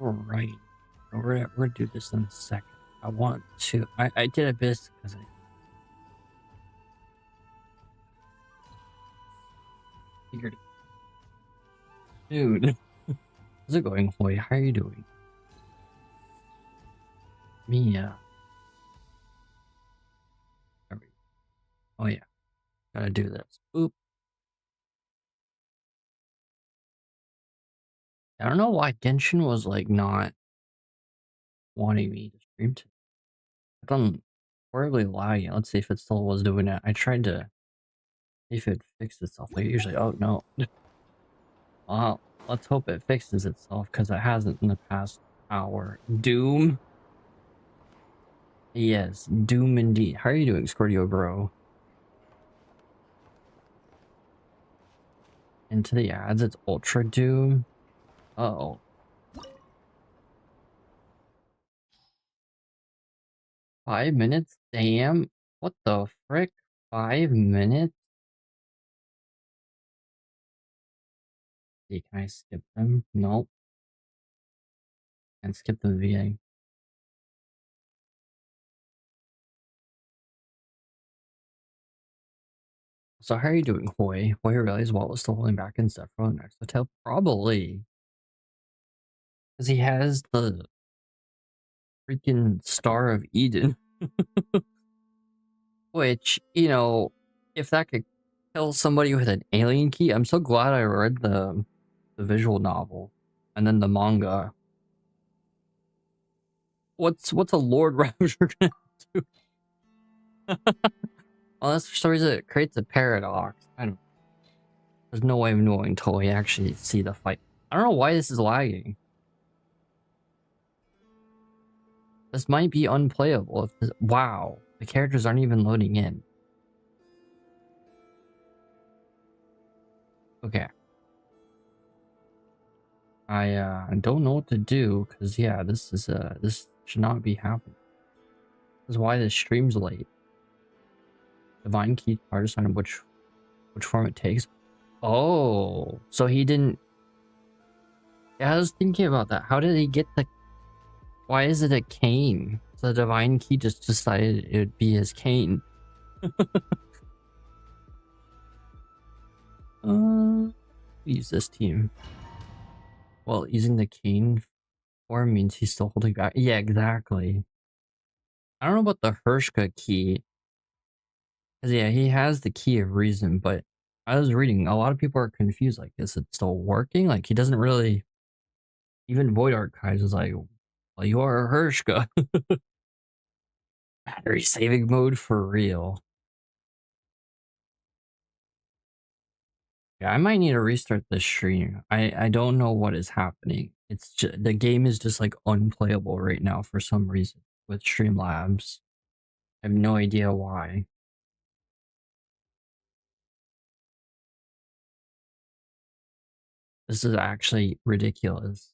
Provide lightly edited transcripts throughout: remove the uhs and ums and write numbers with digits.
Alright. We're gonna do this in a second. I want to. I did a bit because I figured. Dude, how's it going, Hoy? How are you doing? Mia. Oh, yeah. Gotta do this. Oop. I don't know why Genshin was like not wanting me to stream to. I've done horribly lagging. Let's see if it still was doing it. I tried to see if it fixed itself. Like usually, oh no. Well, let's hope it fixes itself because it hasn't in the past hour. Doom. Yes, Doom indeed. How are you doing, Scordio bro? Into the ads, it's Ultra Doom. Uh-oh. 5 minutes? Damn. What the frick? 5 minutes? Can I skip them? Nope. And skip the VA. So how are you doing, Hoy? Hoy realized what was still holding back in Sephiroth next hotel? Probably. Because he has the freaking Star of Eden. Which, you know, if that could kill somebody with an alien key, I'm so glad I read the visual novel and then the manga. What's a Lord Rapture gonna do? Unless for some reason it creates a paradox. I don't. There's no way of knowing until we actually see the fight. I don't know why this is lagging. This might be unplayable. If this, wow, the characters aren't even loading in. Okay. I don't know what to do because yeah, this should not be happening. This is why this stream's late. Divine key hard to decide which form it takes. Oh, so he didn't. Yeah, I was thinking about that. How did he get the? Why is it a cane? So the divine key just decided it would be his cane. Use this team. Well, using the cane form means he's still holding back. Yeah, exactly. I don't know about the Hershka key. Cause yeah, he has the key of reason, but I was reading, a lot of people are confused. Like, is it still working? Like, he doesn't really. Even Void Archives is like, well, you are a Hershka. Battery saving mode for real. Yeah, I might need to restart this stream. I don't know what is happening. It's just, the game is just like unplayable right now for some reason with Streamlabs. I have no idea why. This is actually ridiculous.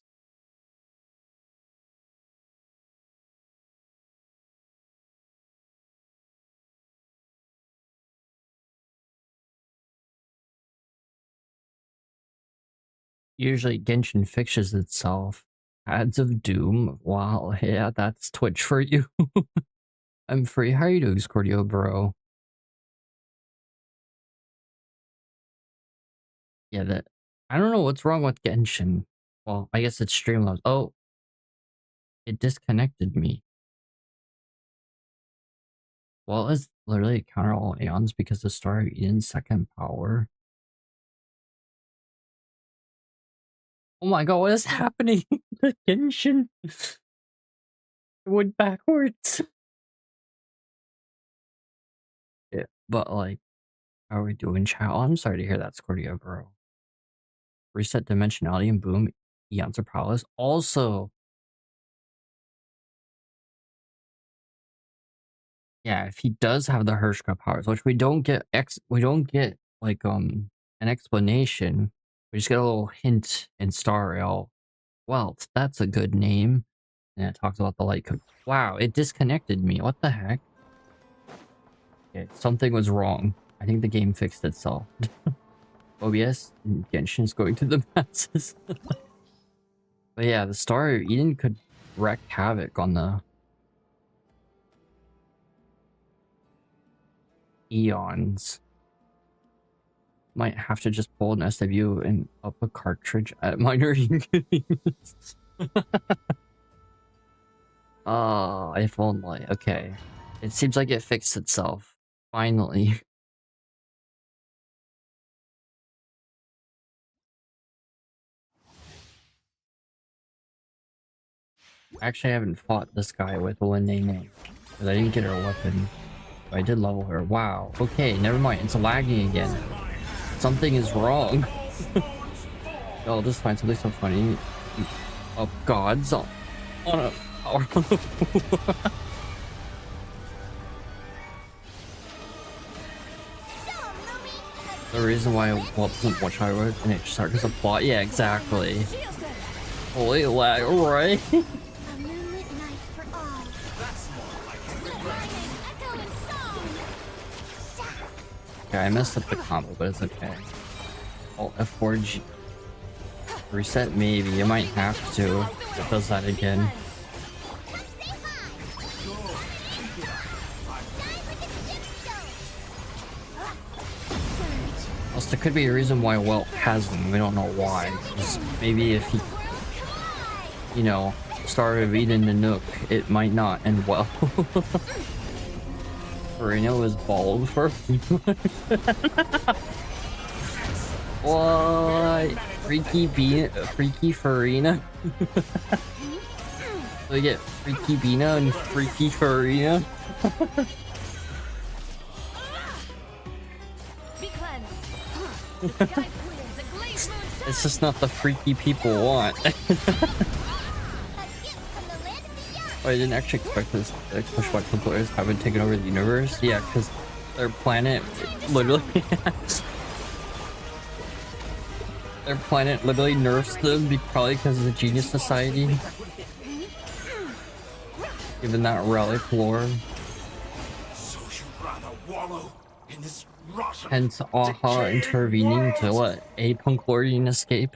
Usually Genshin fixes itself. Ads of Doom. Wow, yeah, that's Twitch for you. I'm free. How are you doing, Scordio bro? Yeah, that I don't know what's wrong with Genshin. Well, I guess it's Streamlabs. Oh, it disconnected me. Well, it's literally counter all aeons because the Star of Eden's second power. Oh my god, what is happening? The Genshin went backwards. Yeah, but like, how are we doing, chat? Oh, I'm sorry to hear that, Scordio, bro. Reset dimensionality and boom, eons are powerless. Also, yeah, if he does have the Hershka powers, which we don't get like an explanation. We just get a little hint in Star Rail. Well, that's a good name. And it talks about the light code. Wow, it disconnected me. What the heck? Okay, something was wrong. I think the game fixed itself. OBS Genshin's going to the masses. But yeah, the Star of Eden could wreak havoc on the eons. Might have to just pull an SW and up a cartridge at minor inconvenience. Oh, if only. Okay. It seems like it fixed itself. Finally. Actually, I haven't fought this guy with Linnaynay, because I didn't get her weapon. But I did level her. Wow. Okay, never mind. It's lagging again. Something is wrong. Oh, this finds something so funny. Oh, gods on a power. The reason why I wasn't watch I would and it started because of plot. Yeah, exactly. Holy lag, right? Okay, I messed up the combo, but it's okay. Oh, F4G. Reset maybe, you might have to if it does that again. Also, there could be a reason why Welt has them, we don't know why. Just maybe if he, you know, started reading the Nook, it might not end well. Farina was bald for what? Freaky Farina? So we get Freaky Bina and Freaky Farina? It's just not the freaky people want. Oh, I didn't actually expect this. Push button players haven't taken over the universe. Yeah, because their planet literally their planet literally nerfs them, probably because of the Genius Society. Given that relic lore. Hence, Aha intervening to let a Punklorian escape.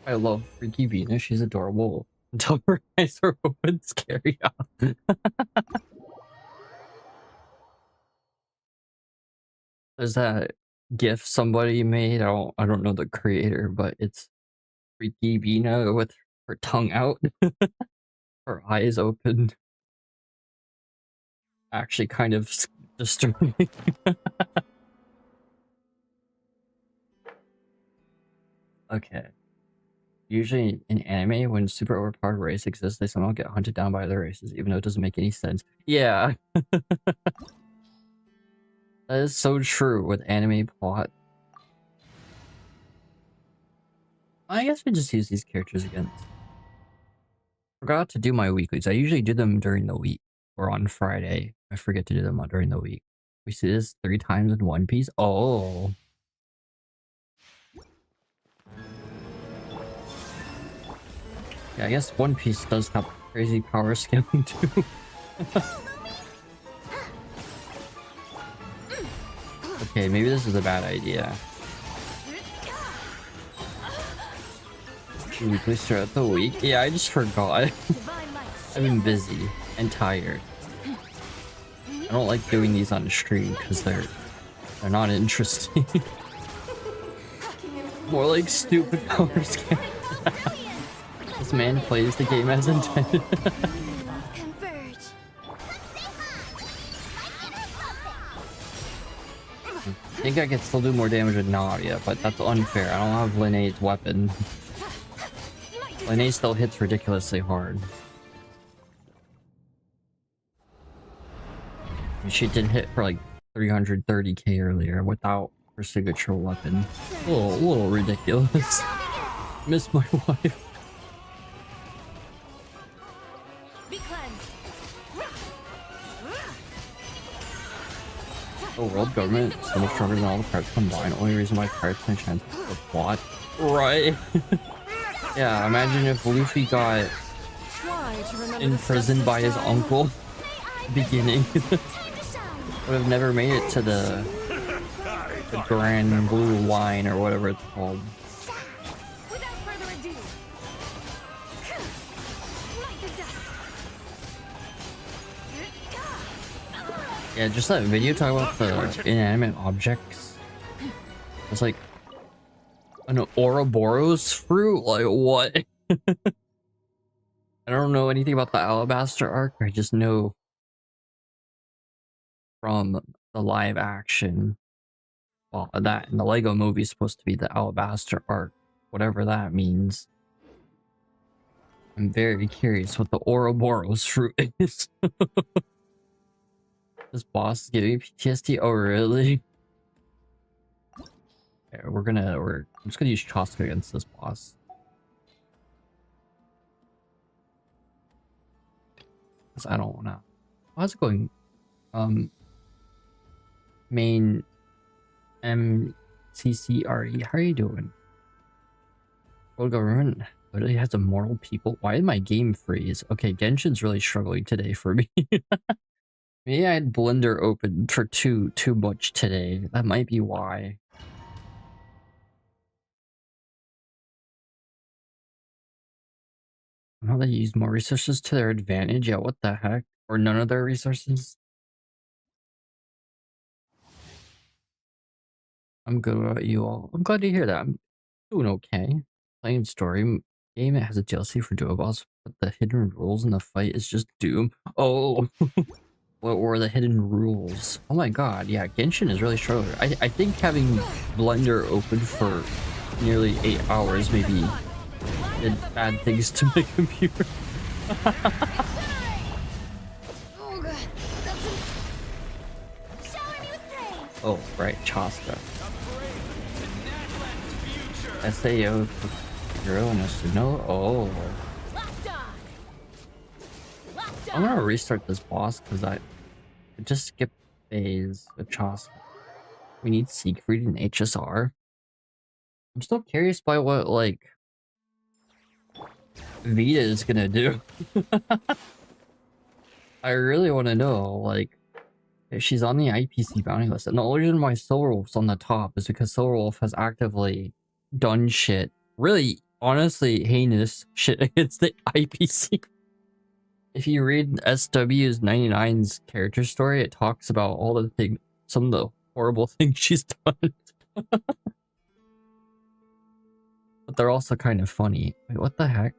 I love Freaky Venus, she's adorable. Until her eyes are open, scary. There's that GIF somebody made. I don't know the creator, but it's Freaky Vina with her tongue out, her eyes open. Actually, kind of disturbing. Okay. Usually in anime, when super overpowered race exists, they somehow get hunted down by other races, even though it doesn't make any sense. Yeah. That is so true with anime plot. I guess we just use these characters again. Forgot to do my weeklies. I usually do them during the week or on Friday. I forget to do them during the week. We see this 3 times in One Piece. Oh. Yeah, I guess One Piece does have crazy power scaling too. Okay, maybe this is a bad idea. Weekly throughout the week? Yeah, I just forgot. I've been busy and tired. I don't like doing these on stream because they're not interesting. More like stupid power scaling. This man plays the game as intended. I think I can still do more damage with Nadia, but that's unfair. I don't have Linnae's weapon. Linnae still hits ridiculously hard. And she did hit for like 330k earlier without her signature weapon. A little ridiculous. Miss my wife. The world government is so much stronger than all the parts combined. Only reason why parts can chance the plot. Right. Yeah, imagine if Luffy got imprisoned by his uncle at the beginning. Would have never made it to the Grand Blue Line or whatever it's called. Yeah, just that video talking about the inanimate objects. It's like an Ouroboros fruit? Like, what? I don't know anything about the Alabaster arc. I just know from the live action. Well, that in the Lego movie is supposed to be the Alabaster arc. Whatever that means. I'm very curious what the Ouroboros fruit is. This boss is giving me PTSD. Oh, really? Okay, I'm just gonna use Chaska against this boss. Cause I don't wanna. How's it going? Main MCCRE. How are you doing? World government literally has immortal people. Why did my game freeze? Okay, Genshin's really struggling today for me. Maybe I had Blender open for too much today. That might be why. How they use more resources to their advantage? Yeah, what the heck? Or none of their resources? I'm good about you all. I'm glad to hear that. I'm doing okay. Playing story game, it has a DLC for Duo Boss, but the hidden rules in the fight is just Doom. Oh, what were the hidden rules? Oh my god, yeah, Genshin is really struggling. I think having Blender open for nearly 8 hours maybe did bad things to my computer. Oh, right, Chaska. SAO Hero and Suno. Oh. I'm gonna restart this boss because I just skipped phase with Chaska. We need Siegfried and HSR. I'm still curious by what, like, Vita is gonna do. I really want to know, like, if she's on the IPC bounty list. And the only reason why Silverwolf's on the top is because Silverwolf has actively done shit, really, honestly, heinous shit against the IPC. If you read SW's 99's character story, it talks about all the things, some of the horrible things she's done. But they're also kind of funny. Wait, what the heck?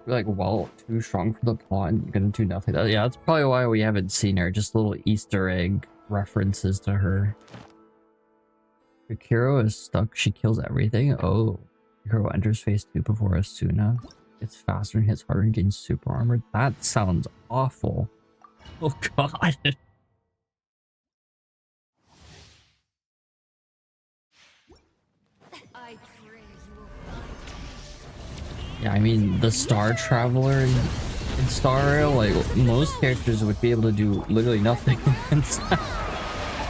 We're like, well, too strong for the plot and gonna do nothing. Yeah, that's probably why we haven't seen her. Just little Easter egg references to her. Akiro is stuck. She kills everything. Oh. Akiro enters phase 2 before Asuna. It's faster and hits harder and gains super armor. That sounds awful. Oh god. Yeah, I mean, the Star Traveler in Star Rail, like, most characters would be able to do literally nothing against that.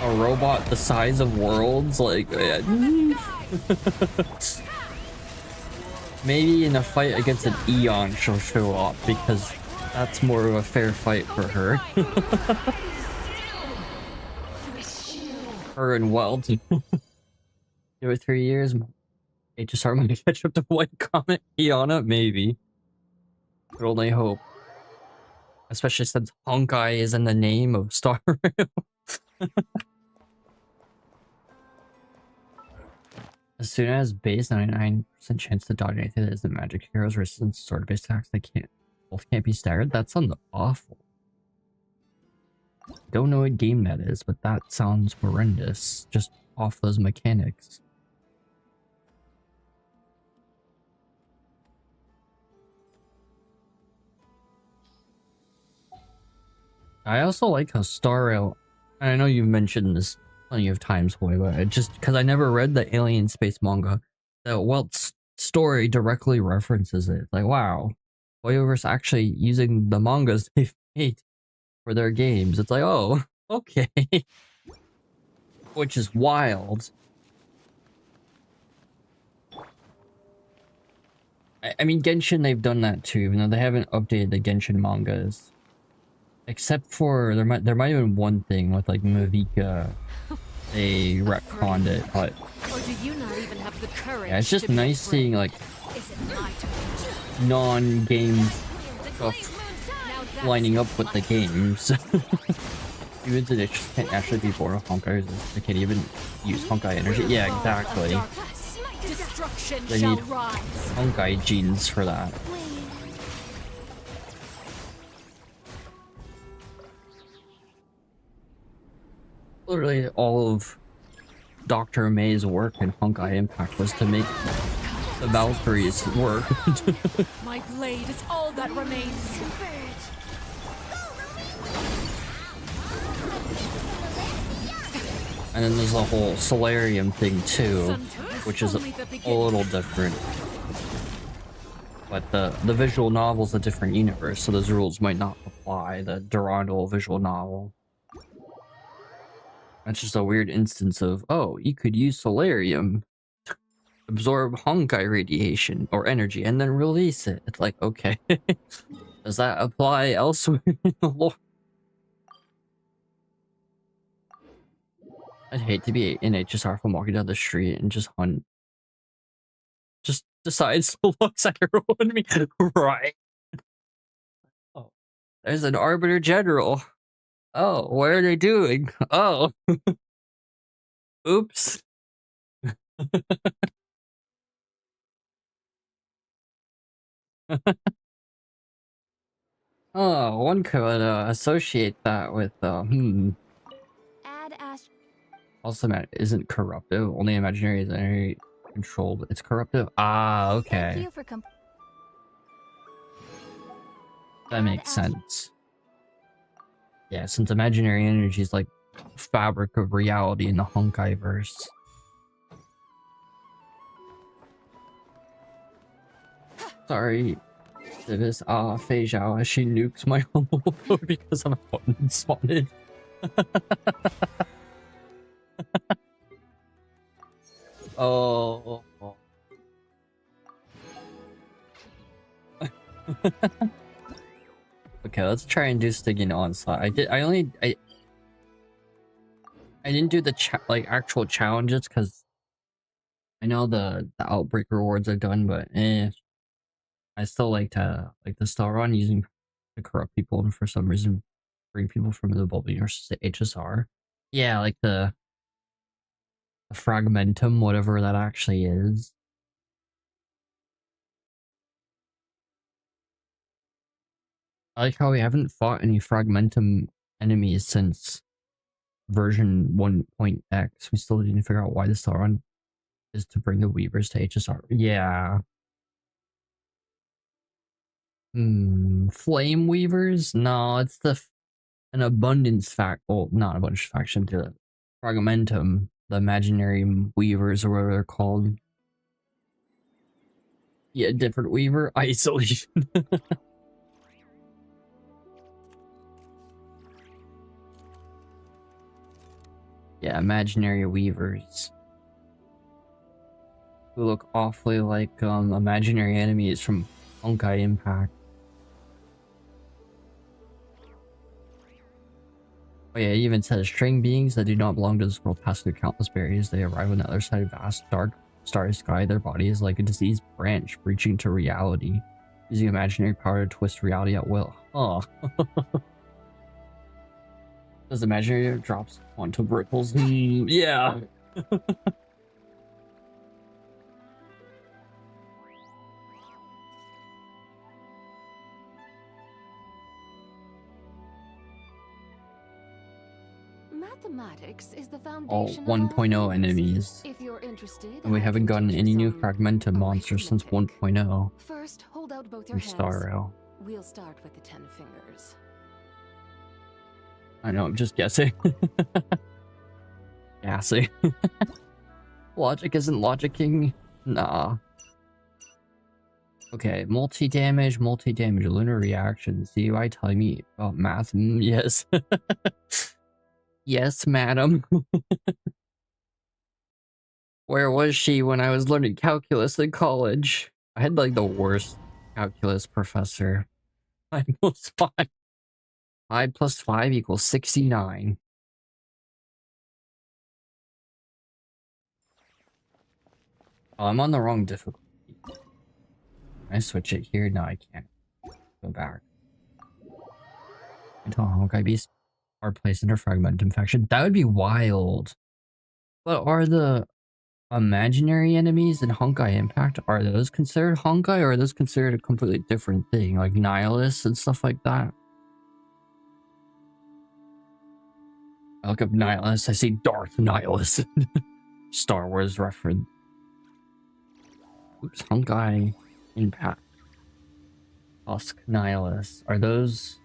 A robot the size of worlds, like, yeah. Maybe in a fight against an Eon she'll show up, because that's more of a fair fight for her. Her and Weld. Give it 3 years. HSR might catch up to White Comet Iana, maybe. Could only hope. Especially since Honkai is in the name of Star Rail. As soon as base 99% chance to dodge anything that isn't magic heroes resistance to sword-based attacks, they both can't be staggered. That sounds awful. Don't know what game that is, but that sounds horrendous. Just off those mechanics. I also like how Star Rail, and I know you've mentioned this plenty of times, Hoy, but just because I never read the Alien Space manga, the Welt's story directly references it. Like, wow, Hoyoverse actually using the mangas they've made for their games. It's like, oh, okay. Which is wild. I mean, Genshin, they've done that too, even though they haven't updated the Genshin mangas. Except for, there might have been one thing with, like, Mavika. They retconned it, but... yeah, it's just nice seeing, like, non-game stuff lining up with the games. Humans and itches can't actually be born with Honkai. They can't even use Honkai energy. Yeah, exactly. They need Honkai genes for that. Literally all of Dr. May's work in Honkai Impact was to make the Valkyries work. My blade is all that remains. And then there's the whole Solarium thing too, which is a little different. But the visual novel's a different universe, so those rules might not apply. The Durandal visual novel. That's just a weird instance of, oh, you could use Solarium, absorb Honkai radiation or energy, and then release it. It's like, okay. Does that apply elsewhere in the lore? I'd hate to be in HSR from walking down the street and just hunt. Just decides to look at everyone me. Right. Oh. There's an Arbiter General. Oh, what are they doing? Oh. Oops. Oh, one could associate that with also, isn't corruptive. Only imaginary is energy controlled. It's corruptive. Ah, okay. That makes sense. Yeah, since imaginary energy is like fabric of reality in the Honkai verse. Sorry, Civis. Fei Zhao, she nukes my whole because I'm spotted. Oh. Okay, let's try and do Stygian Onslaught. I didn't do the actual challenges because I know the outbreak rewards are done, but I still like the star run using to corrupt people and for some reason bring people from the Bulb universe to HSR. Yeah, like the fragmentum, whatever that actually is. I like how we haven't fought any fragmentum enemies since version 1.x. We still didn't figure out why the star run is to bring the Weavers to HSR. Yeah. Flame Weavers? No, it's an abundance fact. Well, not abundance faction, the fragmentum, the imaginary weavers or whatever they're called. Yeah, different weaver. Isolation. Yeah, imaginary weavers. Who look awfully like imaginary enemies from Honkai Impact. Oh yeah, it even says string beings that do not belong to this world pass through countless barriers. They arrive on the other side of vast, dark, starry sky. Their body is like a diseased branch reaching to reality, using imaginary power to twist reality at will. Oh. Does imaginary drops onto ripples? Yeah. Mathematics is the All foundation 1.0 enemies. If you're interested, And we haven't gotten any new fragmented monsters since 1.0. First, hold out both your hands. Star Rail. We'll start with the 10 fingers. I know, I'm just guessing. Gassing. Logic isn't logicking. Nah. Okay, multi-damage, lunar reaction. CUI telling me about math. Yes. Yes, madam. Where was she when I was learning calculus in college? I had like the worst calculus professor. 5 plus 5. 5 plus 5 equals 69. Oh, I'm on the wrong difficulty. Can I switch it here? No, I can't. Go back. Until Honkai beasts are placed under fragmentum faction. That would be wild. But are the imaginary enemies in Honkai Impact, are those considered Honkai, or are those considered a completely different thing, like nihilists and stuff like that? I look up nihilist, I see Darth Nihilist. Star Wars reference. Oops, Honkai Impact. Tusk Nihilist. Are those...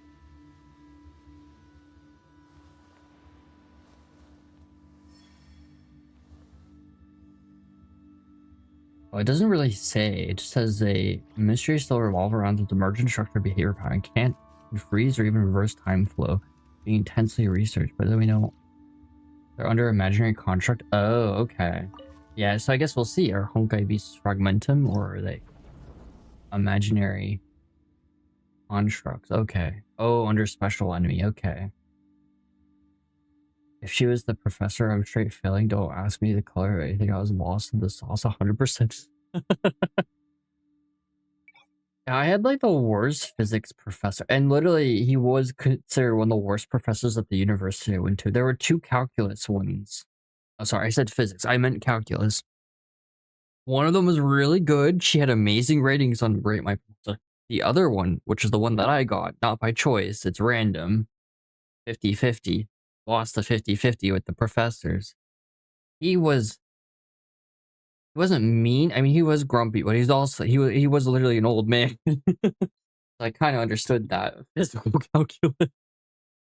Oh, it doesn't really say. It just says a mystery still revolve around the emergent structure behavior pattern. Can't freeze or even reverse time flow. Being intensely researched, but then we know they're under imaginary construct. Oh, okay. Yeah, so I guess we'll see. Are Honkai beasts fragmentum, or are they imaginary constructs? Okay. Oh, under special enemy. Okay. If she was the professor, I'm straight failing. Don't ask me the color or anything. I was lost in the sauce 100%. I had like the worst physics professor, and literally he was considered one of the worst professors at the university I went to. There were two calculus ones. Oh, sorry, I said physics. I meant calculus. One of them was really good. She had amazing ratings on Rate My Pizza. The other one, which is the one that I got, not by choice, it's random, 50-50. Lost the 50-50 with the professors. He wasn't mean. I mean, he was grumpy, but he was literally an old man. I kind of understood that physical calculus,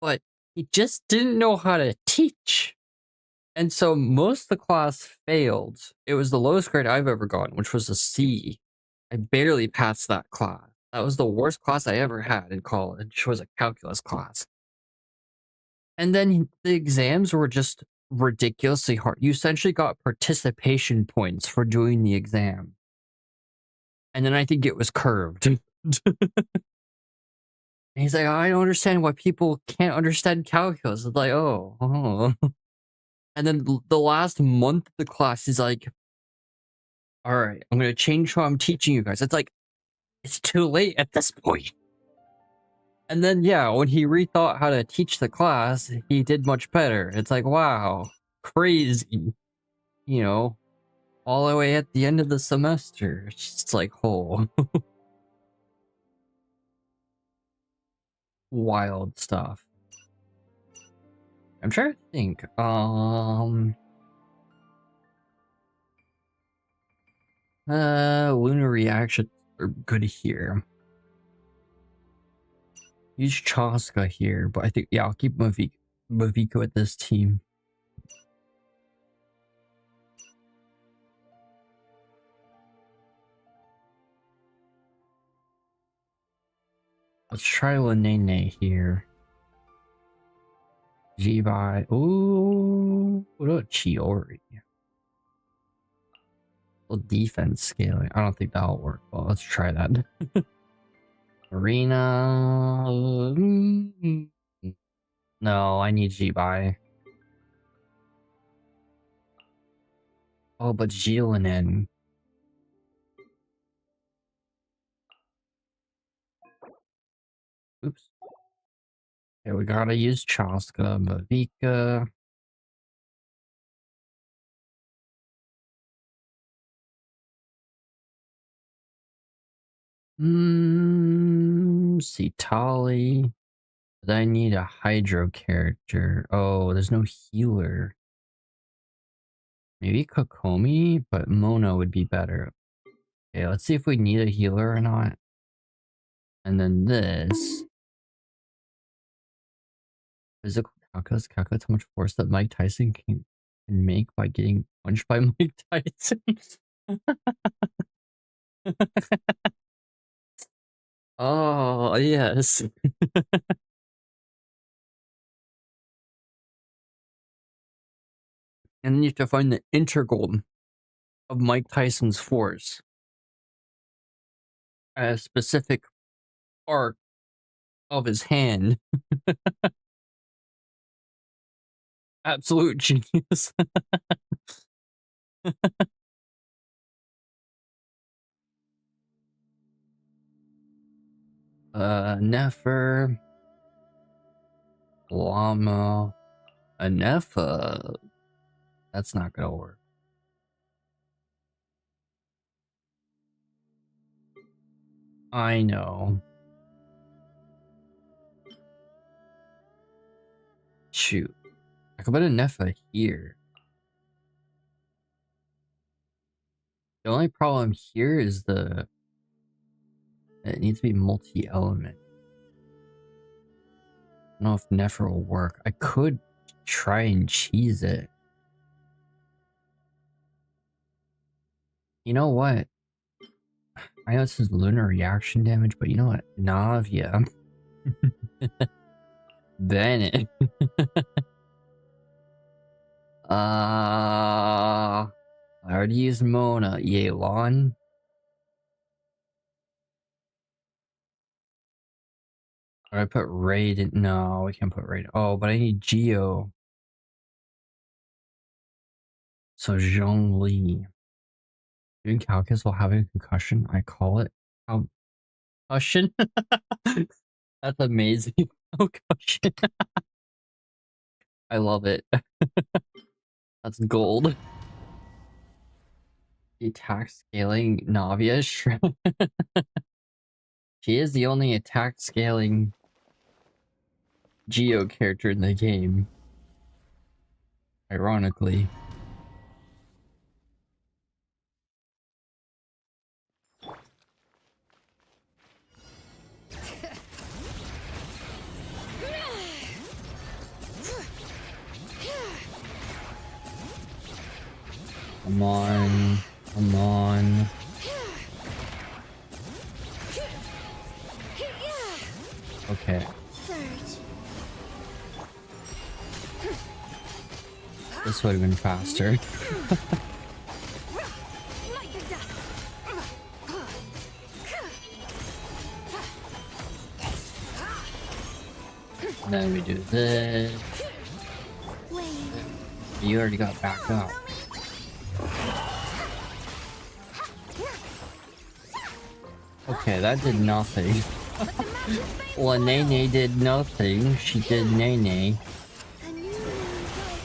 but he just didn't know how to teach. And so most of the class failed. It was the lowest grade I've ever gotten, which was a C. I barely passed that class. That was the worst class I ever had in college, was a calculus class. And then the exams were just ridiculously hard. You essentially got participation points for doing the exam. And then I think it was curved. And he's like, I don't understand why people can't understand calculus. It's like, oh. And then the last month of the class, he's like, all right, I'm going to change how I'm teaching you guys. It's like, it's too late at this point. And then, yeah, when he rethought how to teach the class, he did much better. It's like, wow, crazy. You know, all the way at the end of the semester. It's just like, oh, wild stuff. I'm trying to think. Lunar reactions are good here. Use Chaska here, but I think, yeah, I'll keep Mavika with this team. Let's try Linnaynay here. Jibai. Ooh, what about Chiori? Well, defense scaling. I don't think that'll work. Well, let's try that. Arena. No, I need Jibai. Oh, but Jilinen. Oops. Okay, we gotta use Chaska, Mavika. Sitali. But I need a Hydro character. Oh, there's no healer. Maybe Kokomi, but Mona would be better. Okay, let's see if we need a healer or not. And then this. Physical calculus calculates how much force that Mike Tyson can make by getting punched by Mike Tyson. Oh, yes. And then you have to find the integral of Mike Tyson's force. A specific part of his hand. Absolute genius. Nefer. Llama. Anefa. That's not gonna work. I know. Shoot. I could put Anefa here. The only problem here is it needs to be multi-element. I don't know if Nefer will work. I could try and cheese it. You know what? I know this is lunar reaction damage, but you know what? Navia. Bennett. I already used Mona. Yelan. Or I put Raid in. No, we can't put Raid. Oh, but I need Geo. So Zhongli. Doing calculus while having a concussion. I call it concussion. That's amazing. Concussion. I love it. That's gold. The attack scaling Navia. She is the only attack scaling Geo character in the game. Ironically. Come on. Come on. Okay. This would have been faster. And then we do this. You already got back up. Okay, that did nothing. Linnaynay did nothing. She did Linnaynay.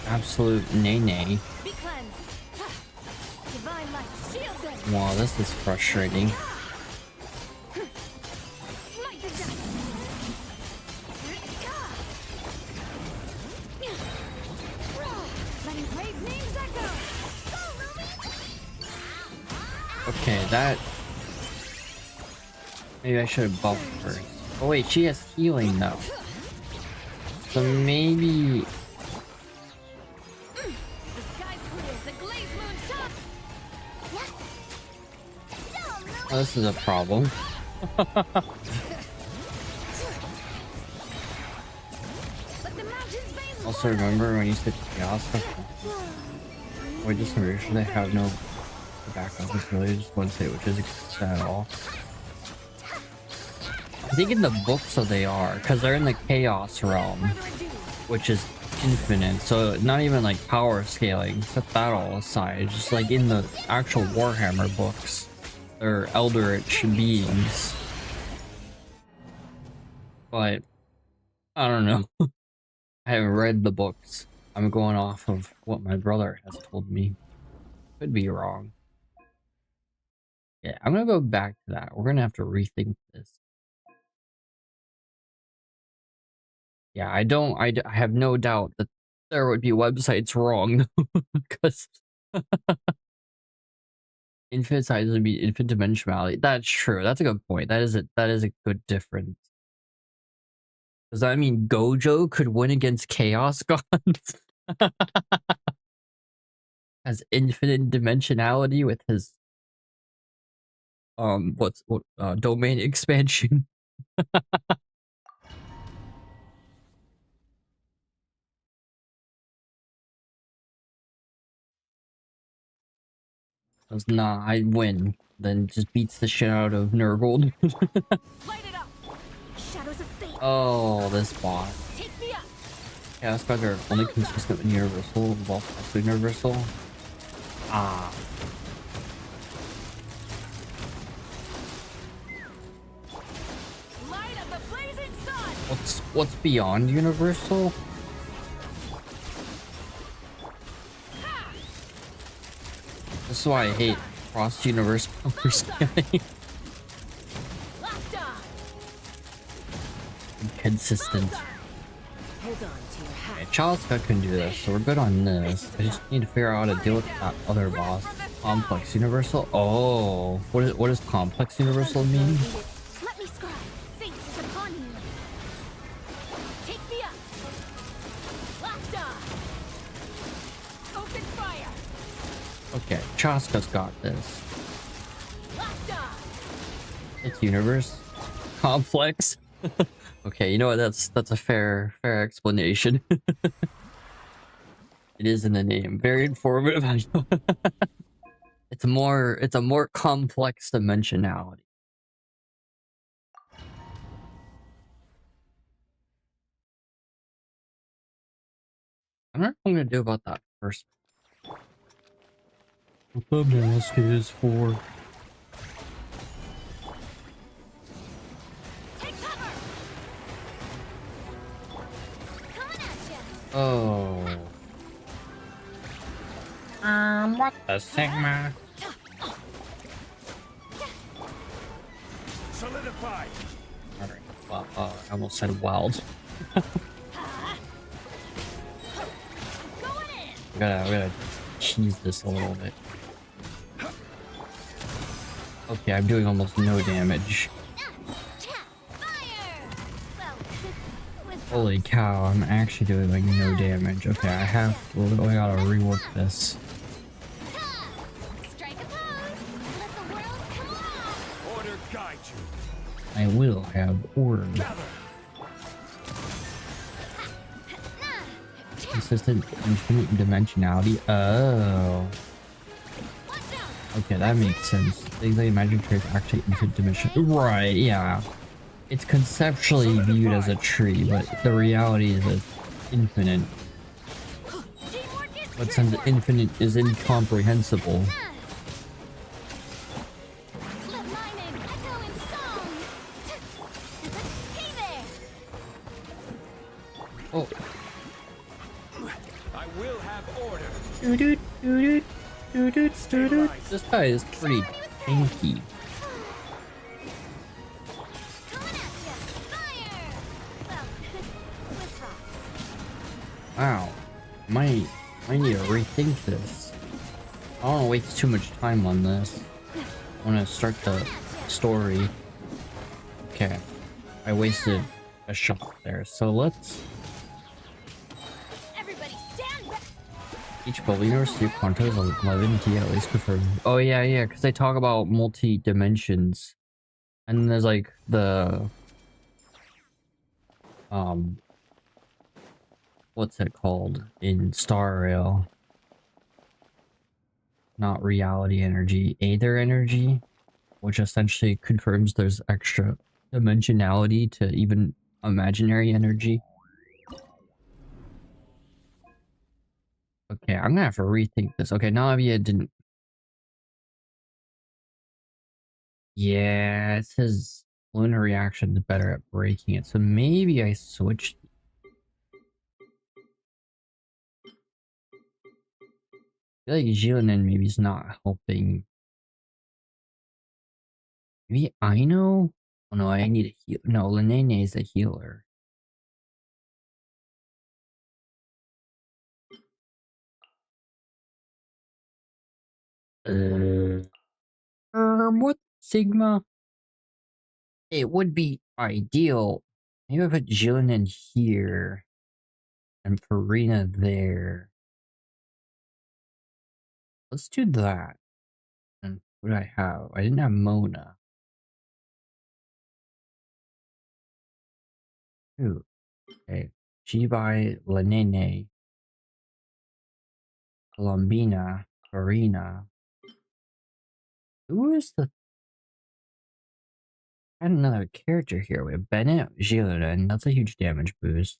Absolute Linnaynay. Wow, this is frustrating. Okay, that... Maybe I should have buffed first. Oh wait, she has healing though. So maybe... Oh, this is a problem. Also remember when you said chaos stuff? Wait, just make sure they have no backup. It's really just one state which isn't at all. I think in the books so they are, because they're in the chaos realm, which is infinite, so not even like power scaling. Set that all aside, just like in the actual Warhammer books, they're eldritch beings. But I don't know. I haven't read the books. I'm going off of what my brother has told me. Could be wrong. Yeah, I'm gonna go back to that. We're gonna have to rethink this. Yeah, I have no doubt that there would be websites wrong because infinite size would be infinite dimensionality. That's true. That's a good point. That is a good difference. Does that mean Gojo could win against Chaos Gods? Has infinite dimensionality with his domain expansion? Does not. I win. Then just beats the shit out of Nurgle. Oh, this boss. Chaos Gods are only consistent with universal, boss also universal. Ah. What's beyond universal? This is why I hate cross-universe power scaling. Inconsistent. Hold on to your hat. Okay, Child's Cut can do this, so we're good on this. I just need to figure out how to deal with that other boss. Complex universal? Oh, what does complex universal mean? Let me scribe. Fate is upon you. Take me up. Locked on. Open fire. Okay, Chaska's got this. Locked on. It's universe. Complex. Okay, you know what? That's a fair explanation. It is in the name. Very informative. It's a more complex dimensionality. I don't know what I'm gonna do about that first. What the mask is for. Take cover. Coming at ya. Oh. What the Sigma? Solidify. Alright, well, I almost said wild. Going in. We gotta cheese this a little bit. Okay, I'm doing almost no damage. Fire. Well, with Holy cow, I'm actually doing like no damage. Okay, I gotta rework this. strike a pose. Let the world come along. Order guide you. I will have order. Gather. Consistent infinite dimensionality. Oh. Watch out. Okay, that makes sense. Things like magic trades actually infinite dimension. Right, yeah. It's conceptually viewed as a tree, but the reality is it's infinite. Teamwork is But since infinite is incomprehensible, let my name echo in song. Hey there. oh, I will have order. doo-doo, doo-doo, doo-doo, doo-doo. This guy is pretty tanky. Coming at ya. Fire. Well, with rocks. Wow, might need to rethink this. I don't want to waste too much time on this. I want to start the story. Okay, I wasted a shot there, so let's. Everybody stand back. Each building university content is 11 D at least confirmed. Oh yeah, because they talk about multi-dimensions. And then there's like the what's it called in Star Rail? Not reality energy, Aether energy, which essentially confirms there's extra dimensionality to even imaginary energy. Okay, I'm gonna have to rethink this. Okay, Navia didn't. Yeah, it says lunar reaction is better at breaking it, so maybe I switched. I feel like Jillian maybe is not helping. Maybe I know? Oh no, I need a heal. No, Linnaynay is a healer. What Sigma? It would be ideal. Maybe I put Jillian here and Farina there. Let's do that. And what do I have? I didn't have Mona. Ooh, okay. Jibai, Linnaynay, Colombina, Farina. Who is the... I had another character here. We have Bennett, Jillian. That's a huge damage boost.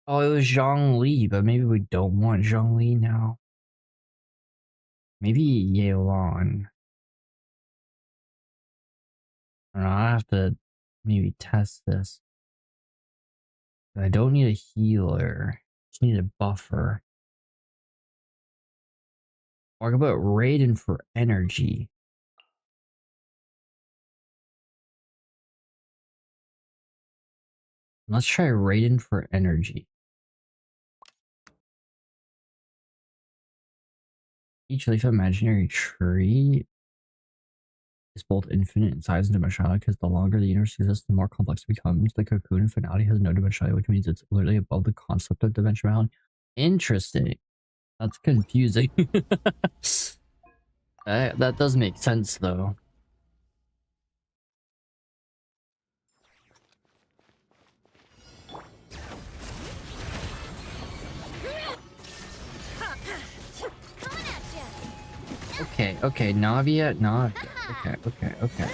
Oh, it was Zhongli, but maybe we don't want Zhongli now. Maybe Yelan. I don't know, I'll have to maybe test this. I don't need a healer. Just need a buffer. Talk about Raiden for energy. Let's try Raiden for energy. Each leaf of imaginary tree is both infinite in size and dimensionality because the longer the universe exists, the more complex it becomes. The cocoon in finality has no dimensionality, which means it's literally above the concept of dimensionality. Interesting. That's confusing. That does make sense, though. Okay, Navia. Okay.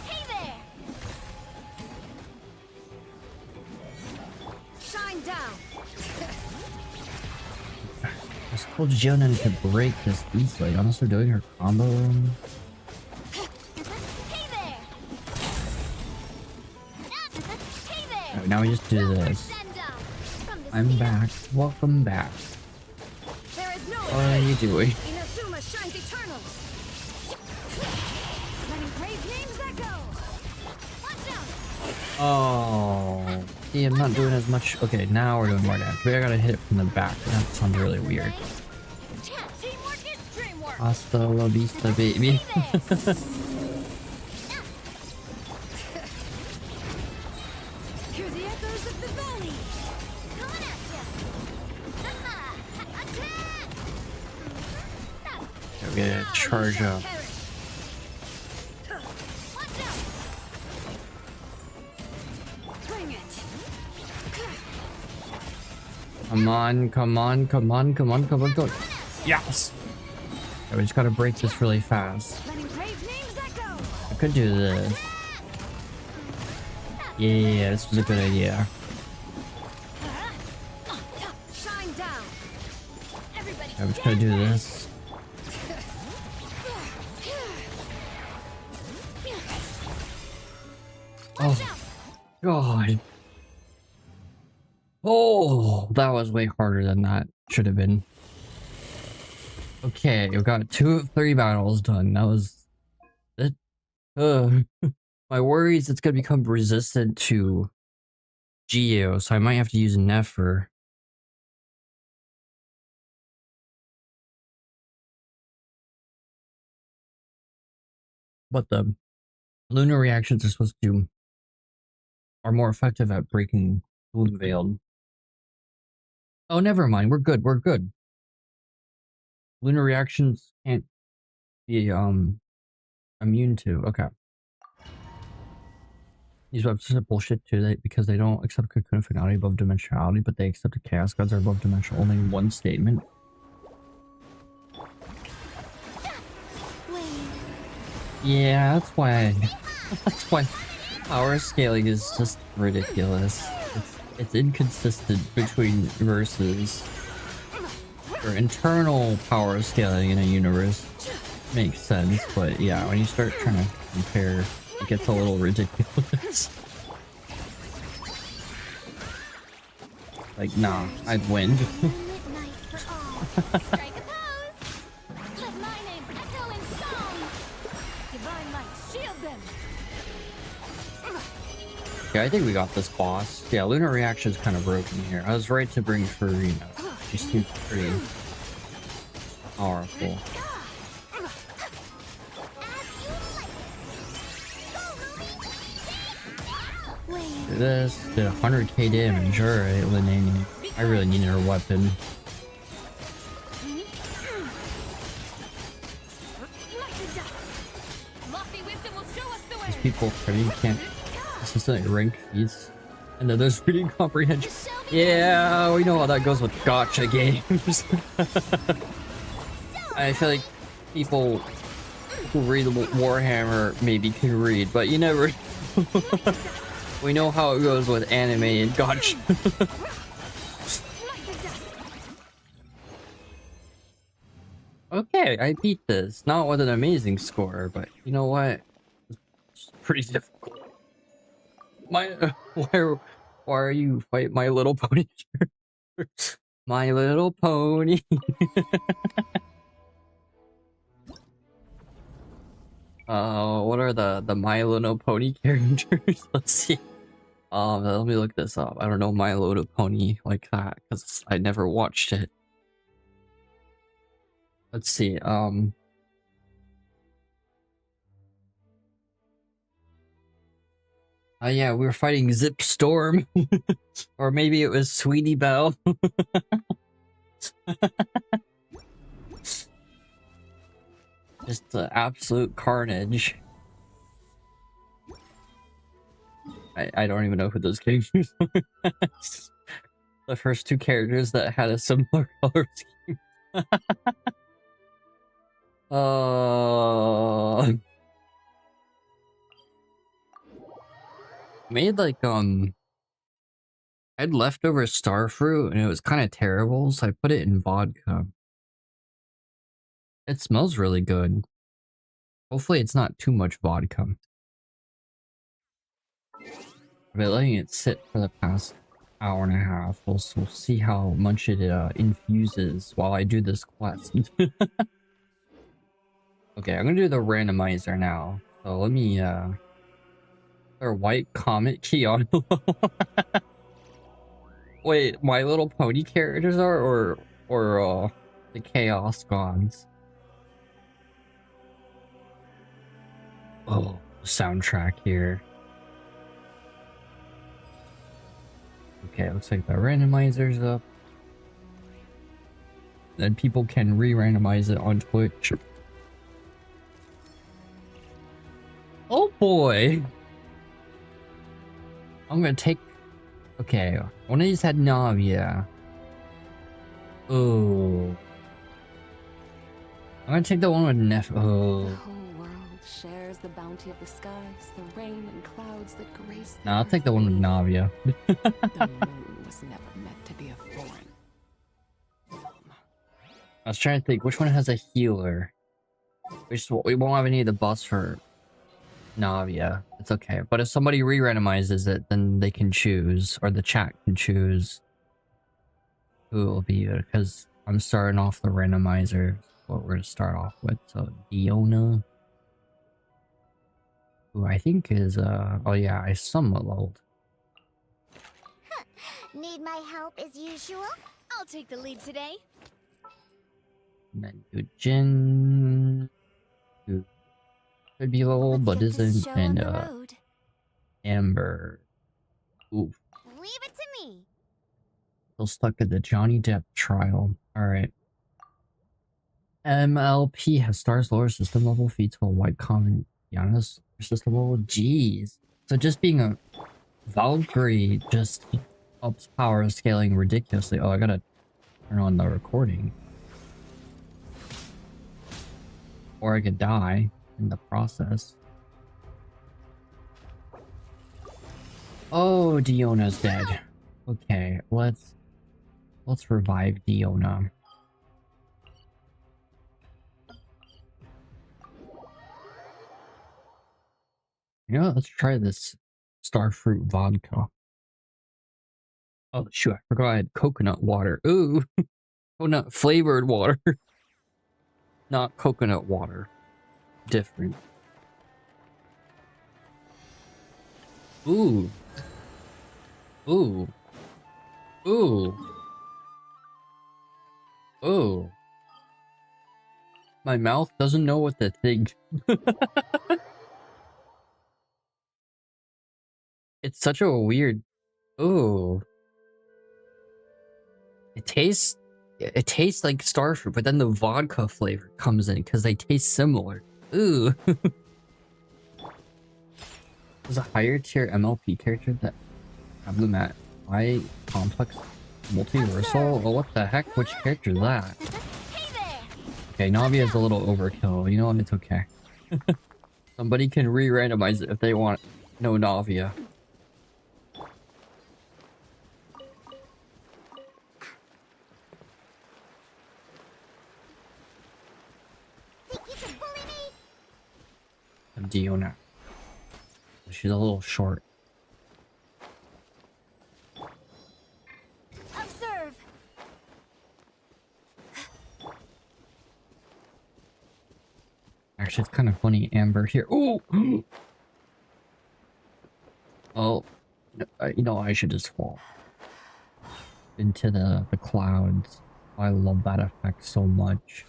Hey there! Shine down! I just told Jonan to break this easily. Honestly, doing her combo. Hey there! Hey there! Alright, now we just do this. I'm back. Welcome back. There is no What are you doing? Inazuma shines eternal. Letting brave names echo. Watch out! Oh, see, I'm not doing as much. Okay, now we're doing more damage. We gotta hit it from the back. That sounds really weird. Teamwork is dreamwork. Hasta la vista, baby. Hear the echoes of the valley. Coming at ya. Attack! Okay, we gotta charge up. Watch out! Bring it. Come on. Yes! Okay, we just gotta break this really fast. Letting brave names echo. I could do this. Yeah, this was a good idea. Shine down. Everybody I'm just gonna do this. Oh, God. Oh, that was way harder than that should have been. Okay, we got 2 of 3 battles done. That was it. My worry is it's gonna become resistant to Geo, so I might have to use Nefer. But the lunar reactions are more effective at breaking Bloom Veiled. Oh, never mind. We're good. Lunar reactions can't be immune to. Okay. These websites are bullshit too, because they don't accept cocoon finality above dimensionality, but they accept the chaos gods are above dimensional. Only one statement. Yeah, that's why. That's why power scaling is just ridiculous. It's inconsistent between verses. For internal power scaling in a universe makes sense, but yeah, when you start trying to compare, it gets a little ridiculous. Like, nah, I'd win. midnight for all. Strike a pose. Let my name echo in song. Divine light, shield them. Yeah, I think we got this boss. Yeah, Lunar Reaction's kind of broken here. I was right to bring Farina. She seems pretty powerful. Do this, did 100k damage. Alright, Linnaynay. I really need her weapon. These people can't consistently rank these. And then there's reading comprehension. Yeah, we know how that goes with gotcha games. I feel like people who read Warhammer maybe can read, but you never. We know how it goes with anime and gotcha. Okay, I beat this. Not with an amazing score, but you know what? It's pretty difficult. My why are you fight My Little Pony? My Little Pony. What are the My Little Pony characters? Let's see. Let me look this up. I don't know My Little Pony like that because I never watched it. Let's see. Yeah, we were fighting Zip Storm, or maybe it was Sweetie Belle. Just the absolute carnage. I don't even know who those characters are. The first two characters that had a similar color scheme. Made like I had leftover star fruit and it was kind of terrible, so I put it in vodka. It smells really good. Hopefully it's not too much vodka. I've been letting it sit for the past hour and a half. We'll see how much it infuses while I do this quest. Okay, I'm gonna do the randomizer now. So let me or white comet key on. Wait, My Little Pony characters are or the Chaos Gods? Oh, soundtrack here. Okay, looks like the randomizer's up. Then people can re-randomize it on Twitch. Oh boy! I'm gonna take... Okay, one of these had Navia. Oh. I'm gonna take the one with Nef... Oh. The whole world shares the bounty of the skies, the rain and clouds that grace the Nah, I'll take the one with Navia. The moon was never meant to be a foreign. I was trying to think, which one has a we won't have any of the buffs for Navia. It's okay. But if somebody re-randomizes it, then they can choose, or the chat can choose who it will be, because I'm starting off the randomizer, what we're gonna start off with. So Diona, who I think is oh yeah, I somewhat leveled. Need my help as usual? I'll take the lead today. And then do Jin, who could be leveled but isn't, and Amber. Oof. Leave it to me. Still stuck at the Johnny Depp trial. Alright. MLP has stars lower system level feats while white common Giannis system level. Jeez. So just being a Valkyrie just helps power scaling ridiculously. Oh, I gotta turn on the recording. Or I could die in the process. Oh, Diona's dead. Okay, let's revive Diona. You know what? Let's try this starfruit vodka. Oh shoot, I forgot I had coconut water. Ooh, coconut flavored water. Not coconut water. Different. Ooh. Ooh. Ooh. Ooh. My mouth doesn't know what to think. It's such a weird... Ooh. It tastes like starfruit, but then the vodka flavor comes in because they taste similar. Ooh. There's a higher tier MLP character that have them at high complex multiversal. Oh, what the heck? Which character is that? Hey there. Okay, Navia is a little overkill. You know what? It's okay. Somebody can re-randomize it if they want. No Navia. Think you can bully me? Diona. She's a little short. Actually, it's kind of funny, Amber here. Oh! Oh, you know, I should just fall into the clouds. I love that effect so much.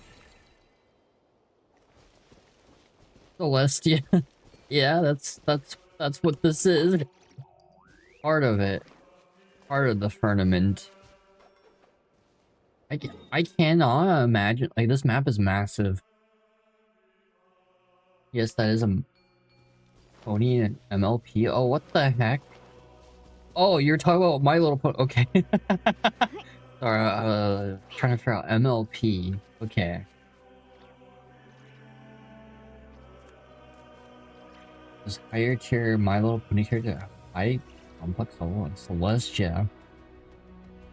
Celestia. Yeah, that's what this is. Part of it. Part of the firmament. I cannot imagine, like, this map is massive. Yes, that is a pony and MLP. Oh, what the heck? Oh, you're talking about My Little Pony. Okay. Sorry, trying to figure out MLP. Okay. This higher tier My Little Pony character, high complex level, and Celestia.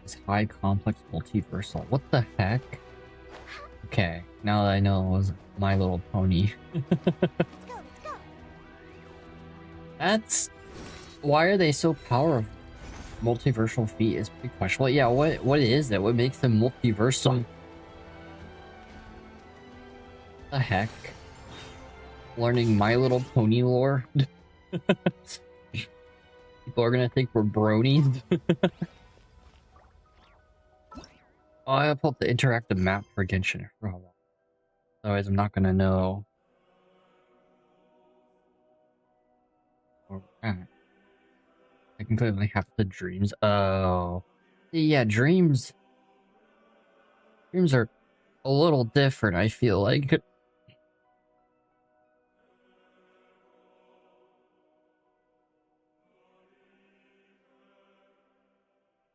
This high complex multiversal. What the heck? Okay, now that I know it was My Little Pony. Let's go. That's... Why are they so powerful? Multiversal feat is pretty questionable. Yeah, what is it? What makes them multiversal? The heck? Learning My Little Pony lore? People are gonna think we're bronies. Oh, I have pulled the interactive map for Genshin. Otherwise, I'm not gonna know. I can clearly have the dreams. Oh, yeah, dreams. Dreams are a little different, I feel like.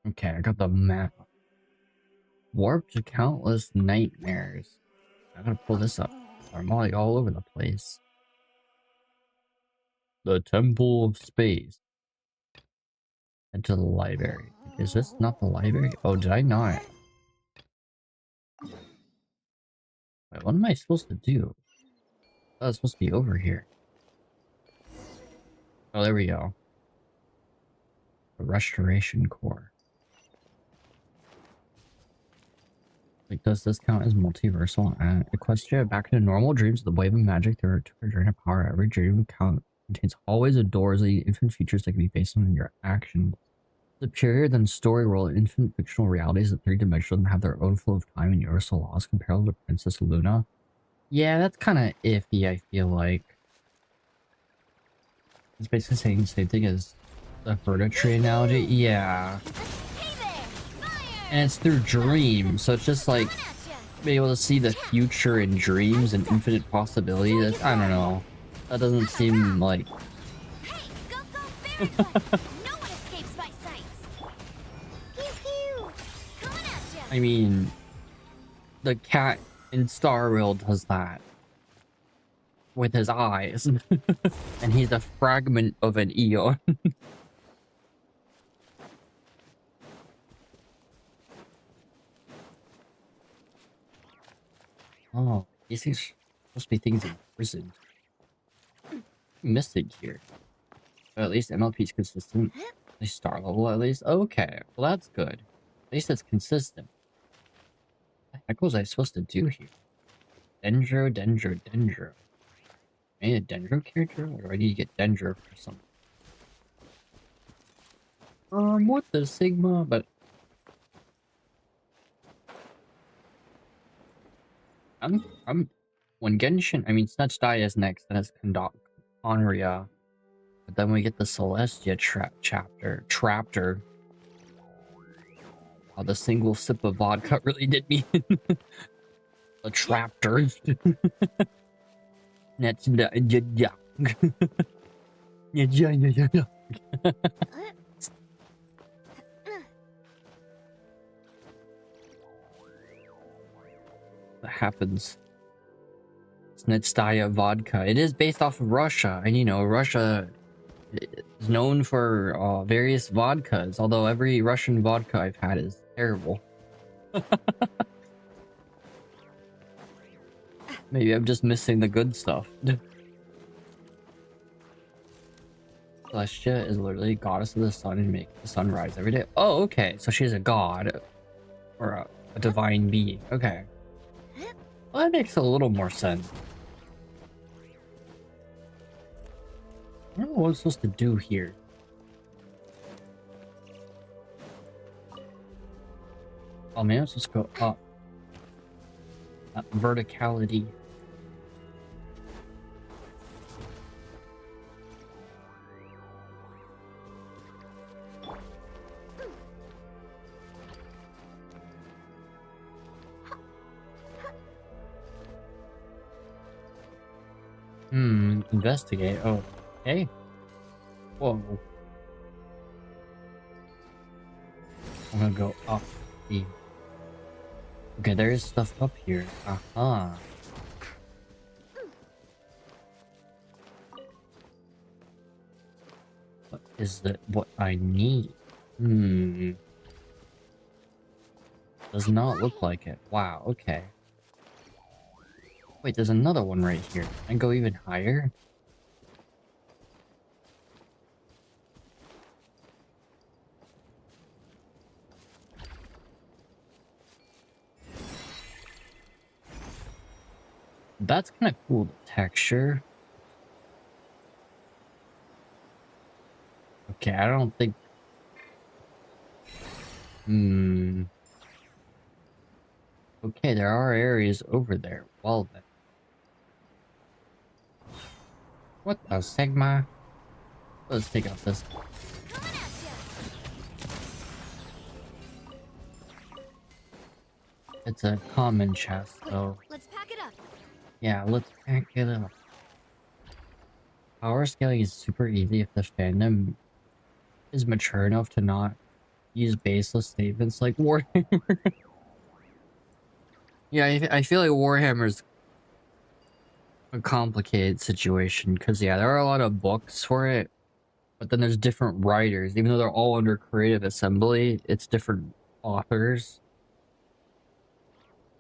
Okay, I got the map. Warp to countless nightmares. I gotta pull this up. I'm like all over the place. The Temple of Space. Head to the library. Is this not the library? Oh, did I not? Wait, what am I supposed to do? Oh, it's supposed to be over here. Oh, there we go. The Restoration Core. Like, does this count as multiversal? Equestria, back into normal dreams with the wave of magic to drain of power. Every dream contains always a doors leading infinite features that can be based on your actions. Superior than story world, infinite fictional realities that three-dimensional and have their own flow of time and universal laws comparable to Princess Luna. Yeah, that's kind of iffy, I feel like. It's basically saying the same thing as the Vertitree analogy. Yeah. And it's through dreams, so it's just like being able to see the future in dreams and infinite possibility. That's, I don't know. That doesn't seem like... I mean, the cat in Star World does that with his eyes, and he's a fragment of an eon. Oh, these things are supposed to be things in prison. Mystic here. But at least MLP is consistent. At least star level, at least. Okay, well that's good. At least it's consistent. What the heck was I supposed to do here? Dendro. Maybe a Dendro character? Or do I need to get Dendro for something? What the Sigma? But I'm when Genshin, I mean Snatch Die is next, then it's Conria. But then we get the Celestia chapter. Oh, the single sip of vodka really did me in. The trapter. That happens. Snetskaya vodka. It is based off of Russia, and you know, Russia is known for various vodkas, although every Russian vodka I've had is terrible. Maybe I'm just missing the good stuff. Celestia is literally goddess of the sun and makes the sun rise every day. Oh, okay. So she's a god. Or a divine being. Okay. Well, that makes a little more sense. I don't know what I'm supposed to do here. Oh man, I'm supposed to go up. That verticality. Investigate. Oh, okay. Whoa. I'm gonna go up. Okay, there is stuff up here. Aha. What is it? What I need? Does not look like it. Wow, okay. Wait, there's another one right here. Can I go even higher? That's kind of cool, the texture. Okay, I don't think... Okay, there are areas over there. Well then. What the Sigma? Let's take out this. It's a common chest, so... Let's pack it up. Yeah, let's pack it up. Power scaling is super easy if the fandom is mature enough to not use baseless statements like Warhammer. Yeah, I feel like Warhammer's a complicated situation because, yeah, there are a lot of books for it, but then there's different writers. Even though they're all under Creative Assembly, it's different authors.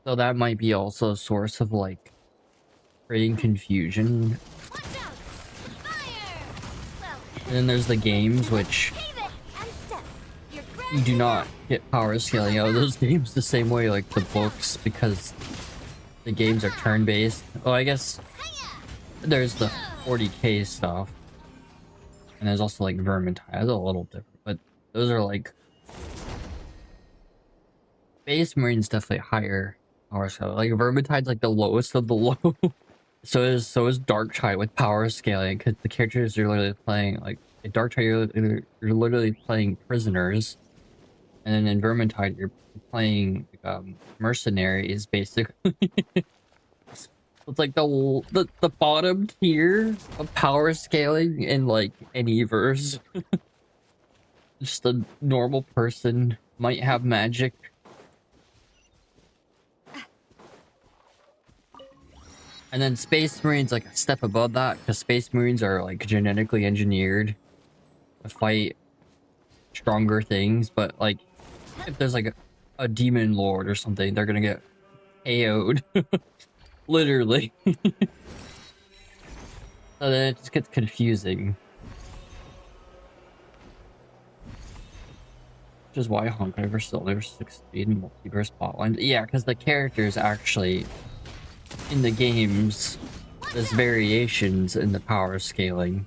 So that might be also a source of, like, creating confusion. And then there's the games, which you do not get power scaling out of those games the same way like the books, because the games are turn-based. Oh, I guess there's the 40k stuff. And there's also like Vermintide. That's a little different, but those are like... Space Marine's definitely higher power scale. Like Vermintide's like the lowest of the low. So is Darktide with power scaling, because the characters you're literally playing, like in Darktide you're literally playing prisoners, and then in Vermintide you're playing mercenaries basically. It's like the bottom tier of power scaling in like any verse. Just a normal person might have magic. And then Space Marines like a step above that, because Space Marines are like genetically engineered to fight stronger things, but like if there's like a demon lord or something, they're gonna get KO'd. Literally. So then it just gets confusing. Which is why Honkai still never succeed in multiverse plotlines. Yeah, because the characters actually... In the games, there's variations in the power scaling.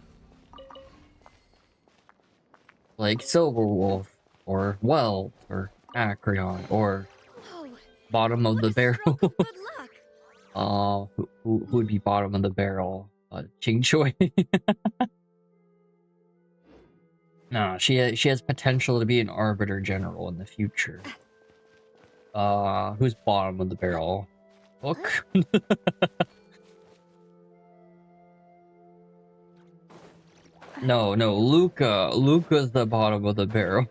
Like Silverwolf, or Welt, or Acreon, or bottom of the barrel. Who would be bottom of the barrel? Ching Choi. No, she has potential to be an Arbiter General in the future. Who's bottom of the barrel? Hook? No, Luca's the bottom of the barrel.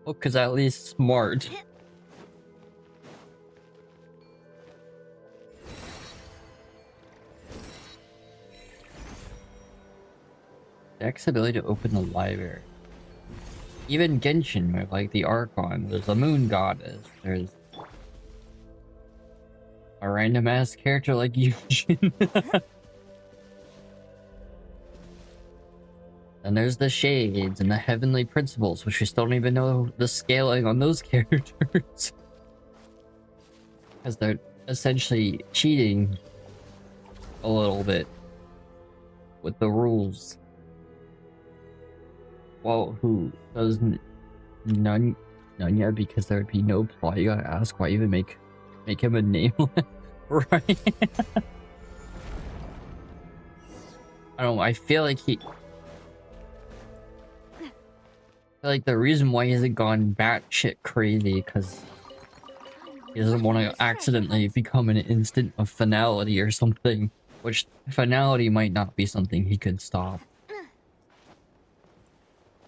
Hook is at least smart. Deck's ability to open the library. Even Genshin with like the Archon, there's a moon goddess, there's a random ass character like Yujin. And there's the Shades and the Heavenly Principles, which we still don't even know the scaling on those characters. Because they're essentially cheating a little bit with the rules. Well, who doesn't? None yet, because there would be no plot. You gotta ask why even make him a name, right? I don't know. I feel like like the reason why he hasn't gone batshit crazy because he doesn't want to accidentally become an instant of finality or something. Which finality might not be something he could stop.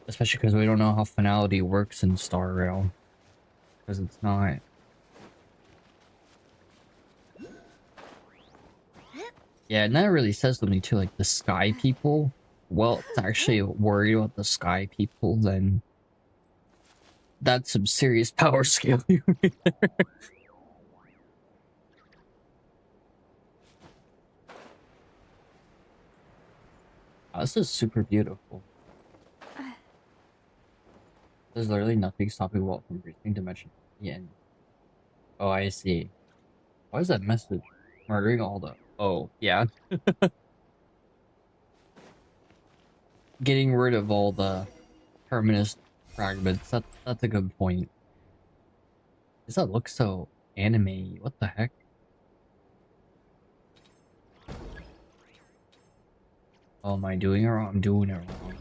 Especially because we don't know how finality works in Star Rail. Because it's not. Yeah, and that really says something too, like the sky people. Well, it's actually worried about the sky people, then that's some serious power scaling right there. Oh, this is super beautiful. There's literally nothing stopping Walt from reaching dimension at the end. Oh, I see. Why is that message? Murdering all the... Oh, yeah. Getting rid of all the terminus fragments. That's a good point. Does that look so anime? What the heck? Oh, am I doing it wrong? I'm doing it wrong.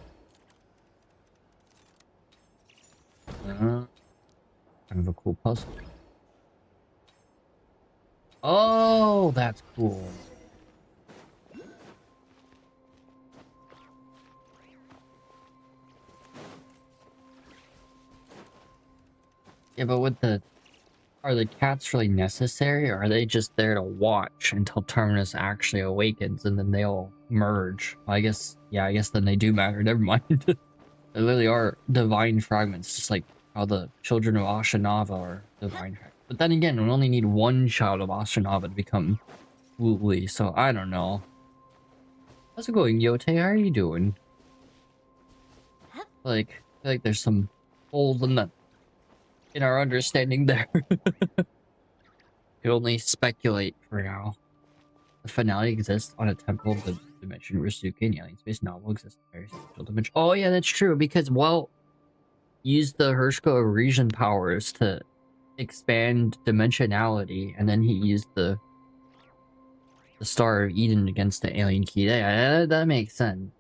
Kind of a cool puzzle. Oh, that's cool. Yeah, but with the... Are the cats really necessary, or are they just there to watch until Terminus actually awakens and then they'll merge? Well, I guess, yeah, I guess then they do matter. Never mind. They literally are divine fragments, just like how the children of Ashanava are divine fragments. But then again, we only need one child of Ashanava to become Wooly, so I don't know. How's it going, Yote? How are you doing? Like, I feel like there's some holes in our understanding there. Can only speculate for now. The finale exists on a temple of the dimension. Rasuke and alien space novel exists in various dimension. Oh yeah, that's true, because, well, used the Hershko region powers to expand dimensionality, and then he used the Star of Eden against the alien key. Yeah, that makes sense.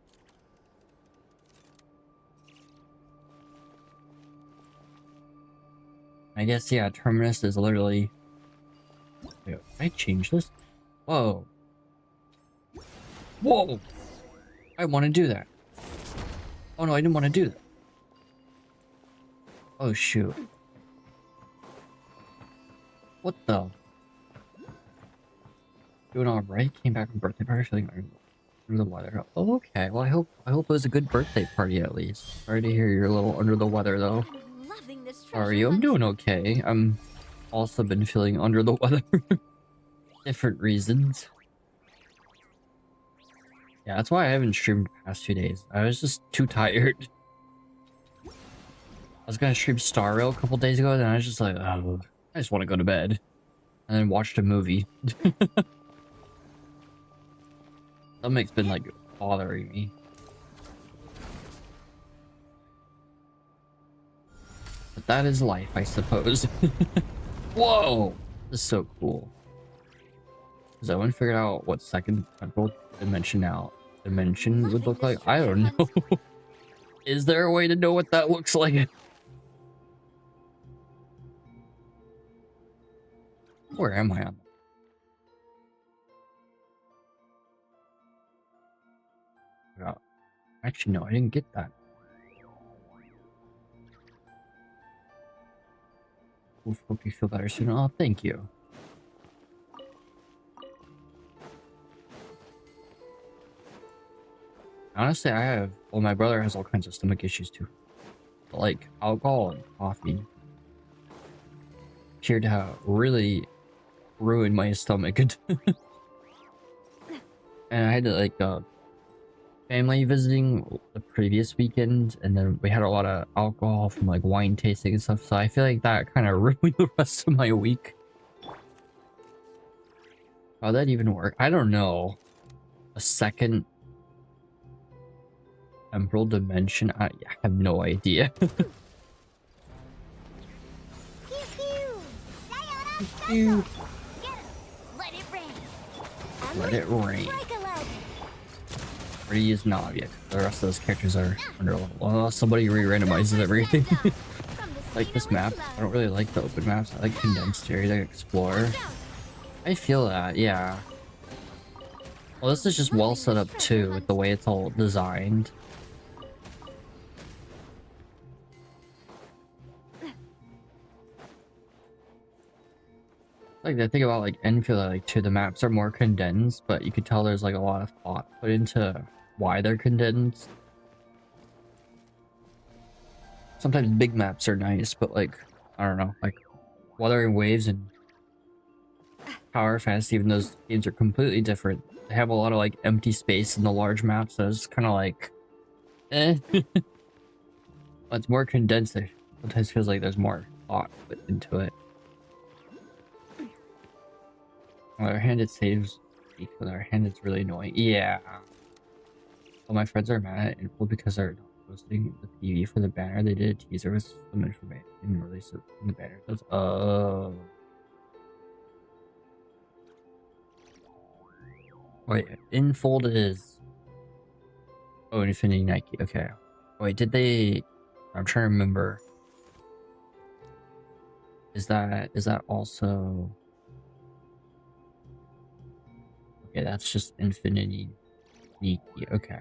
I guess, yeah, Terminus is literally... Wait, can I change this? Whoa. Whoa! I want to do that. Oh no, I didn't want to do that. Oh shoot. What the? Doing alright? Came back from birthday party feeling under the weather. Oh, okay. Well, I hope it was a good birthday party at least. Sorry to hear you're a little under the weather though. How are you? I'm doing okay. I'm also been feeling under the weather. Different reasons. Yeah, that's why I haven't streamed the past 2 days. I was just too tired. I was gonna stream Star Rail a couple days ago, and I was just like, oh, I just want to go to bed. And then watched a movie. Stomach's been like bothering me. But that is life, I suppose. Whoa! This is so cool. Because I haven't figured out what second temporal dimension would look like. I don't know. Is there a way to know what that looks like? Where am I on? Actually, no, I didn't get that. Oof, hope you feel better soon. Oh, thank you. Honestly, well, my brother has all kinds of stomach issues too. Like alcohol and coffee appeared to really ruin my stomach. And I had to, like, family visiting the previous weekend, and then we had a lot of alcohol from like wine tasting and stuff, so I feel like that kind of ruined the rest of my week. How'd that even work? I don't know. A second temporal dimension? I have no idea. Pew pew! Sayonara Pew. special! Get 'em! Let it rain! Let it rain. Break a leg! Pretty is not yet. The rest of those characters are under level. Well, somebody re-randomizes everything. Like this map, I don't really like the open maps. I like condensed area to explore. I feel that, yeah. Well, this is just well set up too, with the way it's all designed. Like the thing about like Enfield, like too, the maps are more condensed, but you could tell there's like a lot of thought put into why they're condensed. Sometimes big maps are nice, but like, I don't know, like Wuthering Waves and Power Fantasy, even those games are completely different. They have a lot of like empty space in the large maps, so it's kind of like, eh. But it's more condensed. It sometimes feels like there's more thought put into it. On the other hand, it saves. On the other hand, it's really annoying. Yeah. All my friends are mad at Info because they're not posting the PV for the banner. They did a teaser with some information and release it in the banner. Goes, oh. Wait, Infold is. Oh, Infinity Nike. Okay. Wait, did they? I'm trying to remember. Is that also? Okay, that's just Infinity Nike. Okay.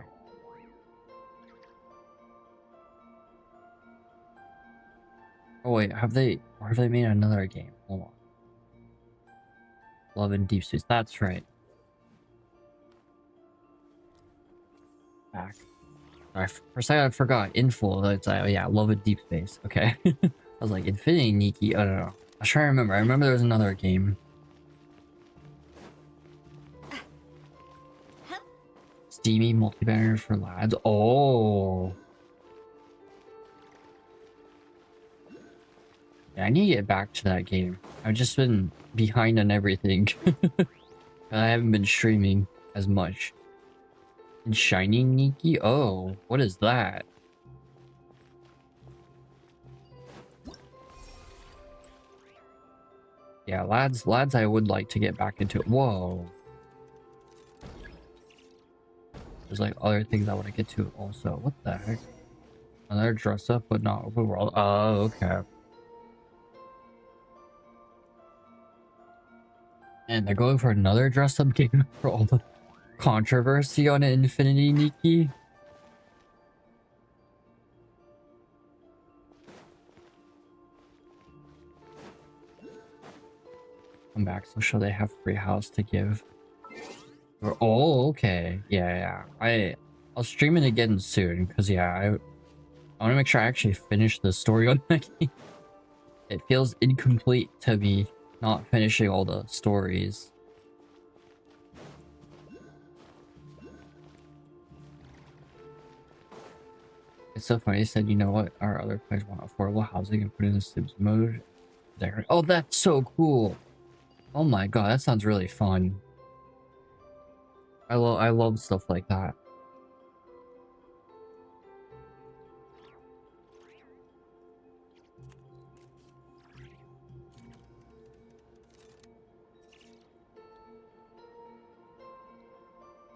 Oh wait, have they made another game? Hold on. Love in Deep Space. That's right. Back. For a second I forgot. Info. It's like, oh yeah, Love in Deep Space. Okay. I was like, Infinity Niki. I don't know. I was trying to remember. I remember there was another game. Steamy multi-banner for lads. Oh. Yeah, I need to get back to that game. I've just been behind on everything. I haven't been streaming as much. And Shiny Niki? Oh, what is that? Yeah, lads, I would like to get back into it. Whoa. There's like other things I want to get to also. What the heck? Another dress up, but not open world. Oh, okay. And they're going for another dress up game for all the controversy on Infinity Niki. Come back, so sure they have free house to give. Oh, okay. Yeah. I'll stream it again soon, because yeah, I want to make sure I actually finish the story on that game. It feels incomplete to me not finishing all the stories. It's so funny. They said, you know what? Our other players want affordable housing and put in the Sims mode. There. Oh, that's so cool. Oh my god, that sounds really fun. I love stuff like that.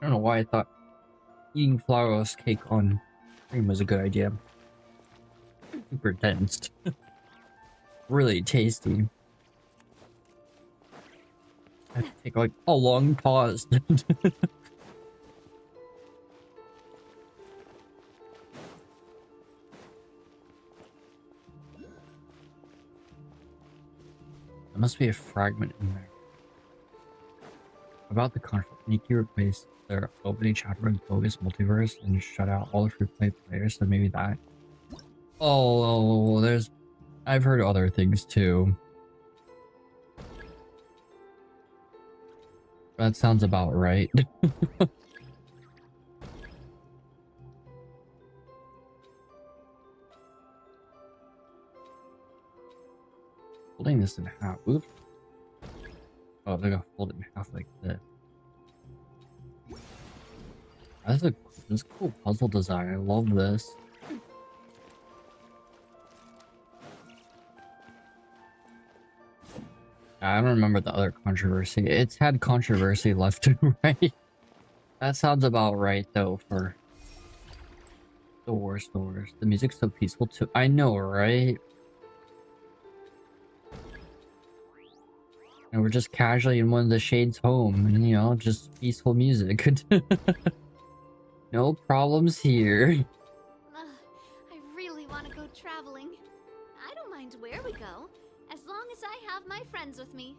I don't know why I thought eating flourless cake on stream was a good idea. Super dense. Really tasty. I have to take like a long pause. There must be a fragment in there. About the conflict, Niki replaced their opening chapter with bogus multiverse and shut out all the free-play players, so maybe that. Oh, there's... I've heard other things too. That sounds about right. Holding this in half. Oops. Oh, they're gonna fold it in half like this. That's a cool puzzle design. I love this. I don't remember the other controversy. It's had controversy left and right. That sounds about right though for the worst. The music's so peaceful too. I know, right? And we're just casually in one of the shades home, and you know, just peaceful music. No problems here. I really want to go traveling. I don't mind where we go, as long as I have my friends with me.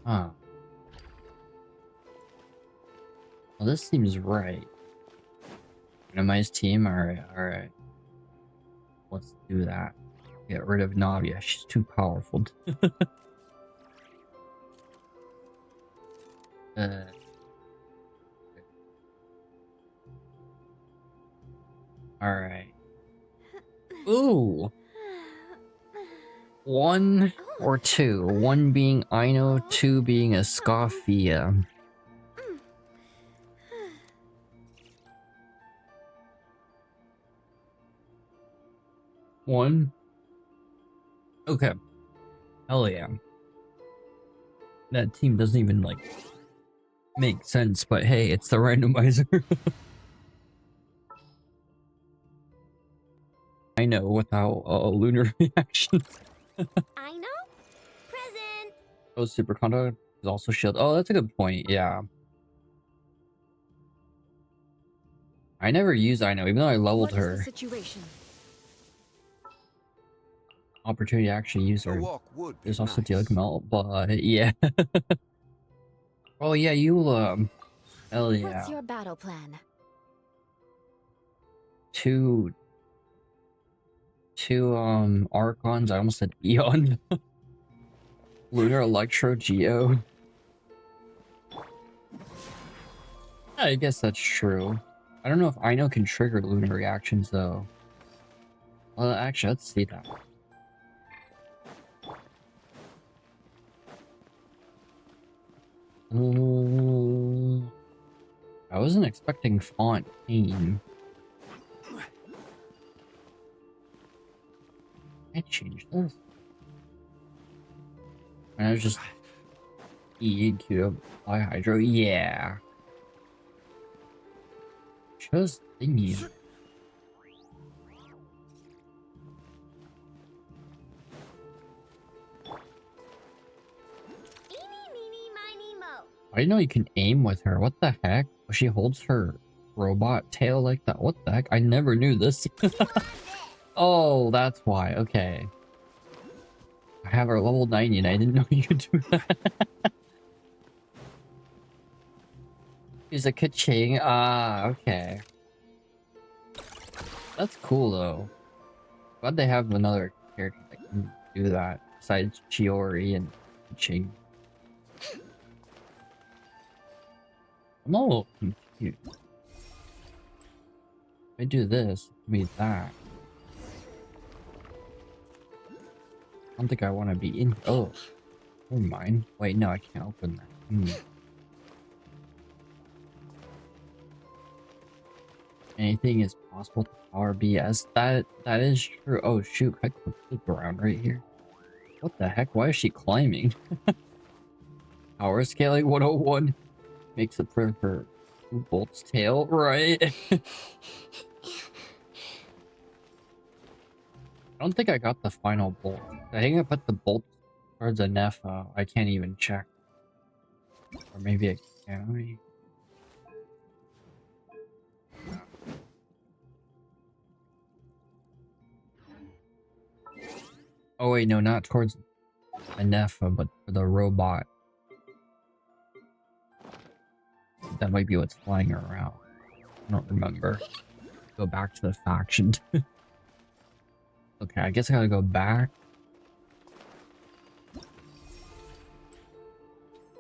Huh. Well, this seems right. Randomize team? Alright. Let's do that. Get rid of Navia. She's too powerful. Alright. Ooh! One or two. One being Aino, two being a Scoffia. One? Okay. Hell yeah. That team doesn't even, like, make sense, but hey, it's the randomizer. I know, without lunar reaction. I know. Present. Oh, super conduct is also shield. Oh, that's a good point, yeah. I never use I know, even though I leveled What is her. the situation? Opportunity to actually use her. A walk would be There's also nice. Dealing Melt, but yeah. Oh yeah, you hell yeah. What's your battle plan? Two Archons, I almost said Eon. Lunar Electro Geo. I guess that's true. I don't know if Aino can trigger lunar reactions though. Well, actually, let's see that. I wasn't expecting Fontaine. I changed this. And I was just EQ apply Hydro. Yeah. Just thingy. Eeny, meeny, miny, mo. I didn't know you can aim with her. What the heck? She holds her robot tail like that. What the heck? I never knew this. Oh, that's why. Okay. I have her level 90 and I didn't know you could do that. She's a ka-ching. Ah, okay. That's cool though. Glad they have another character that can do that besides Chiori and Ching. I'm a little confused. If I do this, it means that. I don't think I want to be in. Oh, never mind. Wait, no, I can't open that. Anything is possible to power BS. That is true. Oh shoot, I clicked around right here. What the heck? Why is she climbing? Power scaling 101 makes it for her bolt's tail, right? I don't think I got the final bolt. I think I put the bolt towards a Nefa. I can't even check. Or maybe I can. Oh wait, no, not towards a Nefa, but for the robot. That might be what's flying around. I don't remember. Go back to the faction. Okay, I guess I gotta go back.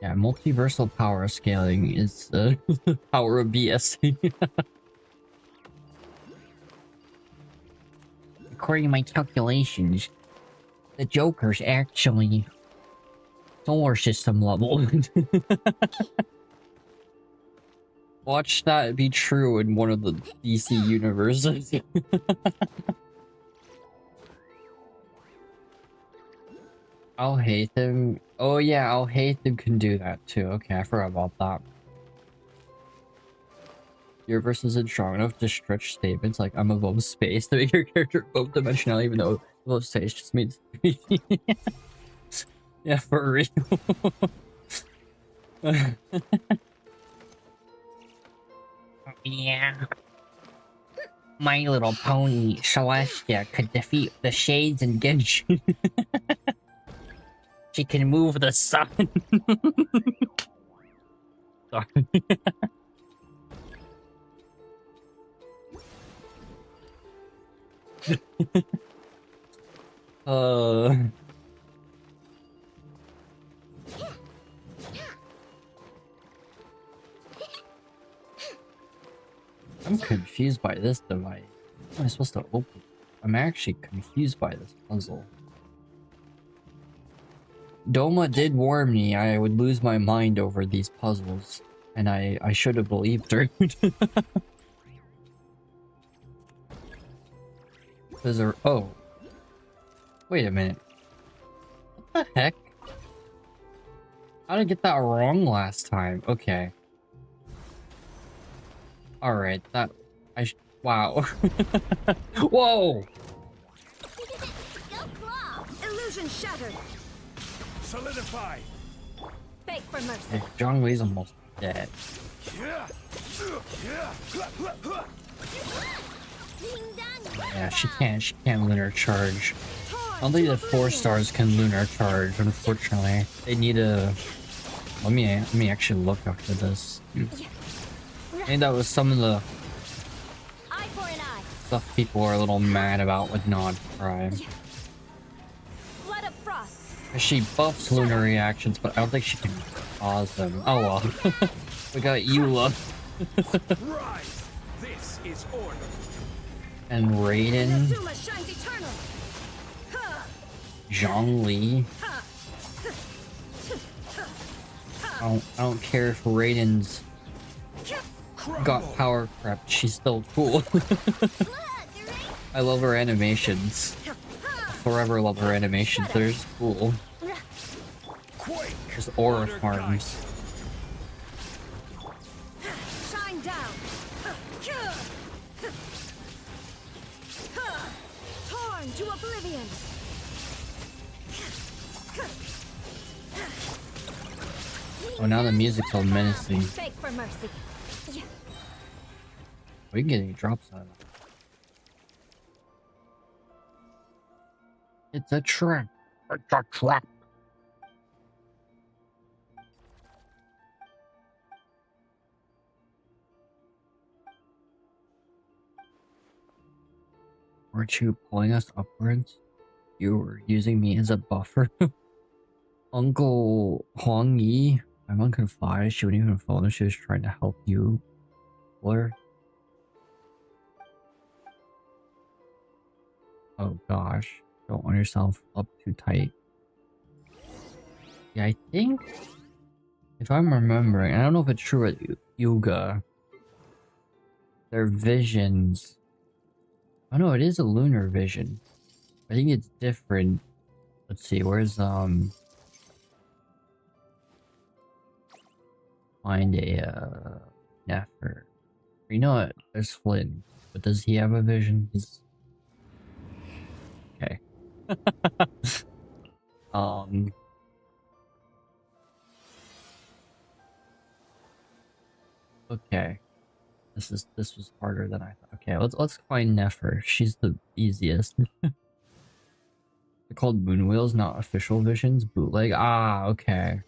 Yeah, multiversal power scaling is the power of BSing. According to my calculations, the Joker's actually Solar system level. Watch that be true in one of the DC universes. I'll hate them. Oh yeah, I'll hate them can do that too. Okay, I forgot about that. Your verse isn't strong enough to stretch statements like I'm above space to make your character above dimensional, even though above space just means yeah, for real. Yeah. My Little Pony Celestia could defeat the Shades and Genshin. She can move the sun. Sorry. I'm confused by this device. How am I supposed to open? I'm actually confused by this puzzle. Doma did warn me I would lose my mind over these puzzles, and I should have believed her. There's a oh, wait a minute. What the heck? How did I get that wrong last time? Okay. All right, that wow. Whoa! Go claw! Illusion shattered! Solidify! Beg for mercy! Hey, John Lee's almost dead. Yeah, she can't lunar charge. I don't think the 4 stars can lunar charge, unfortunately. They need a let me actually look after this. I think that was some of the Eye for an eye. stuff people are a little mad about with Nod Prime. Blood of frost. She buffs lunar reactions, but I don't think she can cause them. Oh well. We got Eula. Rise! This is order. And Raiden. Inazuma shines eternal. Zhongli. I don't care if Raiden's got power crept, she's still cool. I love her animations. Forever love her animations, they're just cool. Just aura farms. Shine down. Torn to oblivion. Oh, now the music's all menacing. Beg for mercy. We can get any drops out of it. It's a trap. It's a trap. Weren't you pulling us upwards? You were using me as a buffer. Uncle Hong Yi, my mom can fly. She wouldn't even phone her. She was trying to help you. Blair. Oh gosh, don't want yourself up too tight. Yeah, I think if I'm remembering, I don't know if it's true with Yuga. Their visions. Oh no, it is a lunar vision. I think it's different. Let's see, where's find a Nefer. You know what? There's Flynn, but does he have a vision? He's okay. Okay. This was harder than I thought. Okay, let's find Nefer. She's the easiest. They're called moon wheels, not official visions. Bootleg. Ah, okay.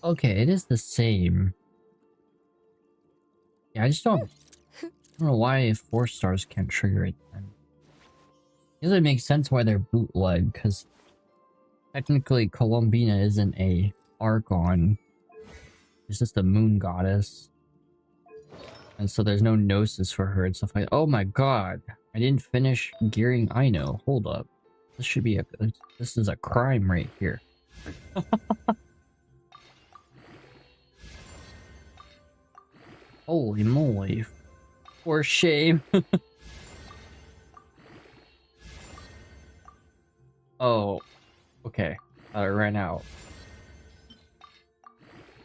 Okay, it is the same. Yeah, I just don't know why 4 stars can't trigger it then. It doesn't make sense why they're bootleg, because technically Columbina isn't a Archon. It's just a moon goddess. And so there's no gnosis for her and stuff like that. Oh my god. I didn't finish gearing Ino. Hold up. This should be a this is a crime right here. Holy moly. For shame. Oh, okay. I ran out.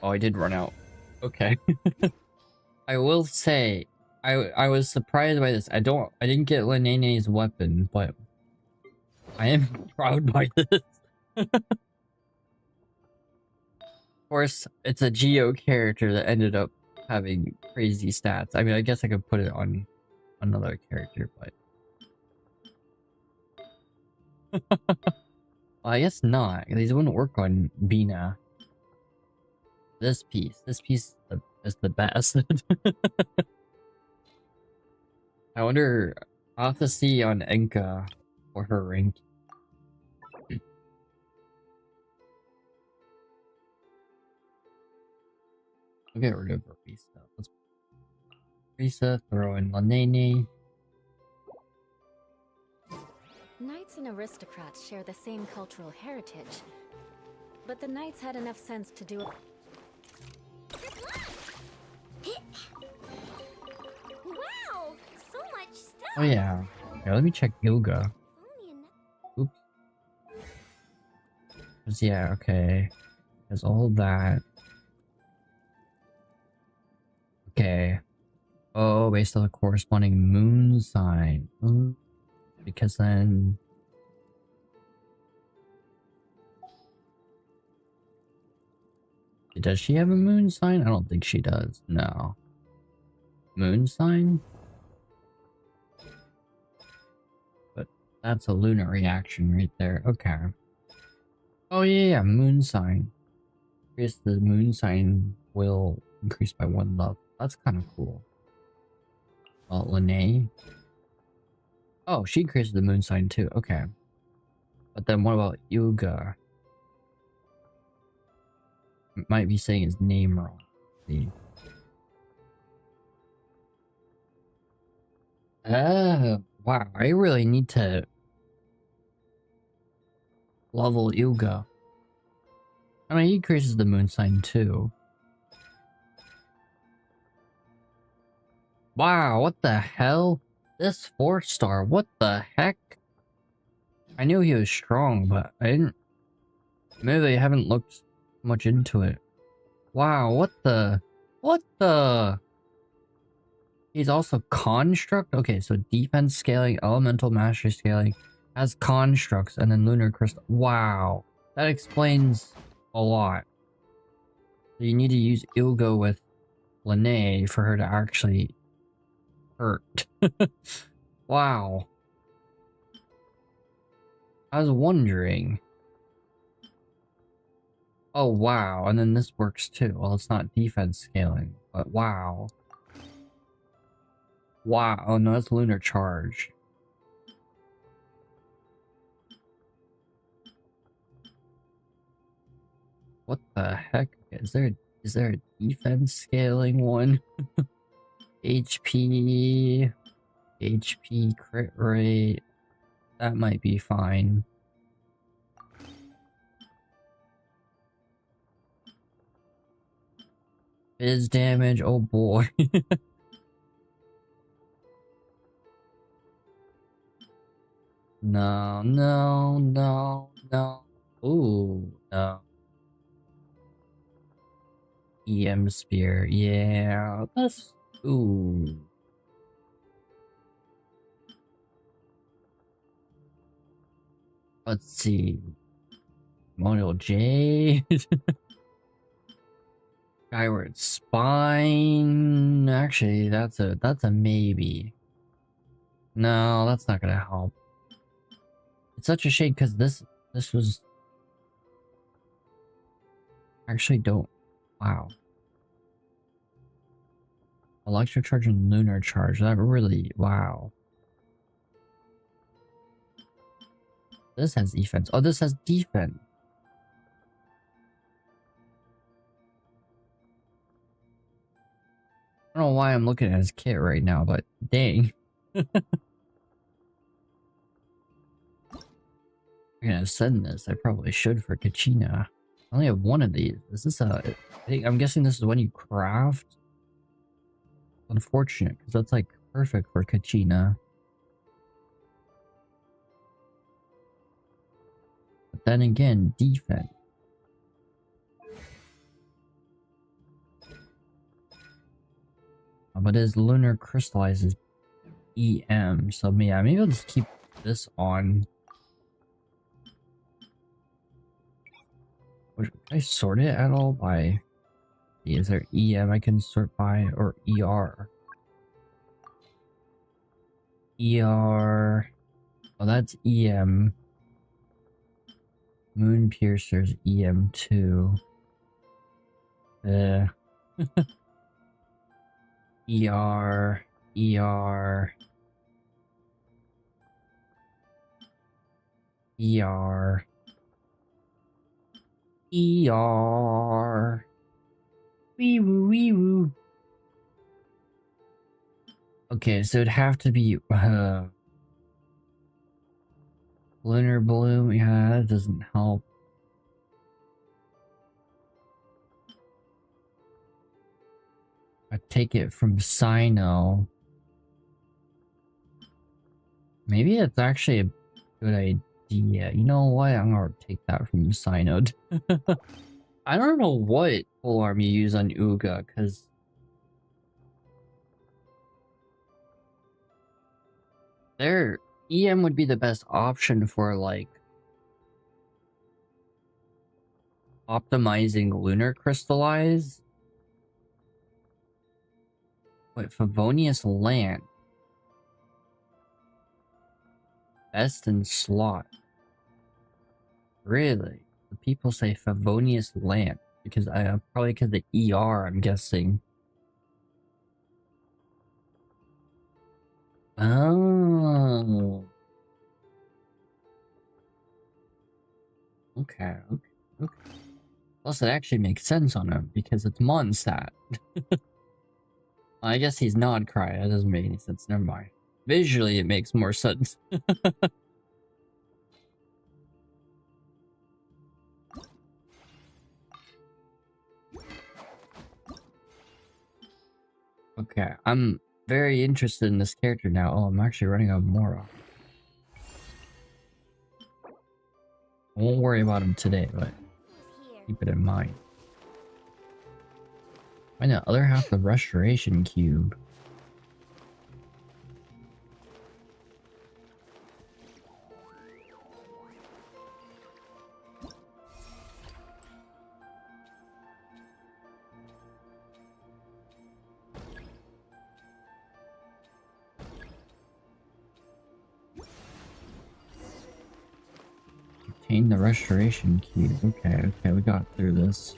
Oh, I did run out. Okay. I will say, I was surprised by this. I didn't get Linnaynay's weapon, but I am proud by this. Of course, it's a Geo character that ended up having crazy stats. I mean, I guess I could put it on another character, but well, I guess not. These wouldn't work on Bina. This piece is the best. I wonder. I'll have to see on Enka for her rank. We'll get rid of Risa. Let's Risa, throw in Linnaynay. Knights and aristocrats share the same cultural heritage, but the knights had enough sense to do it. Wow, so much stuff. Oh yeah. Yeah, let me check Yoga. Oops. 'Cause, yeah, okay. There's all that. Okay. Oh, based on the corresponding moon sign. Because then... Does she have a moon sign? I don't think she does. No. Moon sign? But that's a lunar reaction right there. Okay. Oh yeah, moon sign. I guess the moon sign will increase by 1 level. That's kind of cool. Well, Linnaynay. Oh, she increases the moon sign too. Okay. But then what about Yuga? Might be saying his name wrong. See. Wow. I really need to level Yuga. I mean, he increases the moon sign too. Wow, what the hell? This 4-star, what the heck? I knew he was strong, but I didn't... Maybe I haven't looked much into it. Wow, what the... What the... He's also construct? Okay, so defense scaling, elemental mastery scaling, has constructs, and then lunar crystal. Wow, that explains a lot. So you need to use Ilgo with Linnaynay for her to actually hurt. Wow. I was wondering. Oh, wow. And then this works too. Well, it's not defense scaling, but wow. Wow. Oh, no, that's lunar charge. What the heck? Is there a defense scaling one? HP crit rate. That might be fine. Biz damage, oh boy. No, no, no, no. Ooh, no. EM spear, yeah, that's... Ooh. Let's see. Model J. Skyward Spine. Actually, that's a maybe. No, that's not gonna help. It's such a shame because this was actually don't. Wow. Electric charge and lunar charge. That really, wow. This has defense. Oh, this has defense. I don't know why I'm looking at his kit right now, but dang. I'm gonna send this. I probably should for Kachina. I only have one of these. Is this I'm guessing this is when you craft? Unfortunate, because that's like perfect for Kachina. But then again, defense. But his lunar crystallizes EM, so yeah, maybe I'll just keep this on. Can I sort it at all by? Is there EM I can sort by, or ER? ER. Oh, that's EM. Moon Piercer's EM2. ER. ER. ER. ER. Wee woo wee woo. Okay, so it'd have to be Lunar Bloom. Yeah, that doesn't help. I take it from Sino. Maybe it's actually a good idea. You know what? I'm gonna take that from Sino. I don't know what full arm you use on Uga, because their EM would be the best option for like optimizing lunar crystallize. Wait, Favonius Land. Best in slot. Really? The people say Favonius Land because probably because the ER, I'm guessing. Oh. Okay. Plus, it actually makes sense on him because it's Mondstadt. I guess he's not cry. That doesn't make any sense. Never mind. Visually, it makes more sense. Okay, I'm very interested in this character now. Oh, I'm actually running out of Mora. I won't worry about him today, but keep it in mind. Find the other half of the Restoration Cube. Obtain the Restoration Cube. Okay, we got through this.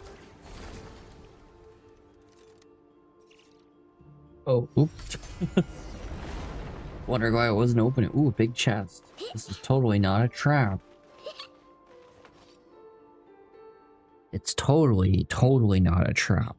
Oh, oops. Wonder why it wasn't open. Ooh, big chest. This is totally not a trap. It's totally not a trap.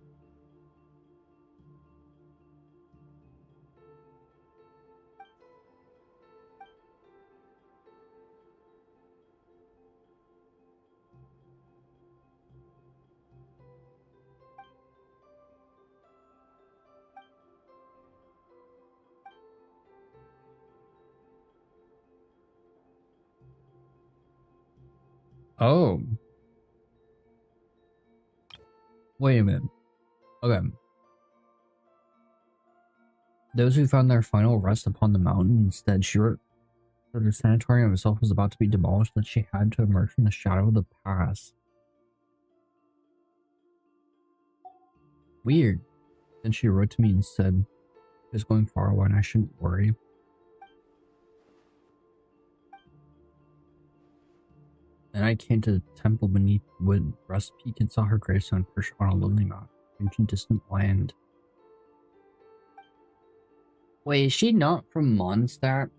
Oh. Wait a minute. Okay. Those who found their final rest upon the mountain instead, she wrote that the sanatorium itself was about to be demolished, that she had to emerge from the shadow of the past. Weird. Then she wrote to me and said, "It was going far away and I shouldn't worry." Then I came to the temple beneath Wood Rest Peak and saw her gravestone perched on a lonely mountain, ancient distant land. Wait, is she not from Mondstadt?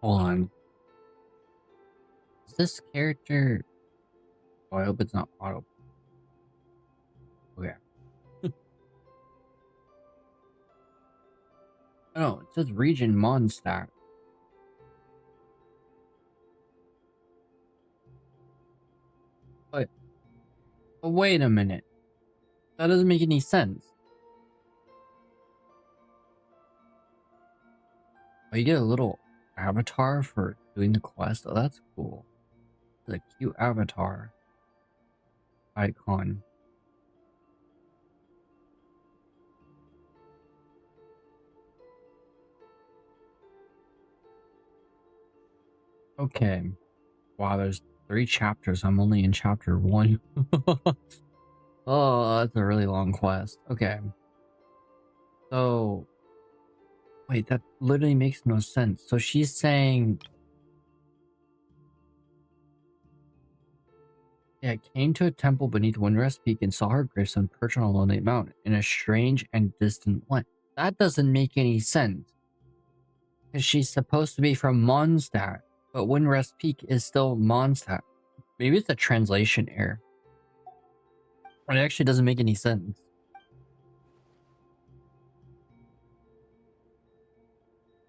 Hold on. Is this character... Oh, I hope it's not auto. Okay. Oh, it says region Mondstadt. But wait a minute. That doesn't make any sense. Oh, you get a little avatar for doing the quest. Oh, that's cool. It's a cute avatar icon. Okay. Wow, there's 3 chapters. I'm only in chapter 1. Oh, that's a really long quest. Okay. So, wait, that literally makes no sense. So she's saying, yeah, came to a temple beneath Windrest Peak and saw her gravestone perched on a lonely mountain in a strange and distant land. That doesn't make any sense. Because she's supposed to be from Mondstadt, but Windrest Peak is still Mondstadt. Maybe it's a translation error. It actually doesn't make any sense.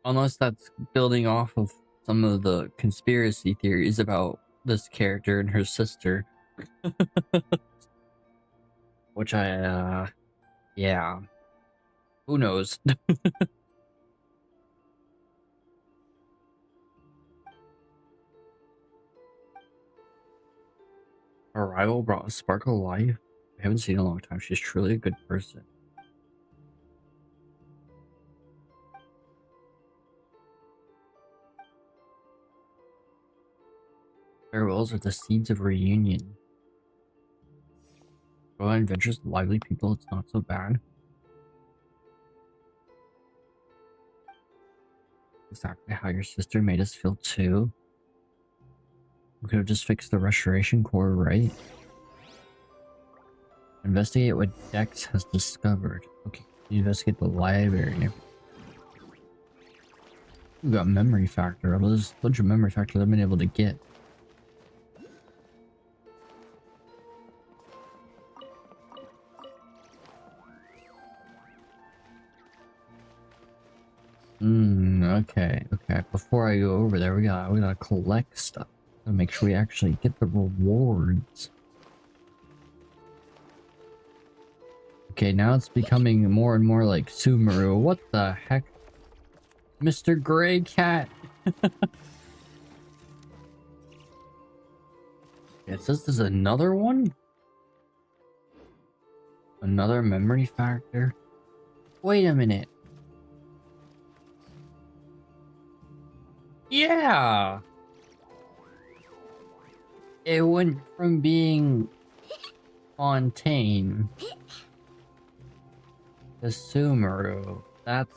Unless that's building off of some of the conspiracy theories about this character and her sister. Which yeah. Who knows? Her rival brought a spark of life. I haven't seen her in a long time. She's truly a good person. Farewells are the seeds of reunion. Go on adventures with lively people, it's not so bad. Exactly how your sister made us feel too. We could have just fixed the restoration core, right? Investigate what Dex has discovered. Okay, investigate the library. We got memory factor. There's a bunch of memory factor I've been able to get. Okay. Before I go over there, we gotta collect stuff to make sure we actually get the rewards. Okay, now it's becoming more and more like Sumeru. What the heck? Mr. Gray Cat! It says there's another one? Another memory factor? Wait a minute. Yeah! It went from being Fontaine to Sumeru. That's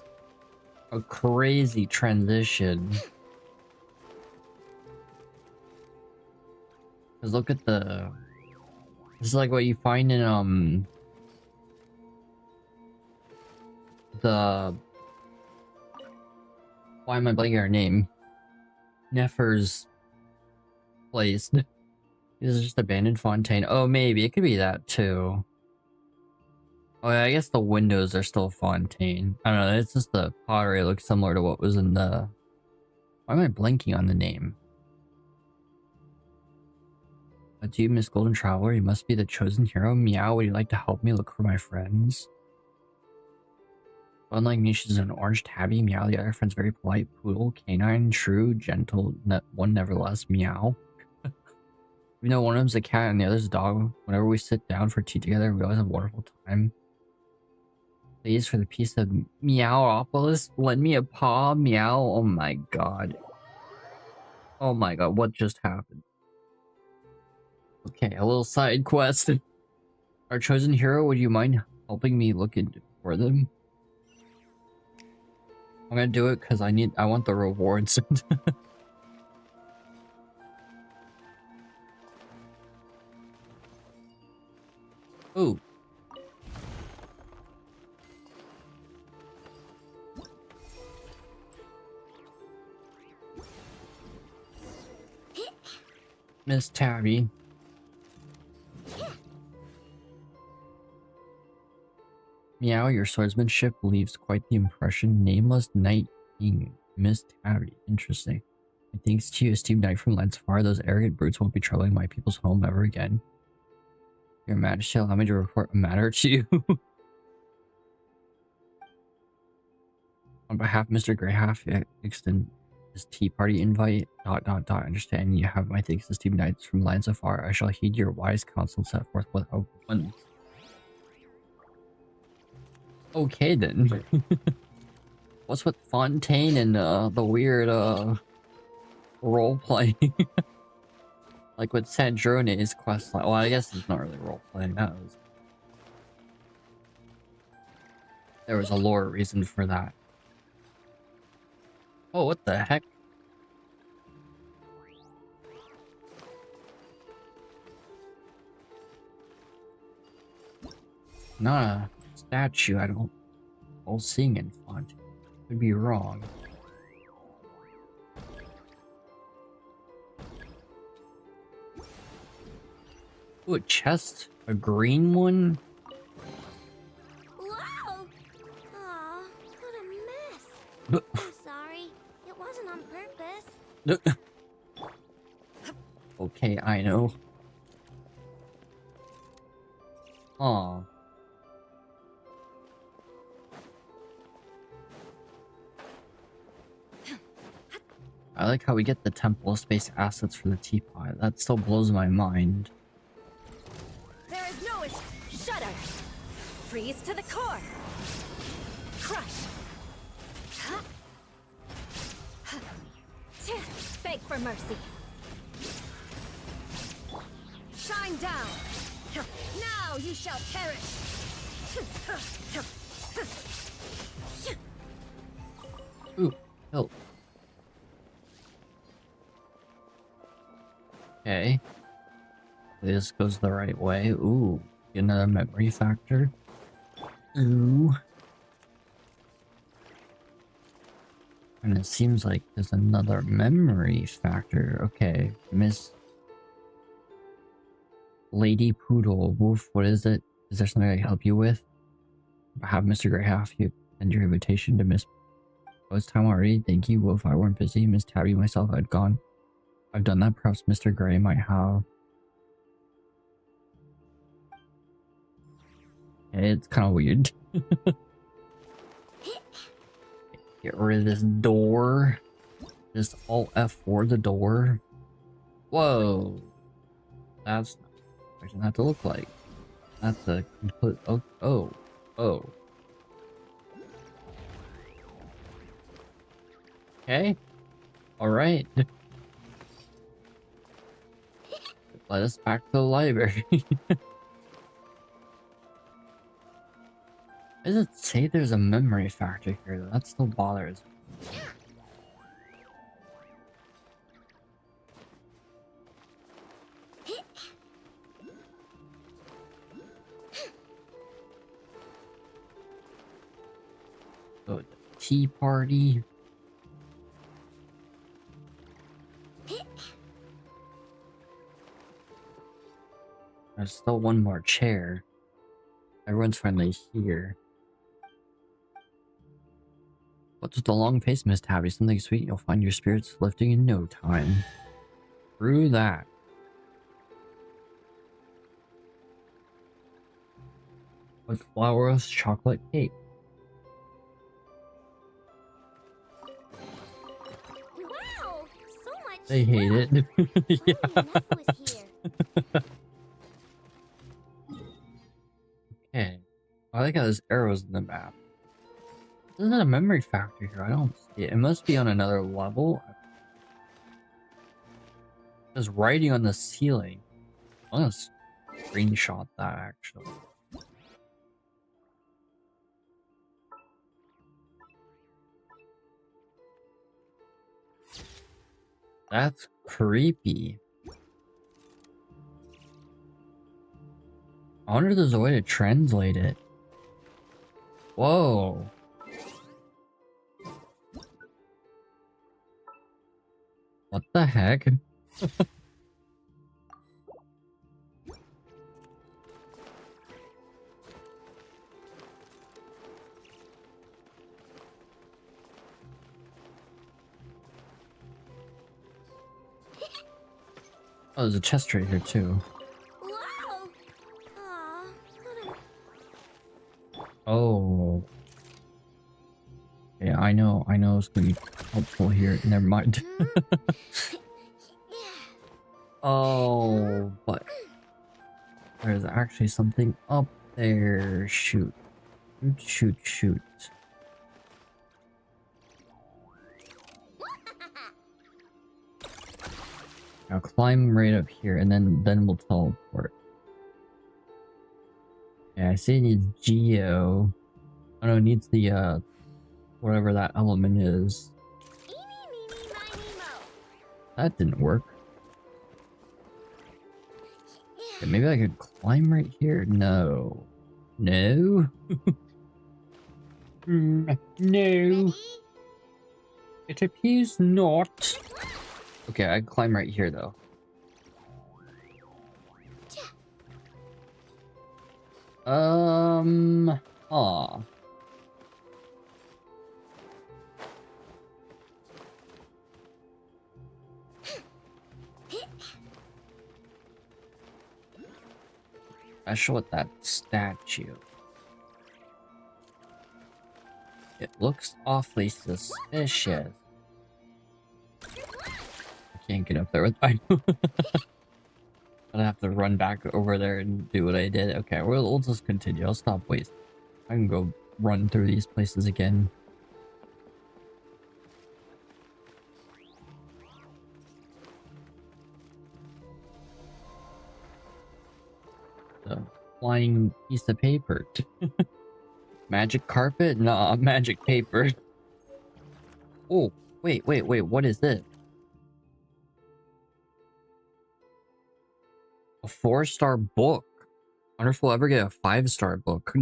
a crazy transition. Cause look at the... This is like what you find in, the... Why am I blanking her name? Nefer's place. This is just abandoned Fontaine. Oh, maybe. It could be that, too. Oh, yeah, I guess the windows are still Fontaine. I don't know. It's just the pottery looks similar to what was in the... Why am I blanking on the name? Do you miss Golden Traveler? You must be the chosen hero. Meow, would you like to help me look for my friends? Unlike me, she's an orange tabby. Meow, the other friend's very polite. Poodle, canine, true, gentle, one nevertheless. Meow. Even though one of them's a cat and the other's a dog, whenever we sit down for tea together, we always have a wonderful time. Please, for the piece of Meowopolis, lend me a paw. Meow. Oh my god. Oh my god, what just happened? Okay, a little side quest. Our chosen hero, would you mind helping me look for them? I'm gonna do it because I want the rewards. Ooh. Miss Tabby. Meow, your swordsmanship leaves quite the impression. Nameless Knight King. Miss Tabby. Interesting. And thanks to you, esteemed knight from Lensfar, those arrogant brutes won't be troubling my people's home ever again. Your Majesty, allow me to report a matter to you. On behalf of Mr. Greyhalf, I extend this tea party invite. ... Understand you have my thanks, esteemed knights from lands afar. I shall heed your wise counsel set forth with open. Okay then. What's with Fontaine and the weird role playing? Like with Sandrone's quest line. Well, I guess it's not really role playing. There was a lore reason for that. Oh, what the heck? Not a statue. I don't. All seeing in Fontaine. Could be wrong. Ooh, a chest? A green one? Wow! Aw, what a mess. I'm sorry. It wasn't on purpose. Okay, I know. Aw. I like how we get the temple space assets for the teapot. That still blows my mind. There is no shudder. Freeze to the core. Crush. Beg for mercy. Shine down. Now you shall perish. Ooh, help. Okay. This goes the right way. Ooh, get another memory factor. Ooh. And it seems like there's another memory factor. Okay, Miss Lady Poodle. Wolf, what is it? Is there something I can help you with? I have Mr. Greyhalf. You send your invitation to Miss... Oh, it's time already. Thank you, Wolf. I weren't busy. Miss Tabby, myself, I'd gone. I've done that. Perhaps Mr. Grey might have. It's kind of weird. Get rid of this door. Just Alt F4 the door. Whoa. That's not what it have to look like. That's a complete... Oh. Okay. Alright. Let us back to the library. Does it say there's a memory factor here though? That still bothers me. So the tea party. There's still one more chair. Everyone's finally here. What's with the long face, Miss Tabby? Something sweet, you'll find your spirits lifting in no time. Through that. With flourless chocolate cake. Wow! So much They hate it. Yeah. Okay. I like how there's arrows in the map. There's not a memory factor here. I don't see it. It must be on another level. There's writing on the ceiling. I'm gonna screenshot that actually. That's creepy. I wonder if there's a way to translate it. Whoa. What the heck? Oh, there's a chest right here too. Wow! I know it's gonna be helpful here. Never mind. Oh, but there's actually something up there. Shoot. Shoot. Now climb right up here and then we'll teleport. Yeah, I see it needs Geo. Oh no, it needs the whatever that element is. Eeny, meeny, miny, mo. That didn't work. Okay, maybe I could climb right here? No. No? No. Ready? It appears not. Okay, I can climb right here though. Aw. Special with that statue. It looks awfully suspicious. I can't get up there with I have to run back over there and do what I did. Okay, we'll just continue. I'll stop wasting. I can go run through these places again. The flying piece of paper. Magic carpet? Nah, magic paper. Oh, wait, what is this? A 4-star book. I wonder if we'll ever get a 5-star book.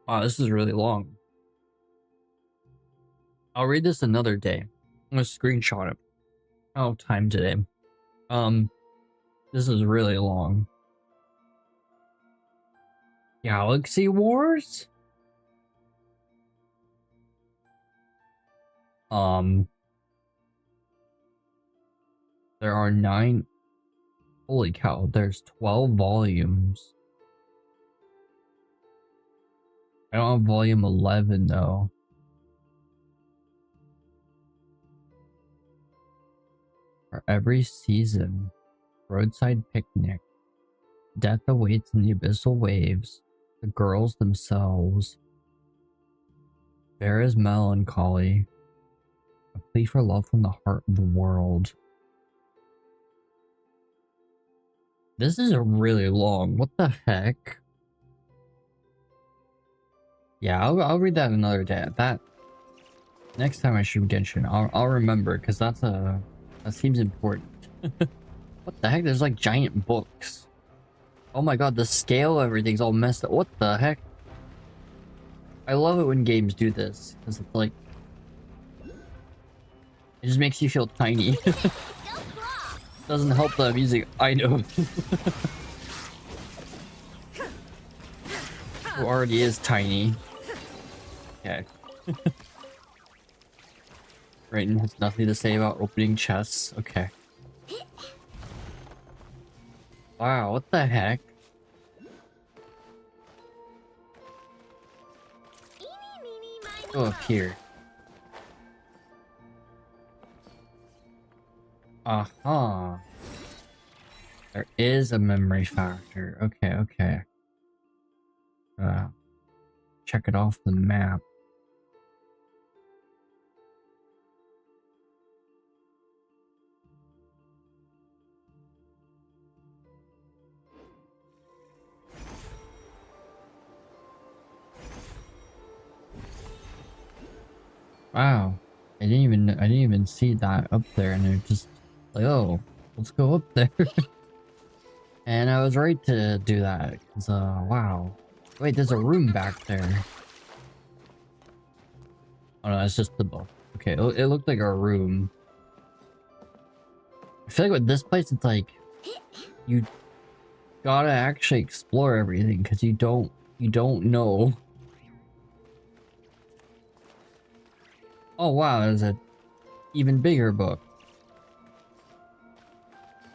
Wow, this is really long. I'll read this another day. I'm gonna screenshot it. I don't have time today. This is really long. Galaxy Wars? There are 9. Holy cow, there's 12 volumes. I don't have volume 11 though. For every season, roadside picnic, death awaits in the abyssal waves, the girls themselves, there is melancholy, a plea for love from the heart of the world. This is really long. What the heck? Yeah, I'll read that another day. That next time I shoot Genshin, I'll remember because that seems important. What the heck? There's like giant books. Oh my god, the scale of everything's all messed up. What the heck? I love it when games do this because it's like it just makes you feel tiny. Doesn't help the music, I know. Who already is tiny. Okay. Raiden has nothing to say about opening chests. Okay. Wow, what the heck? Go up here. Aha. There is a memory factor. Okay. Check it off the map. Wow. I didn't even see that up there, and they're just like, oh, let's go up there. And I was right to do that, because, wow. Wait, there's a room back there. Oh no, it's just the book. Okay, it looked like a room. I feel like with this place, it's like, you gotta actually explore everything, because you don't know. Oh wow, there's a even bigger book.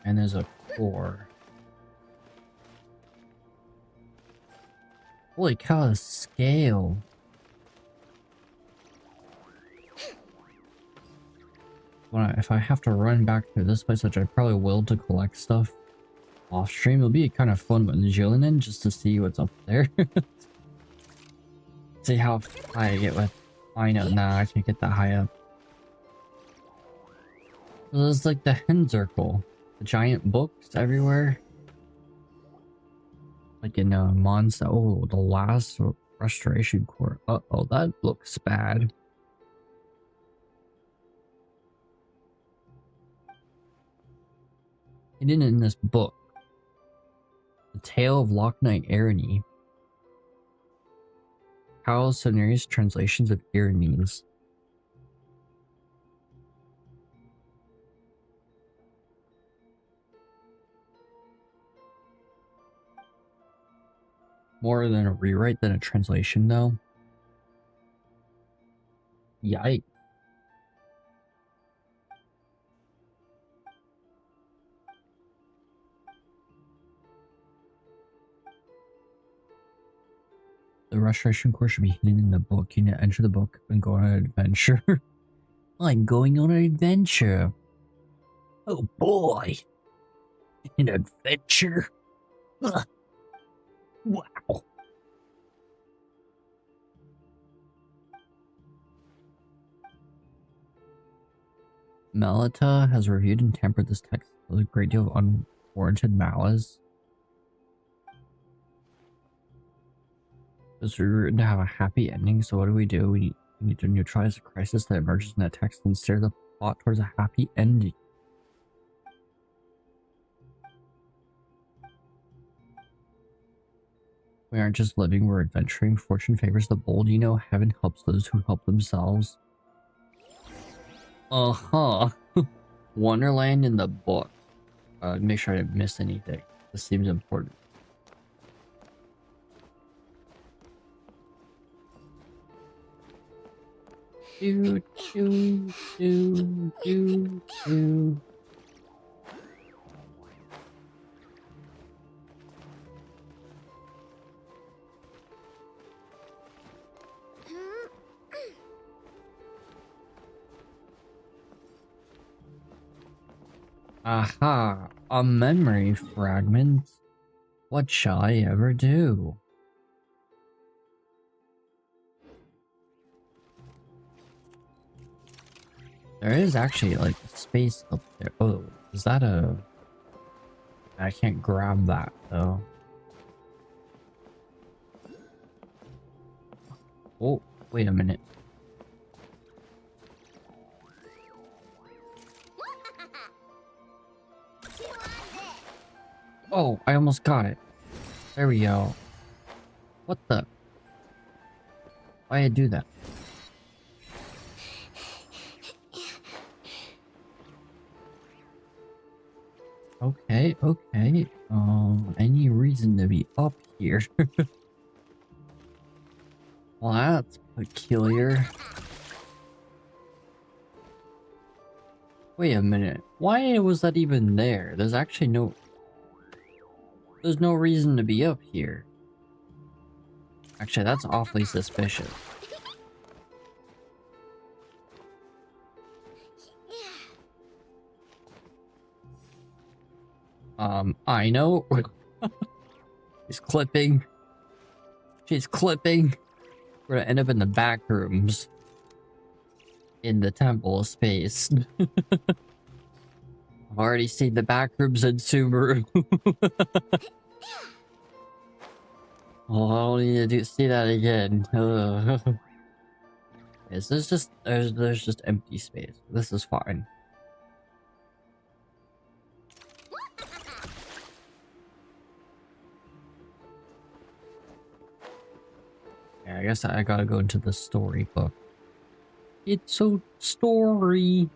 And there's a core. Holy cow, the scale. If I have to run back to this place, which I probably will to collect stuff off stream, it'll be kind of fun with Jillian just to see what's up there. See how high I get with. I know, nah, I can't get that high up. There's like the hen circle. The giant books everywhere. Like in Monster. Oh, the last restoration core. Uh-oh, that looks bad. Hidden in this book. The Tale of Loch-Night Irony. Howell Soneri's translations of Ironies. More than a rewrite than a translation, though. Yikes. The restoration course should be hidden in the book. You need to enter the book and go on an adventure. I'm going on an adventure. Oh boy. An adventure. Ugh. Wow. Melita has reviewed and tempered this text with a great deal of unwarranted malice. It's written to have a happy ending, so what do? We need to neutralize the crisis that emerges in that text and steer the plot towards a happy ending. We aren't just living, we're adventuring. Fortune favors the bold, you know. Heaven helps those who help themselves. Uh-huh. Wonderland in the book. Make sure I didn't miss anything. This seems important. Do, do, do, do, do. Aha, a memory fragment. What shall I ever do? There is actually like space up there. Oh, is that a... I can't grab that though. Oh, wait a minute. Oh, I almost got it. There we go. What the? Why did I do that? Okay, okay. Any reason to be up here? Well, that's peculiar. Wait a minute. Why was that even there? There's actually no... There's no reason to be up here. Actually, that's awfully suspicious. I know. She's clipping. She's clipping. We're gonna end up in the back rooms. In the temple space. I've already seen the back rooms in Subaru. Oh, I don't need to see that again. Yes, there's just empty space. This is fine. Yeah, I guess I gotta go into the storybook. It's a story.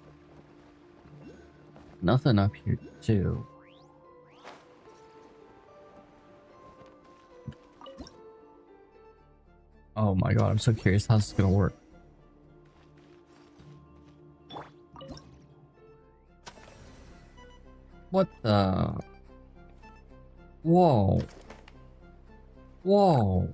Nothing up here too. Oh my god, I'm so curious how this is gonna work. What the? Whoa. Whoa.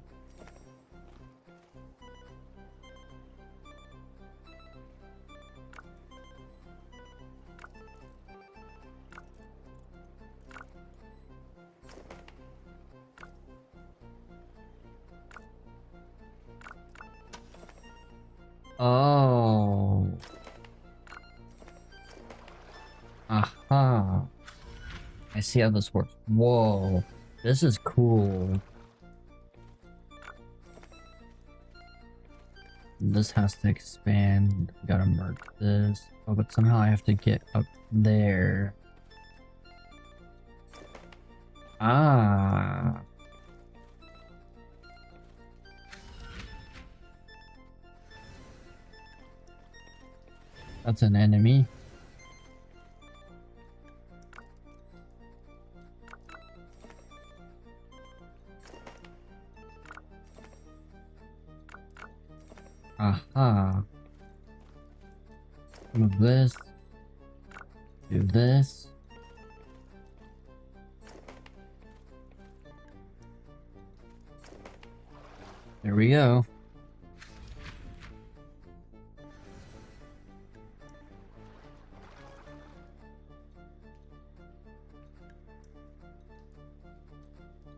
Oh. Aha. I see how this works. Whoa. This is cool. This has to expand. Gotta merge this. Oh, but somehow I have to get up there. Ah. That's an enemy. Aha. Move this. Do this. There we go.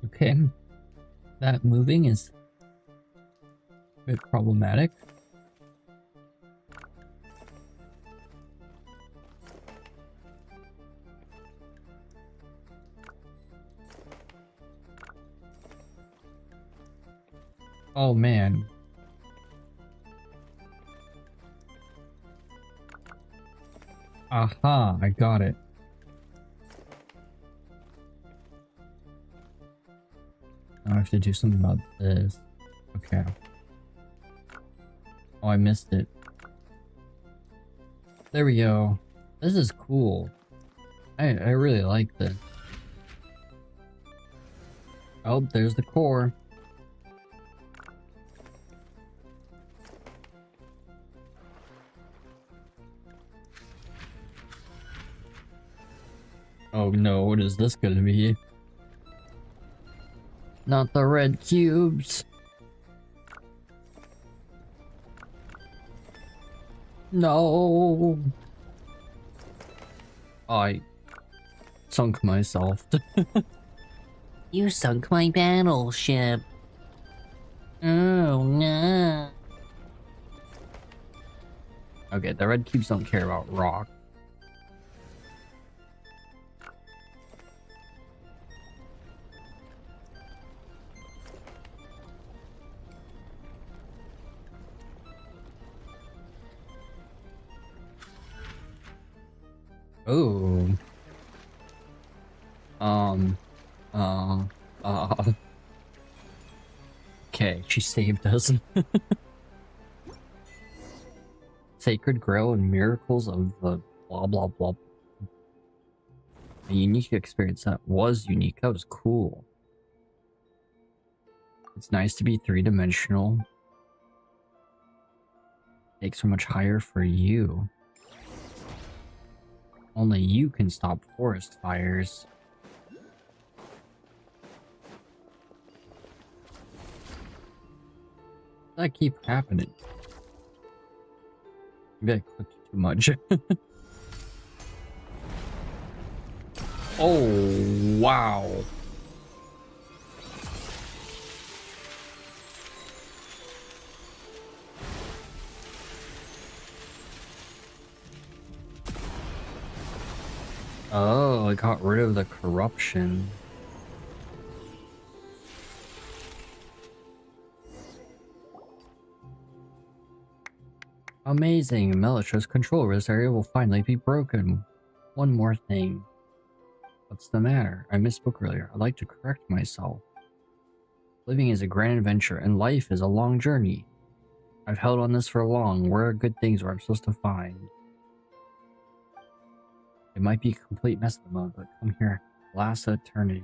Okay. That moving is a bit problematic. Oh man. Aha, I got it. Now I have to do something about this. Okay. Oh, I missed it. There we go. This is cool. I really like this. Oh, there's the core. Oh no, what is this gonna be? Not the red cubes. No. I sunk myself. You sunk my battleship. Oh no. Okay, the red cubes don't care about rock. Oh. Okay, she saved us. Sacred Grail and Miracles of the blah blah blah. A unique experience that was unique. That was cool. It's nice to be three-dimensional. Stakes are much higher for you. Only you can stop forest fires. That keep happening. Maybe I clicked too much. Oh, wow. Oh, I got rid of the corruption. Amazing. Melisha's control over this area will finally be broken. One more thing. What's the matter? I misspoke earlier. I'd like to correct myself. Living is a grand adventure, and life is a long journey. I've held on this for long. Where are good things where I'm supposed to find? It might be a complete mess at the moment, but come here. Alas eternity.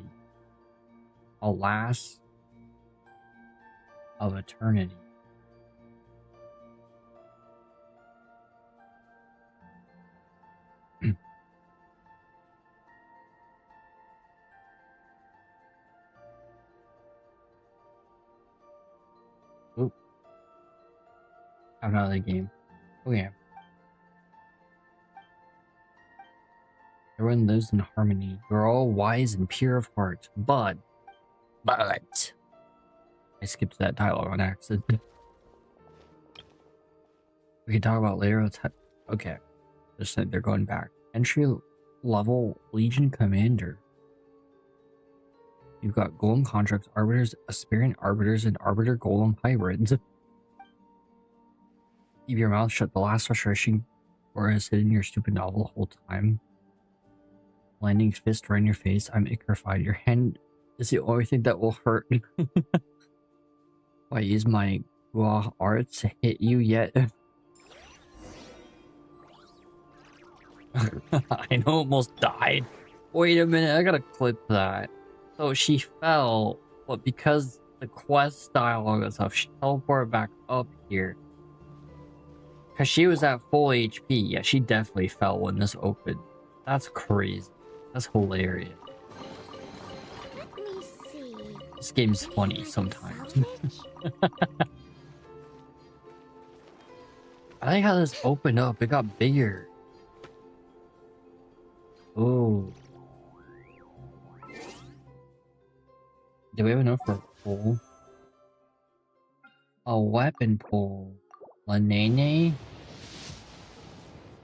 Alas of eternity. I'm out of the game. Okay. Everyone lives in harmony. You're all wise and pure of heart. But. I skipped that dialogue on accident. We can talk about later. Okay. Just said they're going back. Entry level Legion Commander. You've got Golem Contracts, Arbiters, Aspirant Arbiters, and Arbiter Golem Hybrids. Keep your mouth shut. The last frustration or has hidden your stupid novel the whole time. Landing fist right in your face. I'm icrified. Your hand is the only thing that will hurt. I use my Gua art to hit you yet. I almost died. Wait a minute, I gotta clip that. So she fell, but because the quest dialogue and stuff, she teleported back up here. Because she was at full HP. Yeah, she definitely fell when this opened. That's crazy. That's hilarious. Let me see. This game's funny sometimes. I like how this opened up. It got bigger. Oh. Do we have enough for a pull? A weapon pull. Linnaynay?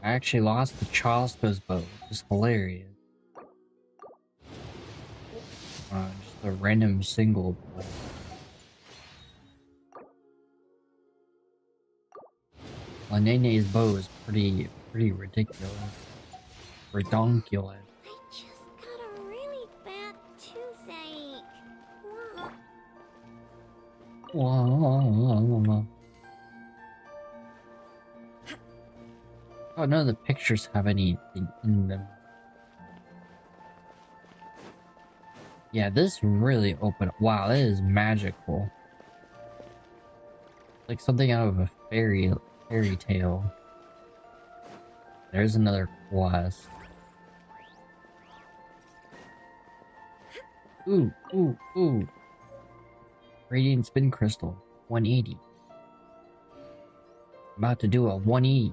I actually lost the Charleston's bow. It's hilarious. Just a random single pull. Linnaynay's bow is pretty ridiculous. Redonkulous. I just got a really bad toothache. Whoa. Oh, none of the pictures have anything in them. Yeah, this really opened. Wow, that is magical. Like something out of a fairy tale. There's another quest. Ooh. Radiant spin crystal. 180. About to do a 180.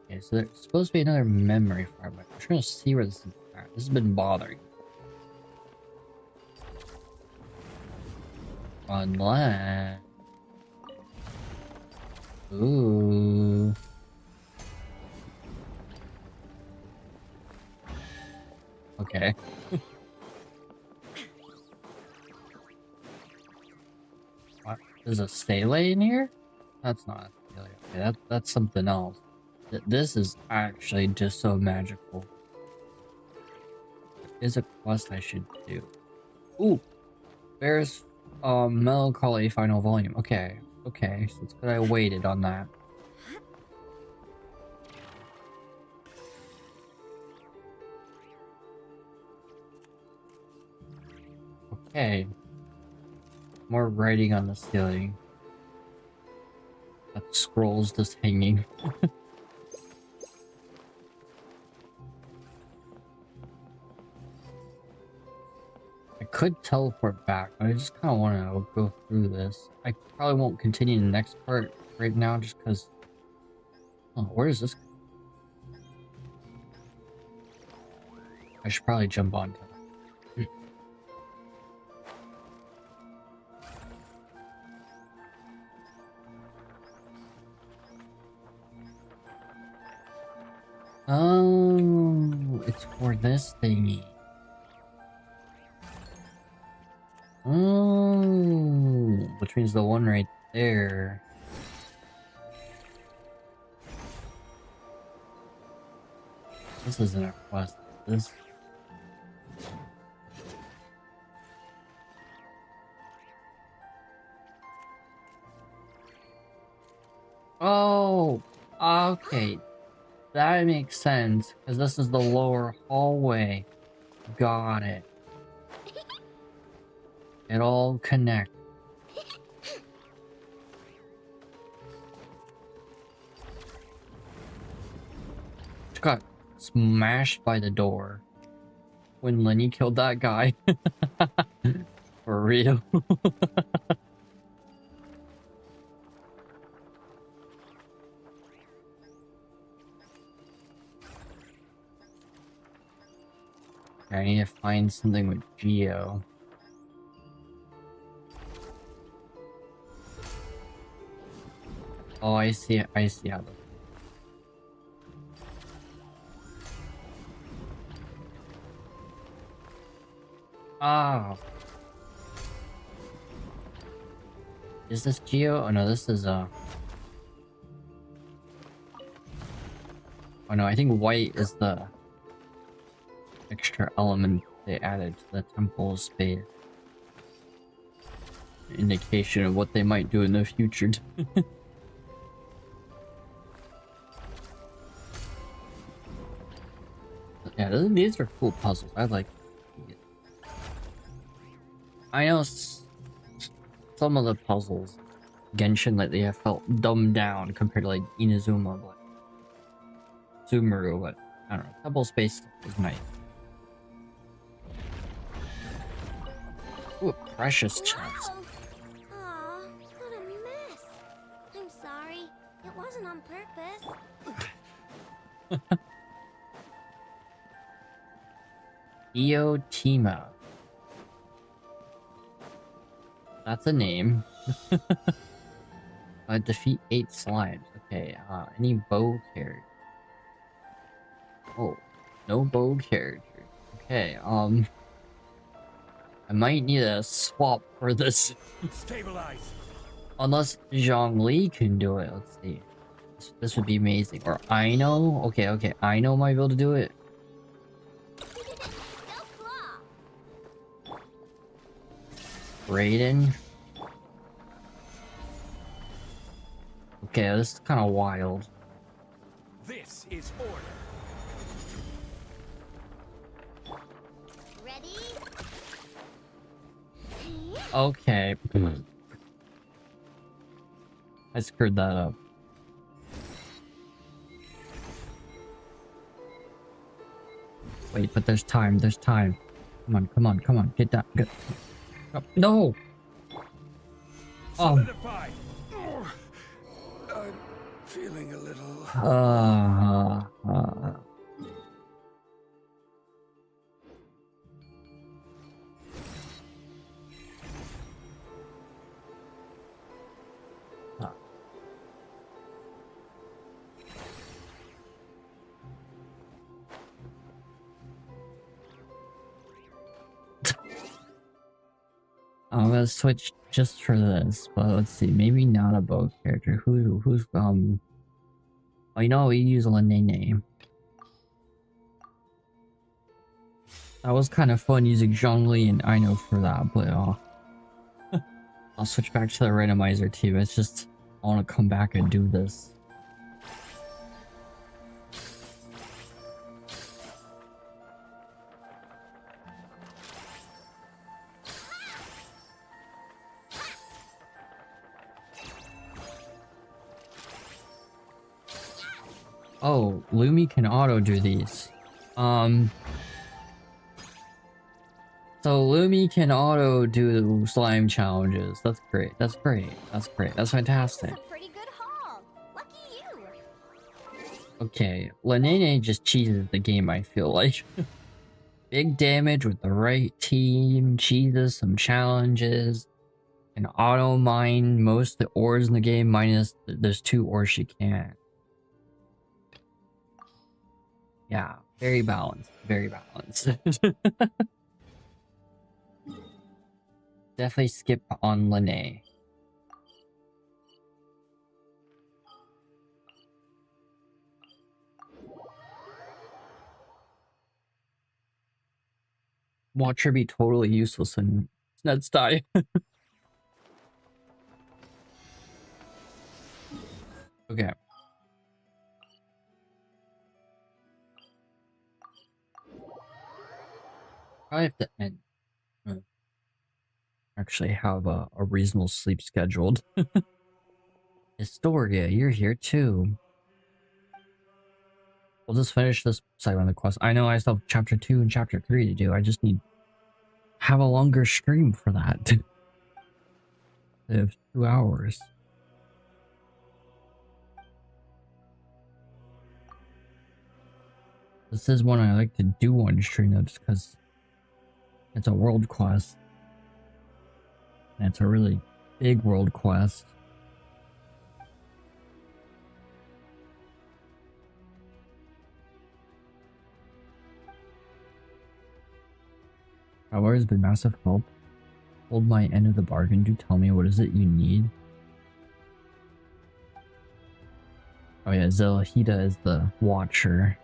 Okay, so there's supposed to be another memory fragment. I'm trying to see where this is at. This has been bothering. Unless... Ooh. Okay. What? There's a stele in here? That's not a stele. Okay, that's something else. This is actually just so magical. Is a quest I should do. Ooh! There's Melancholy final volume. Okay. Okay, so it's good I waited on that. Okay. More writing on the ceiling. That scroll's just hanging. I could teleport back, but I just kind of want to go through this. I probably won't continue the next part right now just because... Oh, where is this? I should probably jump onto it. Oh, it's for this thingy. Oh, which means the one right there. This isn't a quest. This. Oh, okay. That makes sense, because this is the lower hallway. Got it. It all connects. Just got smashed by the door when Lenny killed that guy. For real. I need to find something with Geo. Oh, I see it. I see how the... Ah. Is this Geo? Oh no, this is Oh no, I think white is the extra element they added to the temple space. Indication of what they might do in the future. Yeah, these are cool puzzles. I like. I know some of the puzzles, Genshin lately have felt dumbed down compared to like Inazuma, but Sumeru, but I don't know. Temple space is nice. Ooh, a precious chest. Aw, what a mess. I'm sorry. It wasn't on purpose. Eotima. That's a name. Defeat 8 slimes. Okay, any bow character? Oh, no bow character. Okay, I might need a swap for this. Stabilize. Unless Zhongli can do it. Let's see. This would be amazing. Or Aino? Okay, okay. Aino might be able to do it. Go claw. Raiden. Okay, this is kind of wild. This is order. Ready? Okay. I screwed that up. Wait, but there's time. There's time. Come on, come on, come on. Get down. Get... Oh, no! Solidify. I'm feeling a little. I'm gonna switch just for this, but let's see. Maybe not a bow character. Who's oh, you know, we use Linnaynay. That was kind of fun using Zhongli and Aino for that, but I'll switch back to the randomizer team. It's just I want to come back and do this. Oh, Lumi can auto do these. So Lumi can auto do slime challenges. That's great. That's great. That's great. That's fantastic. That's a pretty good haul. Lucky you. Okay, Linnaynay just cheeses the game, I feel like. Big damage with the right team, cheeses some challenges, and auto mine most of the ores in the game, minus there's 2 ores she can't. Yeah, very balanced. Very balanced. Definitely skip on Linnaynay. Watch her be totally useless in Sned's die. Okay. I have to end. Actually have a reasonable sleep scheduled. Historia, you're here too. We'll just finish this segment of the quest. I know I still have chapter 2 and chapter 3 to do. I just need have a longer stream for that. Instead of 2 hours. This is one I like to do on stream though, just because it's a world quest. And it's a really big world quest. Power has been massive help. Hold my end of the bargain. Do tell me, what is it you need? Oh yeah, Zilhida is the Watcher.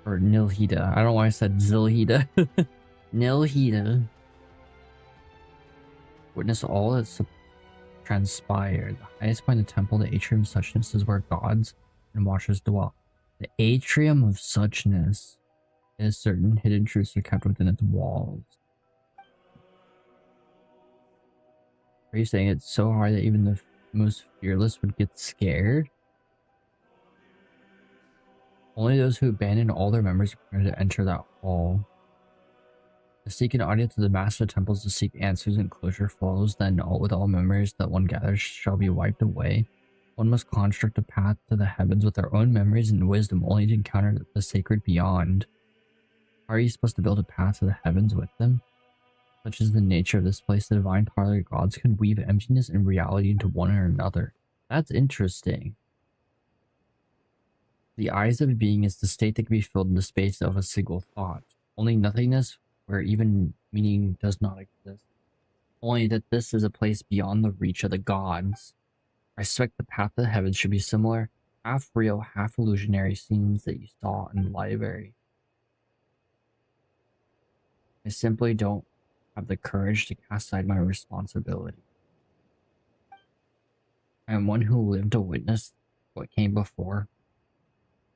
Or Nilhida. I don't know why I said Zilhida. Nilhida. Witness all that's transpired. The highest point of the temple, the atrium of suchness, is where gods and watchers dwell. The atrium of suchness is certain hidden truths are kept within its walls. Are you saying it's so hard that even the most fearless would get scared? Only those who abandon all their members are permitted to enter that hall. To seek an audience of the master temples to seek answers and closure follows, then with all memories that one gathers shall be wiped away. One must construct a path to the heavens with their own memories and wisdom only to encounter the sacred beyond. How are you supposed to build a path to the heavens with them? Such is the nature of this place, the divine power of the gods can weave emptiness and reality into one or another. That's interesting. The eyes of a being is the state that can be filled in the space of a single thought. Only nothingness, where even meaning does not exist. Only that this is a place beyond the reach of the gods. I suspect the path to the heavens should be similar, half real, half illusionary scenes that you saw in the library. I simply don't have the courage to cast aside my responsibility. I am one who lived to witness what came before,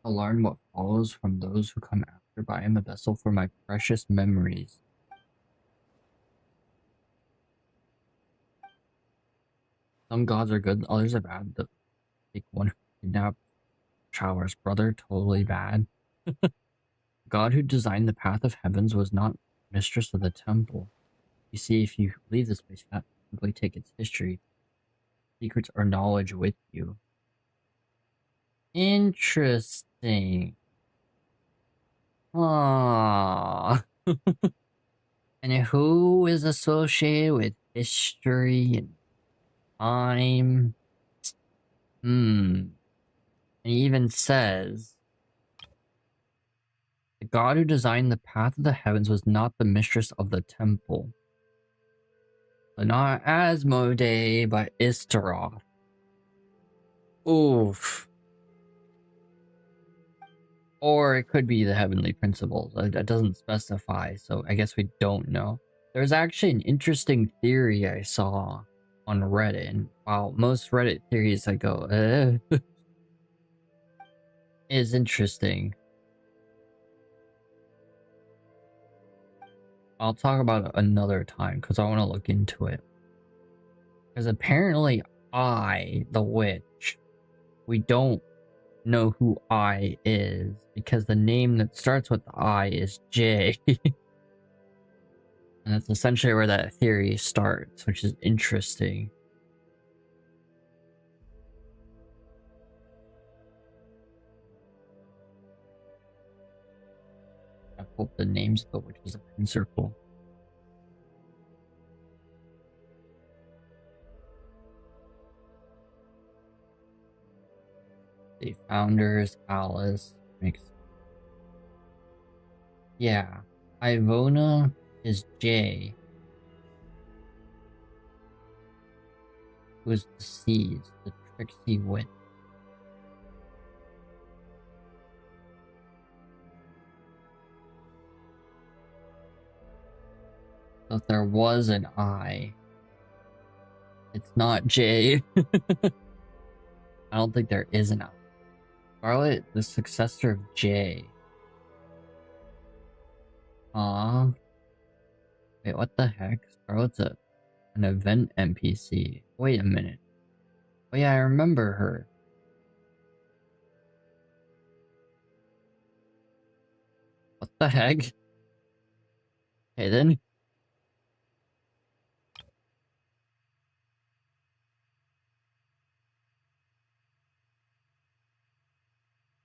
to learn what follows from those who come after, but I am a vessel for my precious memories. Some gods are good, others are bad. The big one who kidnapped Shower's brother, totally bad. God who designed the path of heavens was not mistress of the temple. You see, if you leave this place, you cannot simply take its history, secrets, or knowledge with you. Interesting. Ah. And who is associated with history and time? It even says, the god who designed the path of the heavens was not the mistress of the temple. So not Asmodee, but Istaroth. Oof. Or it could be the heavenly principles. That doesn't specify, so I guess we don't know. There's actually an interesting theory I saw on Reddit. And while most Reddit theories I go, is interesting. I'll talk about it another time because I want to look into it. Because apparently I, the witch, we don't know who I is because the name that starts with I is J. And that's essentially where that theory starts, which is interesting. I hope the names of the witches are in circle. The founders, Alice, makes. Yeah. Ivona is J. Who is deceased, the tricksy witch. So if there was an I, it's not J. I don't think there is an I. Scarlet, the successor of J. Wait, what the heck? Scarlet's an event NPC. Wait a minute. Oh yeah, I remember her. What the heck? Okay, then.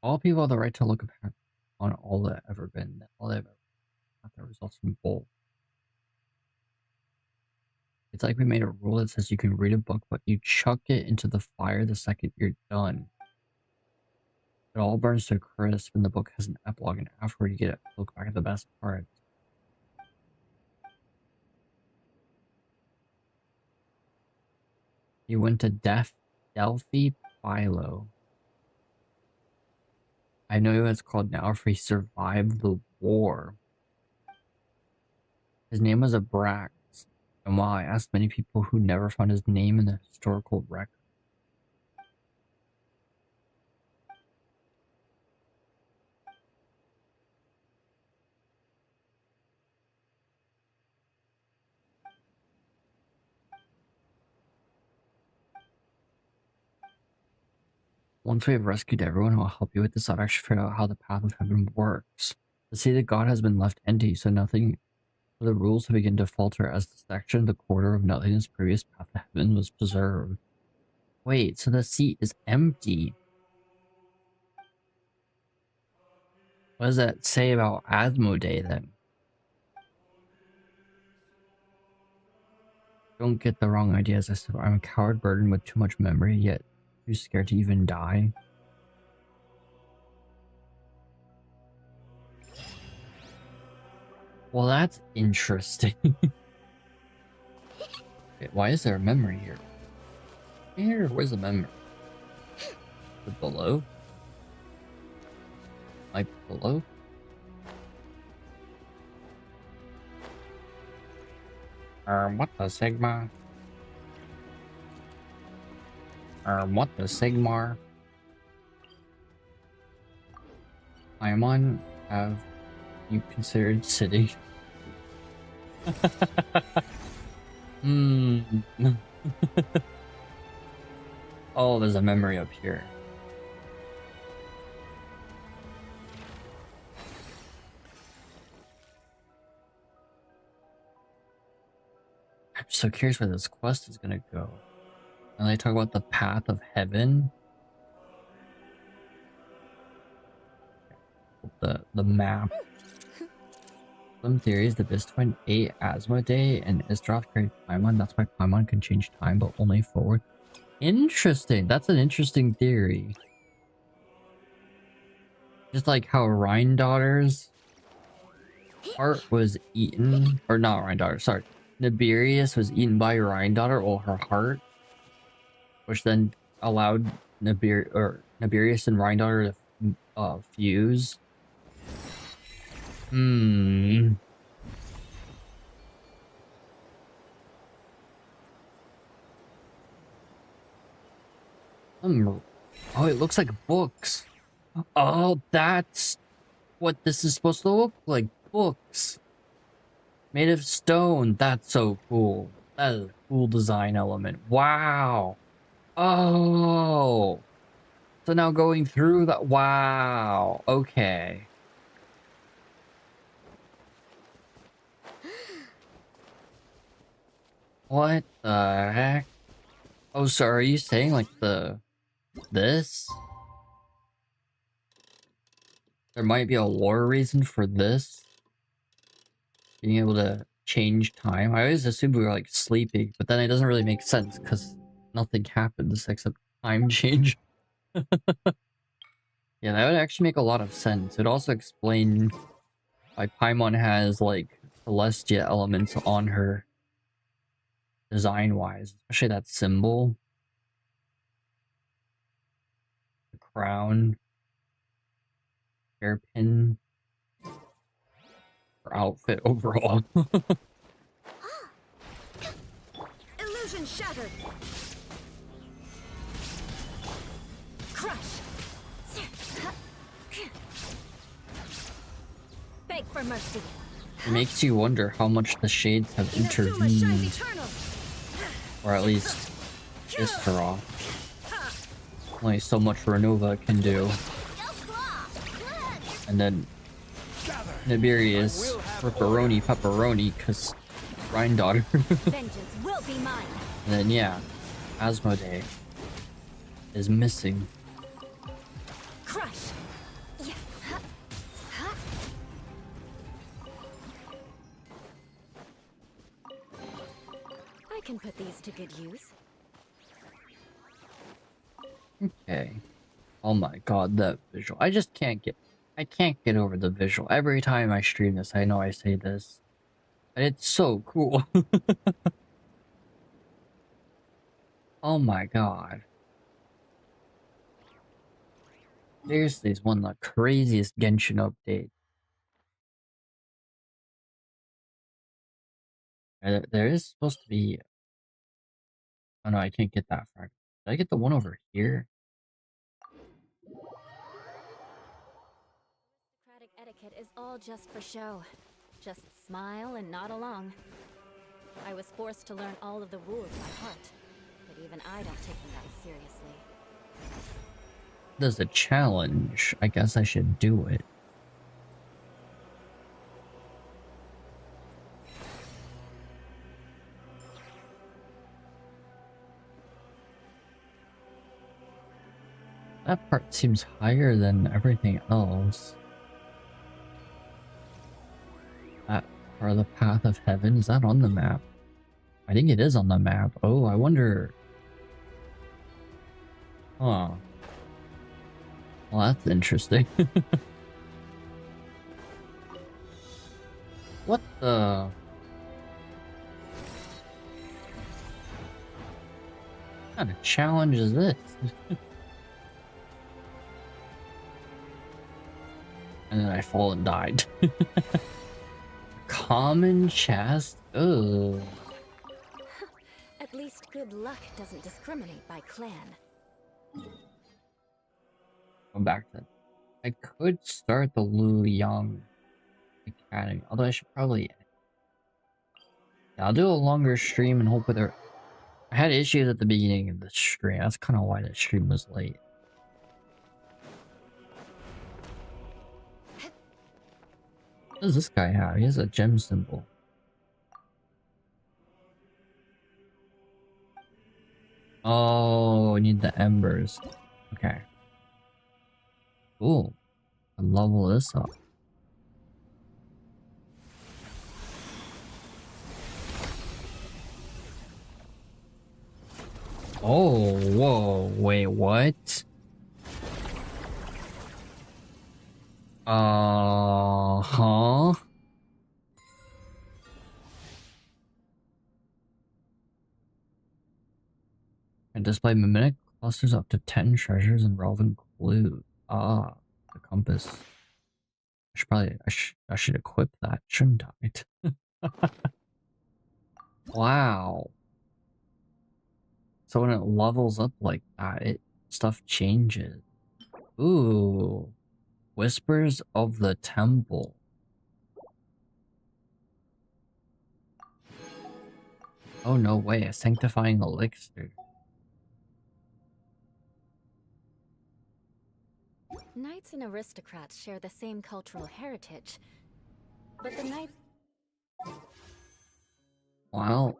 All people have the right to look back on all that ever been, all they've ever got the results from both. It's like we made a rule that says you can read a book, but you chuck it into the fire the second you're done. It all burns to a crisp, and the book has an epilogue, and afterward you get to look back at the best parts. He went to Delphi Philo. I know what it's called now, for he survived the war. His name was Abrax, and while I asked many people who never found his name in the historical record. Once we have rescued everyone who will help you with this, I've actually figured out how the path of heaven works. The seat of God has been left empty, so nothing for the rules to begin to falter as the section of the quarter of nothingness previous path to heaven was preserved. Wait, so the seat is empty. What does that say about Asmodee then? Don't get the wrong idea, as I said, I'm a coward burdened with too much memory, yet too scared to even die. Well, that's interesting. Wait, why is there a memory here? Here, where's the memory? Is it below? Like below? What the Sigma? What the Sigmar? Paimon, have you considered sitting? Oh, there's a memory up here. I'm so curious where this quest is gonna go. And they talk about the path of heaven. The map. Some theories the Bistwin ate Asmodee and Isdroth carried Paimon. That's why Paimon can change time, but only forward. Interesting. That's an interesting theory. Just like how Rhine-Daughter's heart was eaten, or not Rhine-Daughter, sorry. Nibirius was eaten by Rhine-Daughter, or her heart, which then allowed Nibirius and Rhine-Daughter to fuse. Oh, it looks like books. Oh, that's what this is supposed to look like. Books. Made of stone. That's so cool. That is a cool design element. Wow. Oh. So now going through that. Wow. Okay. What the heck? Oh, so are you saying like this? There might be a lore reason for this? Being able to change time. I always assumed we were like sleeping, but then it doesn't really make sense because nothing happens except time change. Yeah, that would actually make a lot of sense. It also explain why Paimon has like Celestia elements on her design-wise, especially that symbol, the crown, hairpin, her outfit overall. Illusion shattered. Crush. Beg for mercy. It makes you wonder how much the shades have intervened, or at least Issaroth. Only so much Renova can do. And then Nibirius Pepperoni, pepperoni, because granddaughter. Vengeance will be mine. And then, yeah, Asmodee is missing. Crush. Yeah. Ha. Ha. I can put these to good use. Okay. Oh my god, that visual. I just can't get... I can't get over the visual. Every time I stream this, I know I say this. And it's so cool. Oh my god. Seriously, it's one of the craziest Genshin updates. There is supposed to be... Oh no, I can't get that far. Did I get the one over here? Democratic etiquette is all just for show. Just smile and nod along. I was forced to learn all of the rules by heart, but even I don't take them that seriously. There's a challenge. I guess I should do it. That part seems higher than everything else. That part of the Path of Heaven, is that on the map? I think it is on the map. Oh, I wonder... Huh. Well, that's interesting. What the... What kind of challenge is this? And then I fall and died. Common chest? Ugh. At least good luck doesn't discriminate by clan. Go back to... I could start the Luliang Academy, although I should probably... Yeah, I'll do a longer stream and hope there... I had issues at the beginning of the stream. That's kind of why the stream was late. What does this guy have? He has a gem symbol. Oh, I need the embers. Okay. Cool. I'll level this up. Oh, whoa, wait, what? Huh? And display mimic clusters up to 10 treasures and relevant clues. Ah, the compass. I should equip that, shouldn't I? Wow. So when it levels up like that, stuff changes. Ooh. Whispers of the Temple. Oh no way, a sanctifying elixir. Knights and aristocrats share the same cultural heritage, but the knights... Well,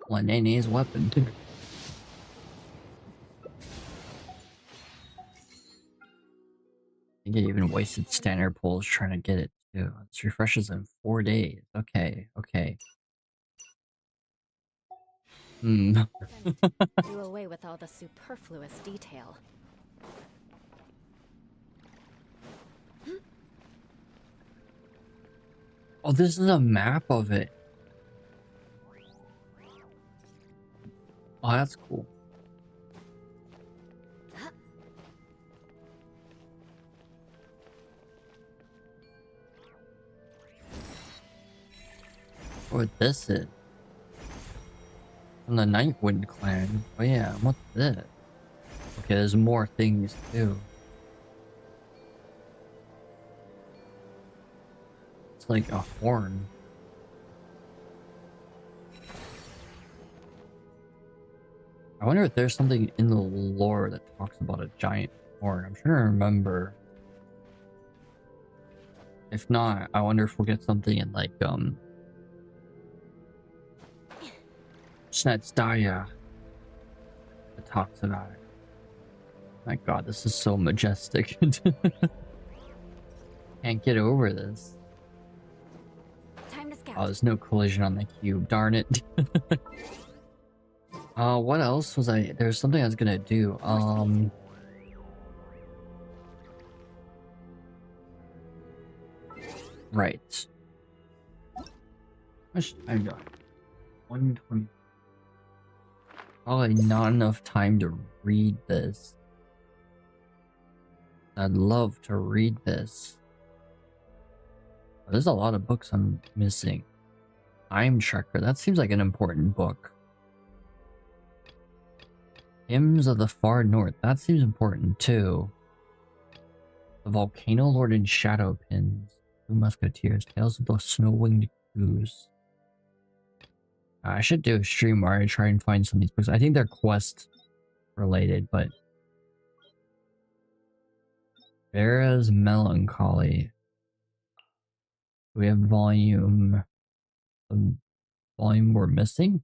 Linnaynay's weapon too. I think it even wasted standard pulls trying to get it too. It refreshes in 4 days. Okay, okay. Hmm. do away with all the superfluous detail. Oh, this is a map of it. Oh, that's cool. What this is? From the Nightwind clan. Oh yeah, what's this? Okay, there's more things too. It's like a horn. I wonder if there's something in the lore that talks about a giant horn. I'm trying to remember. If not, I wonder if we'll get something in like Snetsdaya that talks about it. My god, this is so majestic. Can't get over this. Time to scout. Oh, there's no collision on the cube, darn it. What else was there's something I was gonna do. Right. How much time do I have? 120. Probably not enough time to read this. I'd love to read this. There's a lot of books I'm missing. Time Tracker, that seems like an important book. Hymns of the Far North, that seems important too. The Volcano Lord and Shadow Pins. Two Musketeers, Tales of the Snow-Winged Goose. I should do a stream where I try and find some of these books. I think they're quest related, but Vera's Melancholy. We have volume we're missing.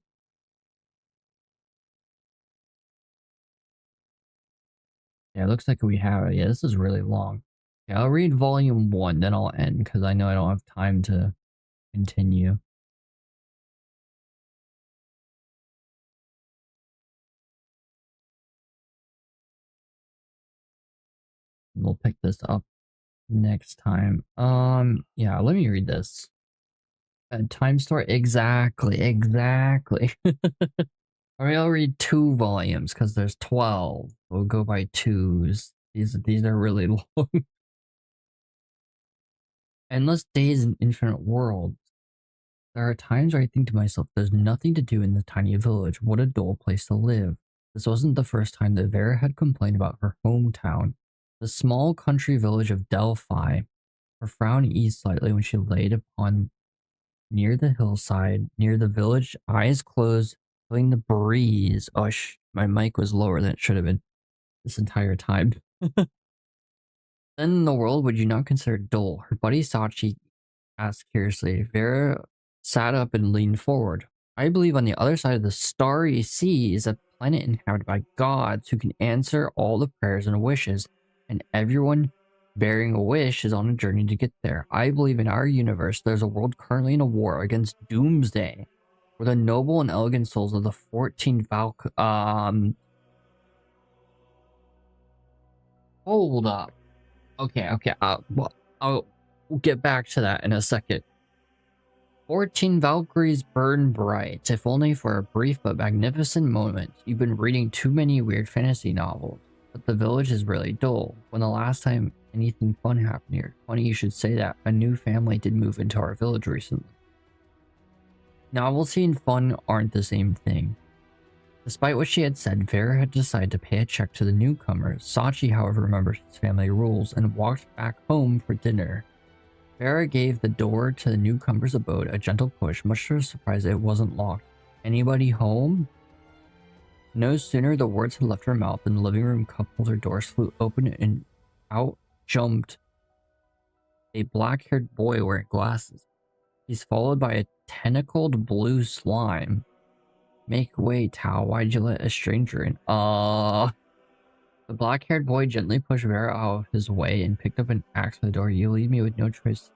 Yeah, it looks like we have it. Yeah, this is really long. Yeah, I'll read volume 1, then I'll end because I know I don't have time to continue. We'll pick this up next time. Yeah, let me read this. Time Store, exactly. I'll read 2 volumes because there's 12. We'll go by 2s. These are really long. Endless Days in Infinite Worlds. There are times where I think to myself, there's nothing to do in the tiny village. What a dull place to live. This wasn't the first time that Vera had complained about her hometown. The small country village of Delphi. Her frown eased slightly when she laid upon near the hillside, near the village, eyes closed, feeling the breeze. Oh, my mic was lower than it should have been this entire time. Then in the world would you not consider dull? Her buddy Sachi asked curiously. Vera sat up and leaned forward. I believe on the other side of the starry sea is a planet inhabited by gods who can answer all the prayers and wishes, and everyone bearing a wish is on a journey to get there. I believe in our universe there's a world currently in a war against Doomsday, where the noble and elegant souls of the 14 hold up. Okay, well, I'll get back to that in a second. 14 Valkyries burn bright, if only for a brief but magnificent moment. You've been reading too many weird fantasy novels, but the village is really dull. When the last time anything fun happened here? Funny you should say that. A new family did move into our village recently. Novelty and fun aren't the same thing. Despite what she had said, Vera had decided to pay a check to the newcomers. Sachi, however, remembered his family rules and walked back home for dinner. Vera gave the door to the newcomer's abode a gentle push, much to her surprise it wasn't locked. Anybody home? No sooner the words had left her mouth than the living room cup holder doors flew open and out jumped a black-haired boy wearing glasses. He's followed by a tentacled blue slime. Make way, Tao. Why'd you let a stranger in? The black-haired boy gently pushed Vera out of his way and picked up an axe for the door. You leave me with no choice.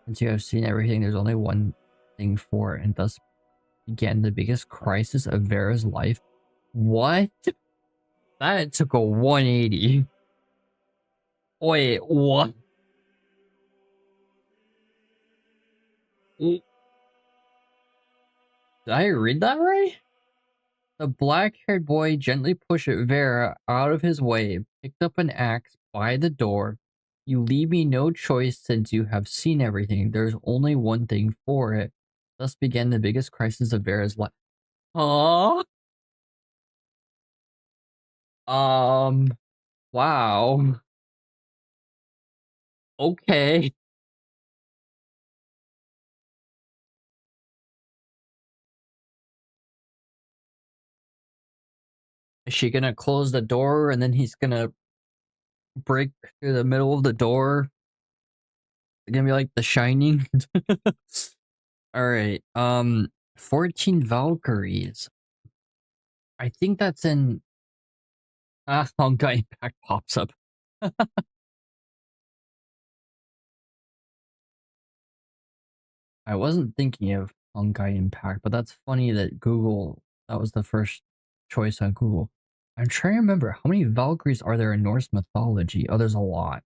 Since you have seen everything, there's only one thing for it, and thus began the biggest crisis of Vera's life. What? That took a 180. Wait, what? Did I read that right? The black-haired boy gently pushed Vera out of his way, picked up an axe by the door. You leave me no choice since you have seen everything. There's only one thing for it. Thus began the biggest crisis of Vera's life. Huh? Wow. Okay. Is she gonna close the door and then he's gonna break through the middle of the door It's gonna be like The Shining. Alright, 14 Valkyries. I think that's in... Honkai Impact pops up. I wasn't thinking of Honkai Impact, but that's funny that Google... That was the first choice on Google. I'm trying to remember, how many Valkyries are there in Norse mythology? Oh, there's a lot.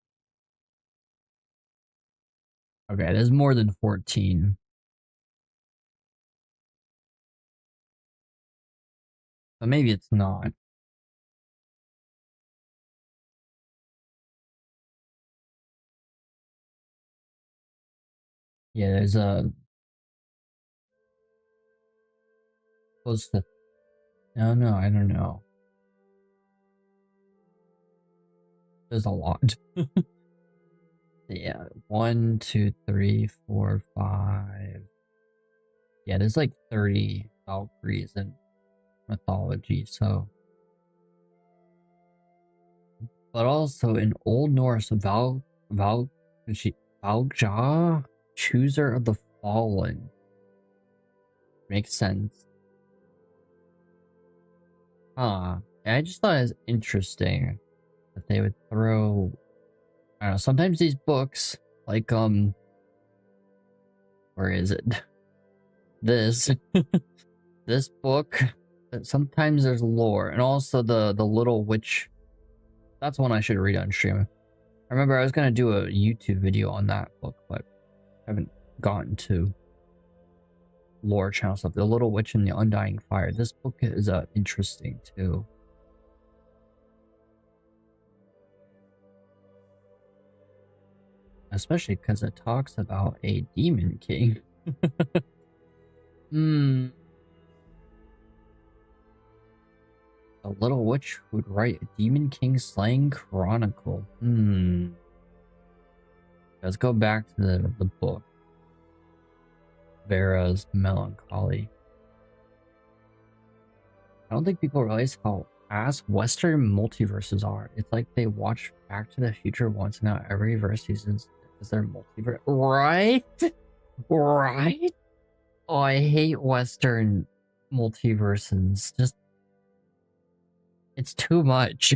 Okay, there's more than 14. But maybe it's not. Yeah, there's a... Close to... No, I don't know. There's a lot. Yeah, 1, 2, 3, 4, 5. Yeah, there's like 30 Valkyries in mythology, so... But also in Old Norse, Valja, Chooser of the Fallen. Makes sense. Huh. I just thought it was interesting that they would throw... I don't know, sometimes these books, like, where is it? This. This book, sometimes there's lore, and also the Little Witch. That's one I should read on stream. I remember I was gonna do a YouTube video on that book, but I haven't gotten to lore channel stuff. The Little Witch and the Undying Fire. This book is interesting too. Especially because it talks about a demon king. The Little Witch would write a Demon King Slaying Chronicle. Let's go back to the book. Vera's Melancholy. I don't think people realize how ass Western multiverses are. It's like they watch Back to the Future once, and now every verse is their multiverse. Right? Right? Oh, I hate Western multiverses. Just... It's too much.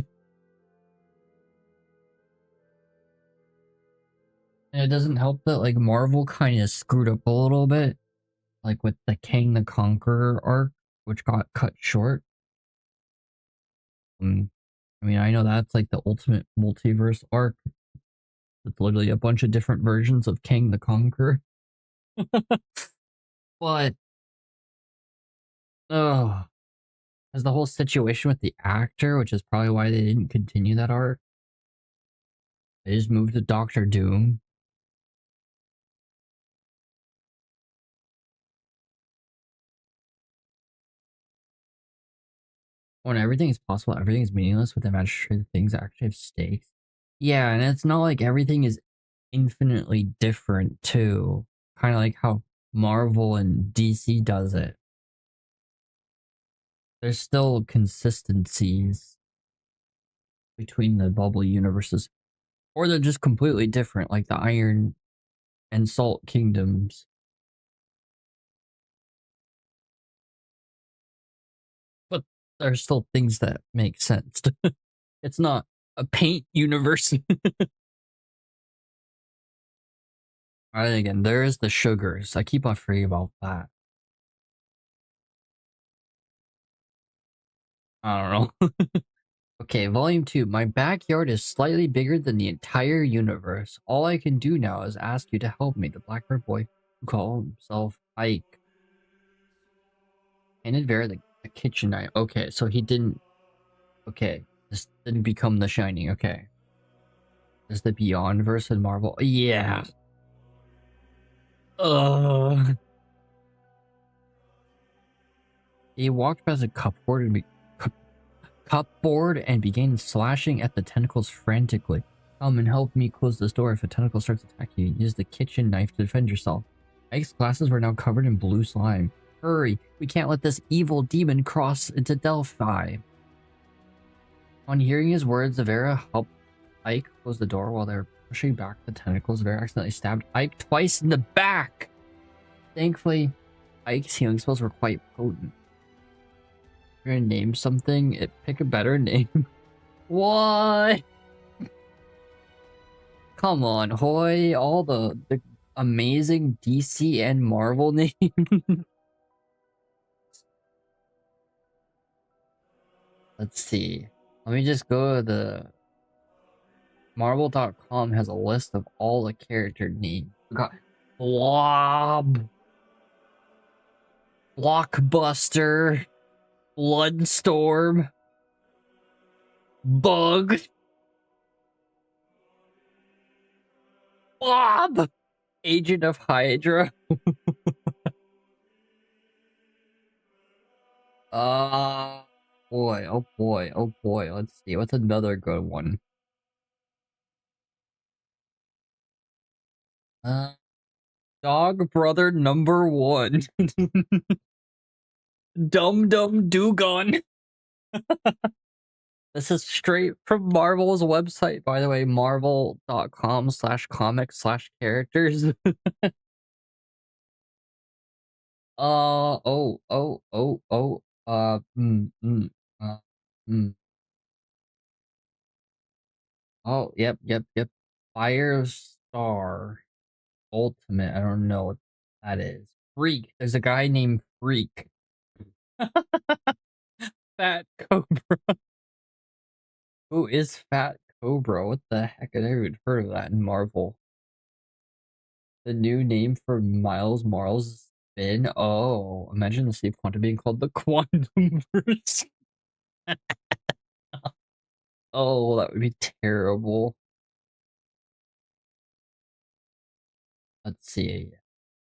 And it doesn't help that, like, Marvel kind of screwed up a little bit. Like, with the Kang the Conqueror arc, which got cut short. I mean, I know that's, like, the ultimate multiverse arc. It's literally a bunch of different versions of Kang the Conqueror. But... Oh... As the whole situation with the actor, which is probably why they didn't continue that arc. They just moved to Doctor Doom. When everything is possible, everything is meaningless with imaginary things actually have stakes. Yeah, and it's not like everything is infinitely different too. Kind of like how Marvel and DC does it. There's still consistencies between the bubble universes. Or they're just completely different, like the Iron and Salt Kingdoms. But there's still things that make sense. It's not a paint universe. Alright, again, there's the sugars. I keep on forgetting about that. I don't know. Okay, volume 2. My backyard is slightly bigger than the entire universe. All I can do now is ask you to help me. The Blackbird boy who called himself Ike handed Vera the kitchen knife. Okay, so he didn't... Okay, this didn't become The Shining. Okay. Is the Beyond verse in Marvel? Yeah. He walked past a cupboard and began slashing at the tentacles frantically. Come and help me close this door. If a tentacle starts attacking you, use the kitchen knife to defend yourself. Ike's glasses were now covered in blue slime. Hurry, we can't let this evil demon cross into Delphi. On hearing his words, Vera helped Ike close the door while their Pushing back the tentacles, Vera accidentally stabbed Ike twice in the back. Thankfully, Ike's healing spells were quite potent. If you're gonna name something, pick a better name. What? Come on, Hoy. All the amazing DC and Marvel names. Let's see. Let me just go to the Marvel.com has a list of all the character names. We got Blob, Blockbuster, Bloodstorm, Bug, Bob, Agent of Hydra. Boy, oh boy, oh boy. Let's see. What's another good one? Dog Brother number 1. Dum Dum Dugon. This is straight from Marvel's website, by the way, marvel.com/comics/characters. Oh, oh, oh, oh, uh, hmm. Oh, yep, yep, yep. Firestar Ultimate. I don't know what that is. Freak. There's a guy named Freak. Fat Cobra. Who is Fat Cobra? What the heck? I never even heard of that in Marvel. The new name for Miles Morales' spin? Oh, imagine the sleep quantum being called the Quantum Verse. Oh, that would be terrible. Let's see.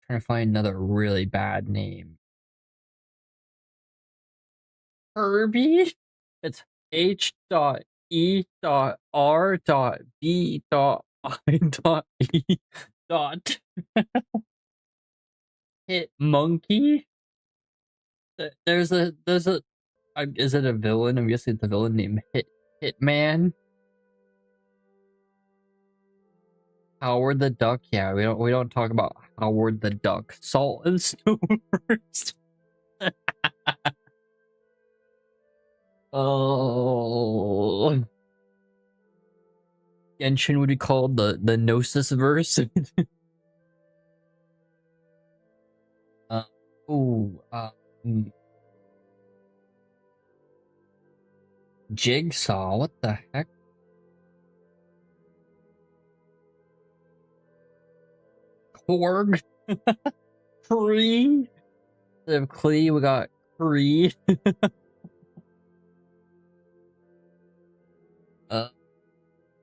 Trying to find another really bad name. Herbie? It's H.E.R.B.I.E. Hit Monkey? There's a is it a villain? I'm guessing it's a villain named Hitman. Howard the Duck. Yeah, we don't talk about Howard the Duck. Salt and Snow first. Oh, Genshin would be called the Gnosis verse. Ooh, Jigsaw. What the heck? Korg. Kree. Instead of Klee, we got Kree.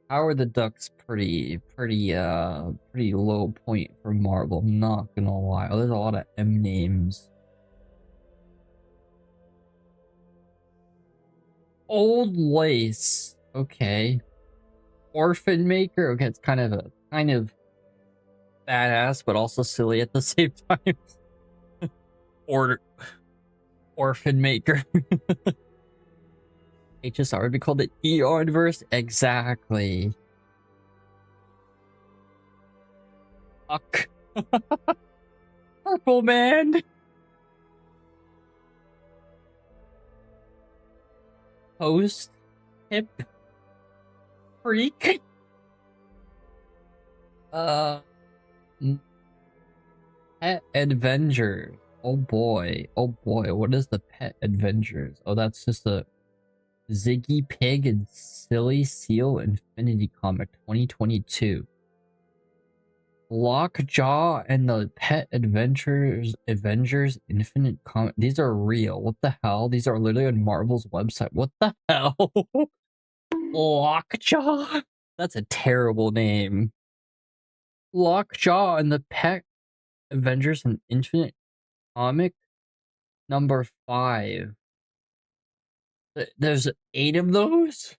Howard the Duck's pretty low point for Marvel, I'm not gonna lie. Oh, there's a lot of M names. Old Lace. Okay. Orphan Maker. Okay, it's kind of badass, but also silly at the same time. Orphan Maker. HSR would be called the Eonverse. Exactly. Fuck. Purple Man. Post. Hip. Freak. Pet Adventures. Oh boy. Oh boy. What is the Pet Adventures? Oh, that's just a Ziggy Pig and Silly Seal Infinity comic 2022. Lockjaw and the Pet Adventures Avengers Infinite comic. These are real. What the hell? These are literally on Marvel's website. What the hell? Lockjaw? That's a terrible name. Lockjaw and the Pet Avengers and Infinite comic number 5. There's 8 of those?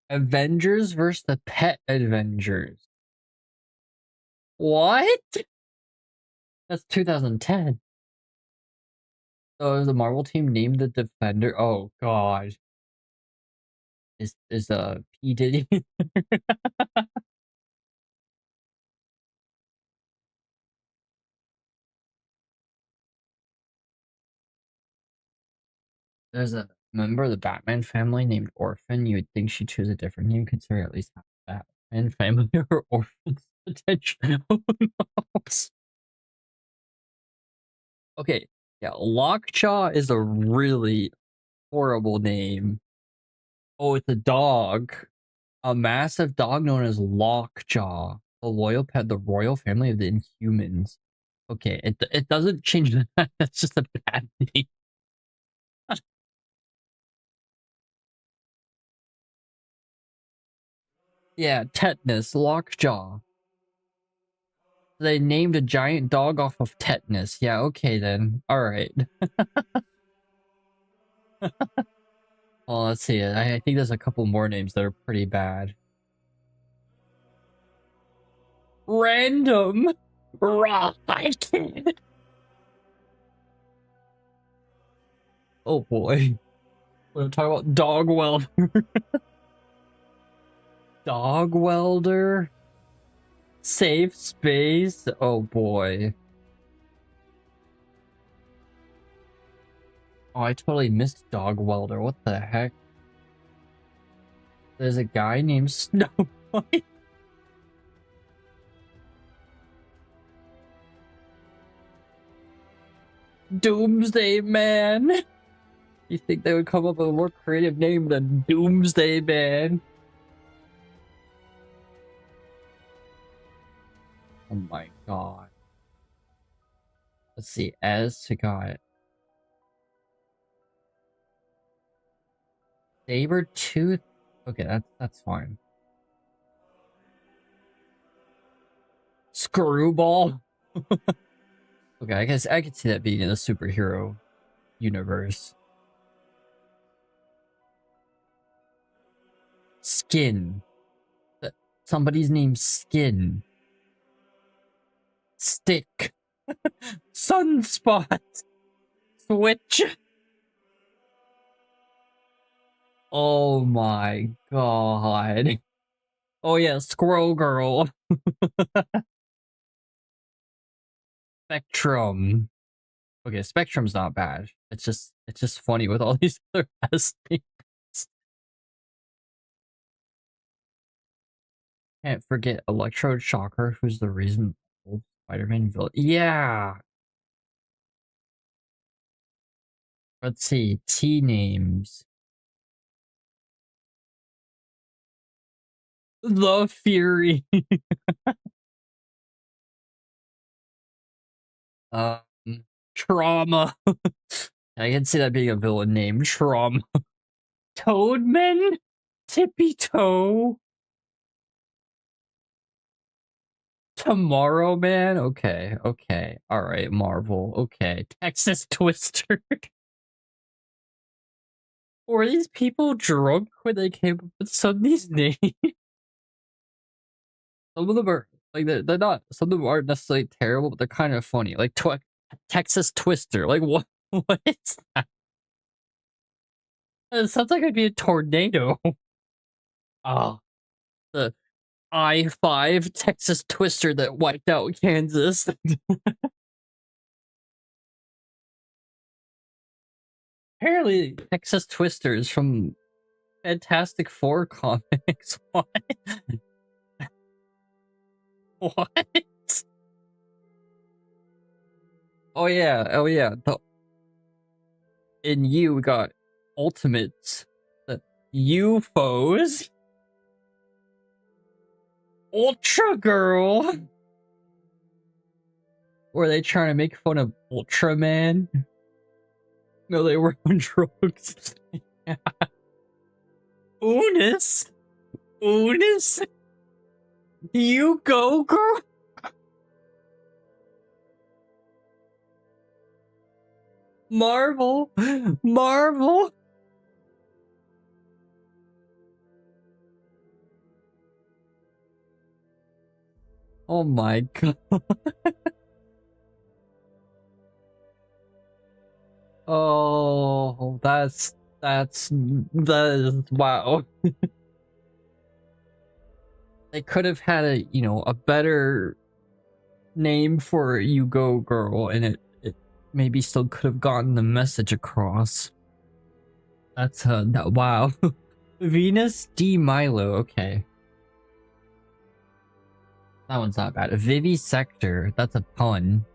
Avengers versus the Pet Avengers. What? That's 2010. So the Marvel team named the Defender. Oh god. Is P Diddy. There's a member of the Batman family named Orphan. You would think she'd choose a different name, considering at least half the Batman family are orphans potentially. Who knows? Okay, yeah, Lockjaw is a really horrible name. Oh, it's a dog. A massive dog known as Lockjaw. A loyal pet, the royal family of the Inhumans. Okay, it doesn't change that. That's just a bad name. Yeah, tetanus, Lockjaw. They named a giant dog off of tetanus. Yeah, okay then. Alright. Well, let's see. I think there's a couple more names that are pretty bad. Random. Right. Oh boy. We're talking about dog welder. Dog welder? Safe space? Oh boy. Oh, I totally missed dog welder. What the heck? There's a guy named Snowboy. Doomsday Man. You think they would come up with a more creative name than Doomsday Man? Oh my god. Let's see. As to God. Sabertooth. Okay, that's fine. Screwball. Okay, I guess I could see that being in the superhero universe. Skin. Somebody's named Skin. Stick. Sunspot. Switch. Oh my god. Oh yeah, Squirrel Girl. Spectrum. Okay, Spectrum's not bad. It's just funny with all these other S names. Can't forget Electrode Shocker, who's the reason old Spider-Man villain. Yeah. Let's see. T names. The Fury. um, Trauma. I can see that being a villain name. Trauma. Toadman? Tippy Toe? Tomorrow Man? Okay, okay. Alright, Marvel. Okay. Texas Twister. Were these people drunk when they came up with some of these names? Some of them are, like, they're not, some of them aren't necessarily terrible, but they're kind of funny. Like, Texas Twister. Like, what? What is that? It sounds like it'd be a tornado. Oh, the I-5 Texas Twister that wiped out Kansas. Apparently, Texas Twister is from Fantastic Four comics. What? What? Oh yeah, oh yeah. In you, we got Ultimates. The UFOs. Ultra Girl. Were they trying to make fun of Ultraman? No, they were on drugs. Yeah. Unis? Unis? You go, girl? Marvel? Marvel? Oh my god. Oh, that's that is wow. They could have had a, you know, a better name for You Go Girl, and it maybe still could have gotten the message across. That's that, wow. Venus D Milo, okay. That one's not bad. Vivisector, that's a pun.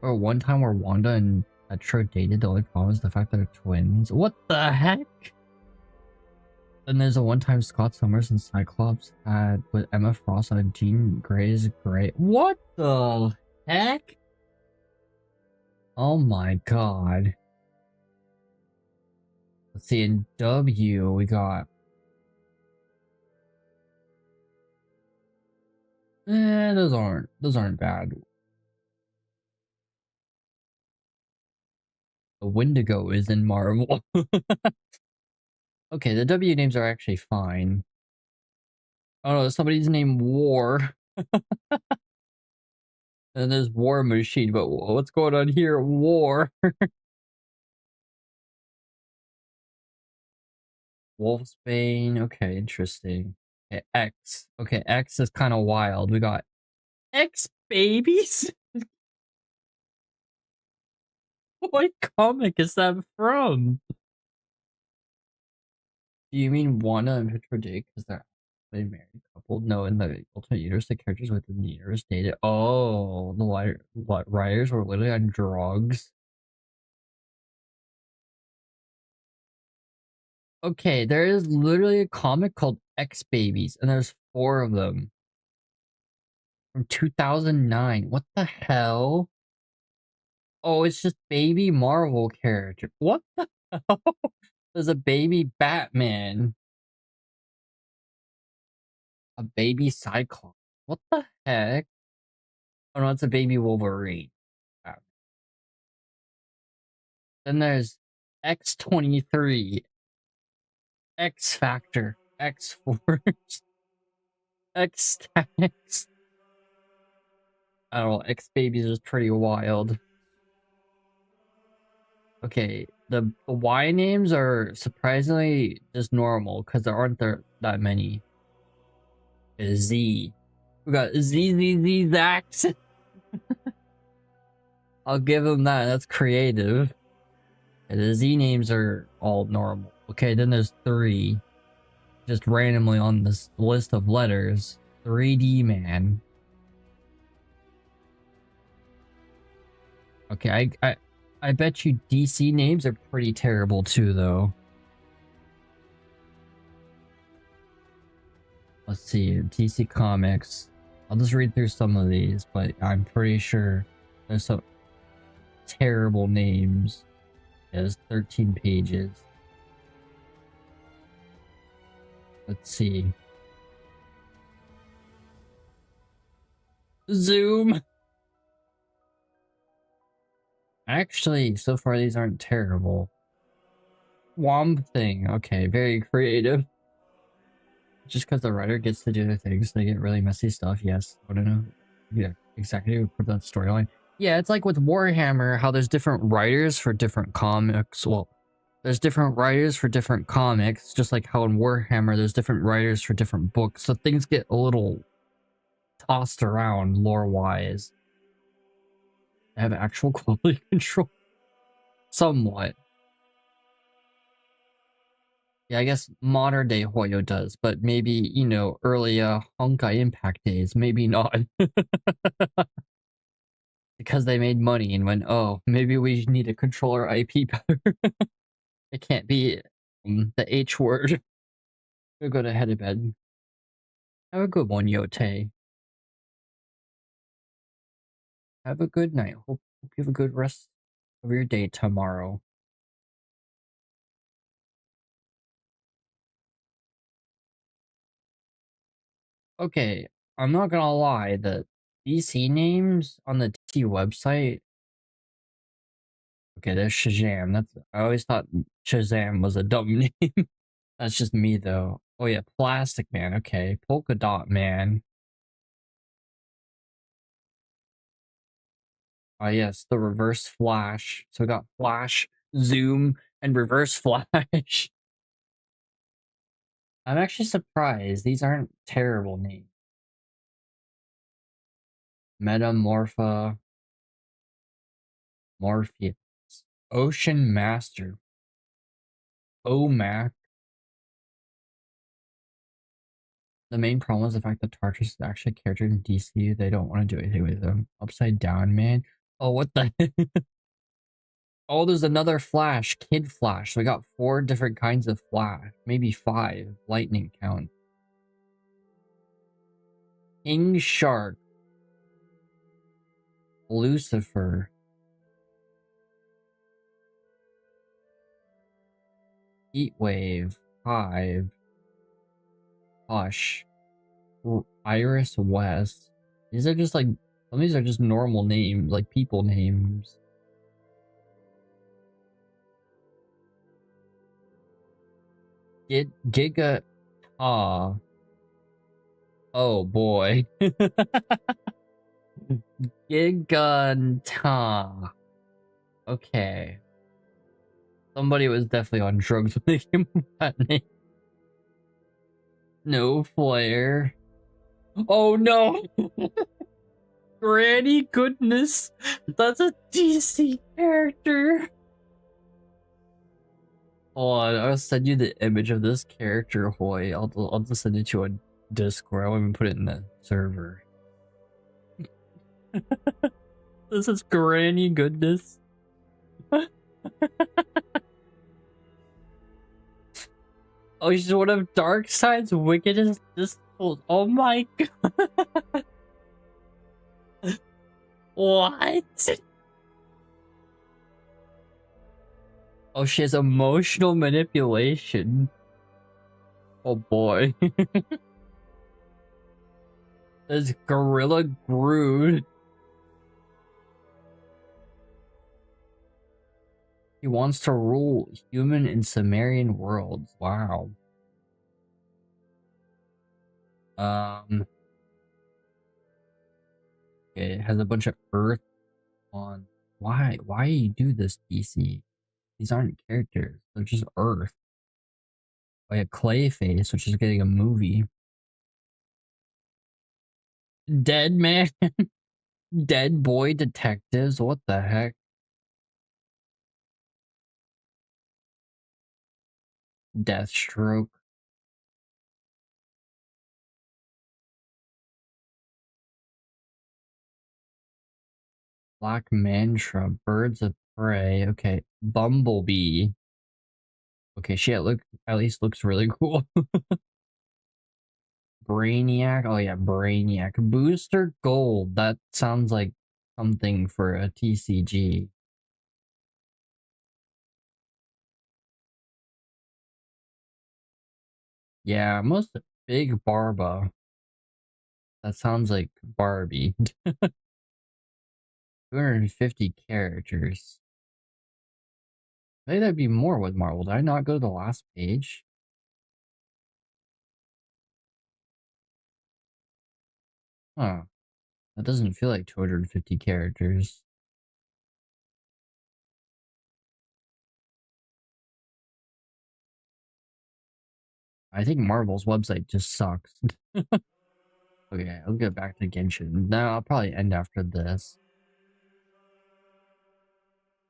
Or one time where Wanda and Petra dated, the only problem is the fact that they're twins. What the heck? Then there's a one-time Scott Summers and Cyclops had with Emma Frost on Jean Grey's Grey. What the heck? Oh my god. Let's see, in W we got those aren't bad. The Wendigo is in Marvel. Okay, the W names are actually fine. Oh no, somebody's named War. And there's War Machine, but what's going on here? War. Wolfsbane. Okay, interesting. Okay, X. Okay, X is kind of wild. We got X babies? What comic is that from? Do you mean Wanda and Petra Jake because they're a married couple? No, in the Ultimate Universe, the characters within the universe dated. Oh, the writers were literally on drugs. Okay, there is literally a comic called X Babies, and there's 4 of them from 2009. What the hell? Oh, it's just baby Marvel character. What the hell? There's a baby Batman. A baby Cyclops. What the heck? Oh no, it's a baby Wolverine. Then there's X-23, X Factor, X Force, X Statics. I don't know, X Babies is pretty wild. Okay, the Y names are surprisingly just normal because there aren't that many. Z. We got Z Zax. I'll give him that. That's creative. Okay, the Z names are all normal. Okay, then there's 3. Just randomly on this list of letters. 3D Man. Okay, I bet you DC names are pretty terrible too, though. Let's see, DC Comics. I'll just read through some of these, but I'm pretty sure there's some terrible names. There's 13 pages. Let's see. Zoom. Actually, so far these aren't terrible. Womp Thing. Okay, very creative. Just because the writer gets to do their things, they get really messy stuff. Yes, I don't know. Yeah, exactly. For that storyline. Yeah, it's like with Warhammer, how there's different writers for different comics. Well, there's different writers for different comics, just like how in Warhammer there's different writers for different books. So things get a little tossed around lore-wise. They have actual quality control. Somewhat. Yeah, I guess modern day Hoyo does, but maybe, you know, early Honkai Impact days, maybe not. Because they made money and went, oh, maybe we need to control our IP better. It can't be the H word. We'll go to head of bed. Have a good one, Yote. Have a good night. Hope you have a good rest of your day tomorrow. Okay, I'm not gonna lie, the DC names on the DC website. Okay, there's Shazam. I always thought Shazam was a dumb name. That's just me though. Oh yeah, Plastic Man. Okay, Polka Dot Man. Ah, yes, the reverse flash. So we got flash, zoom, and reverse flash. I'm actually surprised. These aren't terrible names. Metamorpha. Morpheus. Ocean Master. OMAC. The main problem is the fact that Tartarus is actually a character in DC. They don't want to do anything with them. Upside Down Man. Oh, what the heck? Oh, there's another Flash. Kid Flash. So we got 4 different kinds of Flash. Maybe 5. Lightning count. King Shark. Lucifer. Heatwave. Hive. Hush. Iris West. These are just like, some of these are just normal names, like people names. Giga. Ah. Oh boy. Giganta. Okay. Somebody was definitely on drugs when they came up with that name. No flare. Oh no! Granny goodness! That's a DC character! Hold on, I'll send you the image of this character, Hoy. I'll just send it to a Discord. I won't even put it in the server. This is Granny goodness. Oh, she's one of Darkseid's wickedest disciples. Oh my god. What? Oh, she has emotional manipulation. Oh boy. There's Gorilla Groot. He wants to rule human and Sumerian worlds. Wow. Okay, it has a bunch of Earth on. Why you do this, DC? These aren't characters. They're just Earth. Like a Clayface, which is getting a movie. Dead Man. Dead Boy Detectives. What the heck? Deathstroke. Black Mantra. Birds of Prey. Okay. Bumblebee. Okay, she at least looks really cool. Brainiac. Oh yeah, Brainiac. Booster Gold. That sounds like something for a TCG. Yeah, most Big Barba. That sounds like Barbie. 250 characters. I think that'd be more with Marvel. Did I not go to the last page? Huh. That doesn't feel like 250 characters. I think Marvel's website just sucks. Okay, I'll get back to Genshin. No, I'll probably end after this.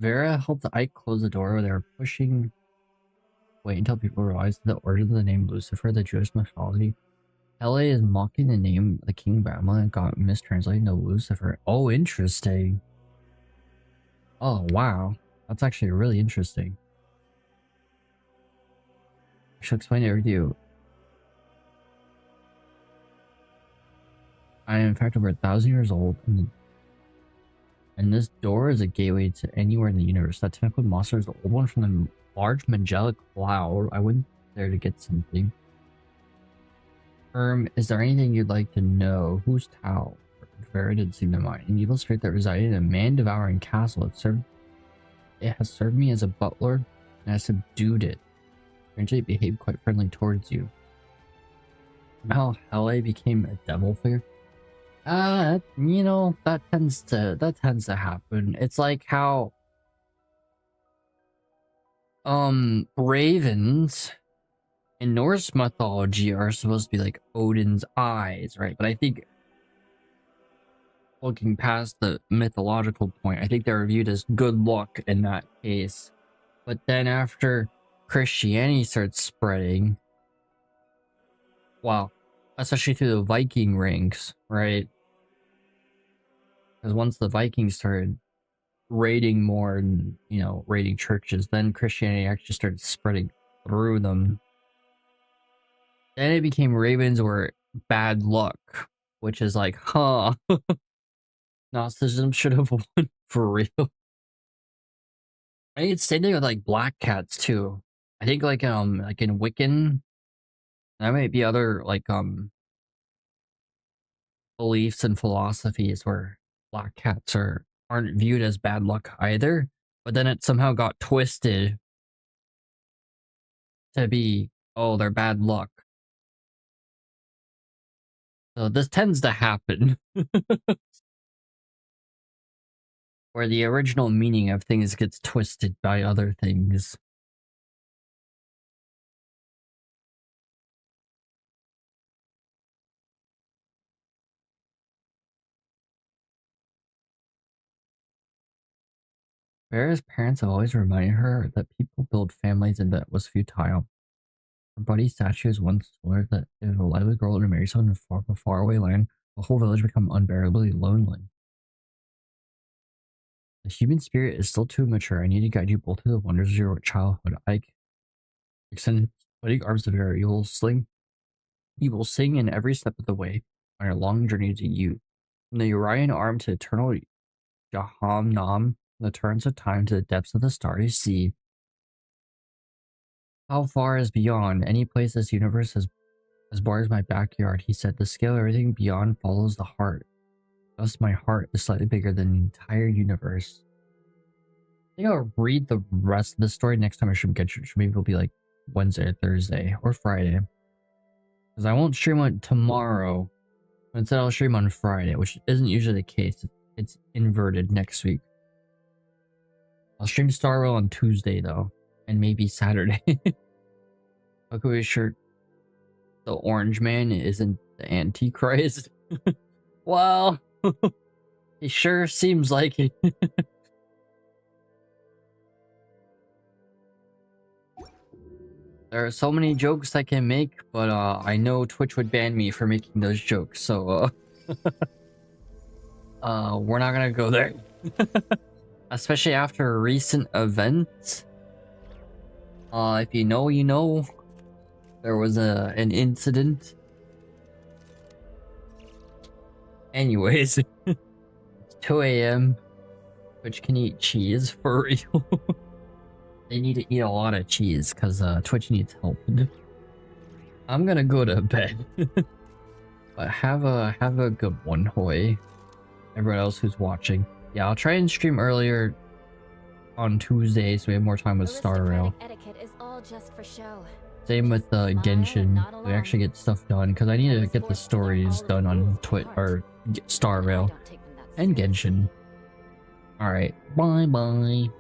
Vera helped Ike close the door where they were pushing. Wait until people realize the origin of the name Lucifer, the Jewish mythology. LA is mocking the name the King Babylon and got mistranslated to Lucifer. Oh, interesting. Oh, wow. That's actually really interesting. I shall explain it to you. I am in fact over 1,000 years old, and this door is a gateway to anywhere in the universe. That tentacle monster is the old one from the large Magellanic cloud. I went there to get something. Is there anything you'd like to know? Whose Tau? Vera didn't seem to mind. An evil spirit that resided in a man-devouring castle. It has served me as a butler, and I subdued it. Strangely, it behaved quite friendly towards you. How Hele became a devil figure? You know, that tends to happen. It's like how ravens in Norse mythology are supposed to be like Odin's eyes, right? But I think looking past the mythological point, I think they're viewed as good luck in that case. But then after Christianity starts spreading, well, especially through the Viking ranks, right? Because once the Vikings started raiding more and, you know, raiding churches, then Christianity actually started spreading through them. Then it became ravens were bad luck, which is like, huh, Gnosticism should have won for real. I think it's same thing with like black cats too. I think like in Wiccan, there might be other like beliefs and philosophies where black cats aren't viewed as bad luck either, but then it somehow got twisted to be, oh, they're bad luck. So this tends to happen. Where the original meaning of things gets twisted by other things. Vera's parents have always reminded her that people build families and that it was futile. Her buddy statues once told her that if a lively girl were to marry someone from a faraway land, the whole village would become unbearably lonely. The human spirit is still too immature. I need to guide you both through the wonders of your childhood. Ike extended sweating arms to Vera. You will sing in every step of the way on your long journey to youth. From the Urian arm to eternal Jaham Nam, the turns of time to the depths of the starry sea. How far is beyond? Any place this universe as far as my backyard, he said. The scale of everything beyond follows the heart. Thus my heart is slightly bigger than the entire universe. I think I'll read the rest of the story next time I stream Genshin. Maybe it'll be like Wednesday or Thursday or Friday. Because I won't stream on tomorrow. Instead I'll stream on Friday, which isn't usually the case. It's inverted next week. I'll stream Star Rail on Tuesday though. And maybe Saturday. How can we be sure the orange man isn't the Antichrist? Well, it sure seems like it. There are so many jokes I can make, but I know Twitch would ban me for making those jokes, so we're not gonna go there. Especially after a recent event. If you know, you know. There was an incident. Anyways, it's 2 a.m. Twitch can eat cheese for real. They need to eat a lot of cheese because Twitch needs help. I'm gonna go to bed. But have a good one, Hoy. Everyone else who's watching. Yeah, I'll try and stream earlier on Tuesday so we have more time with Star Rail. Etiquette is all just for show. Same with Genshin. We actually get stuff done because I need to get the stories done on or Star Rail and Genshin. Alright, bye bye.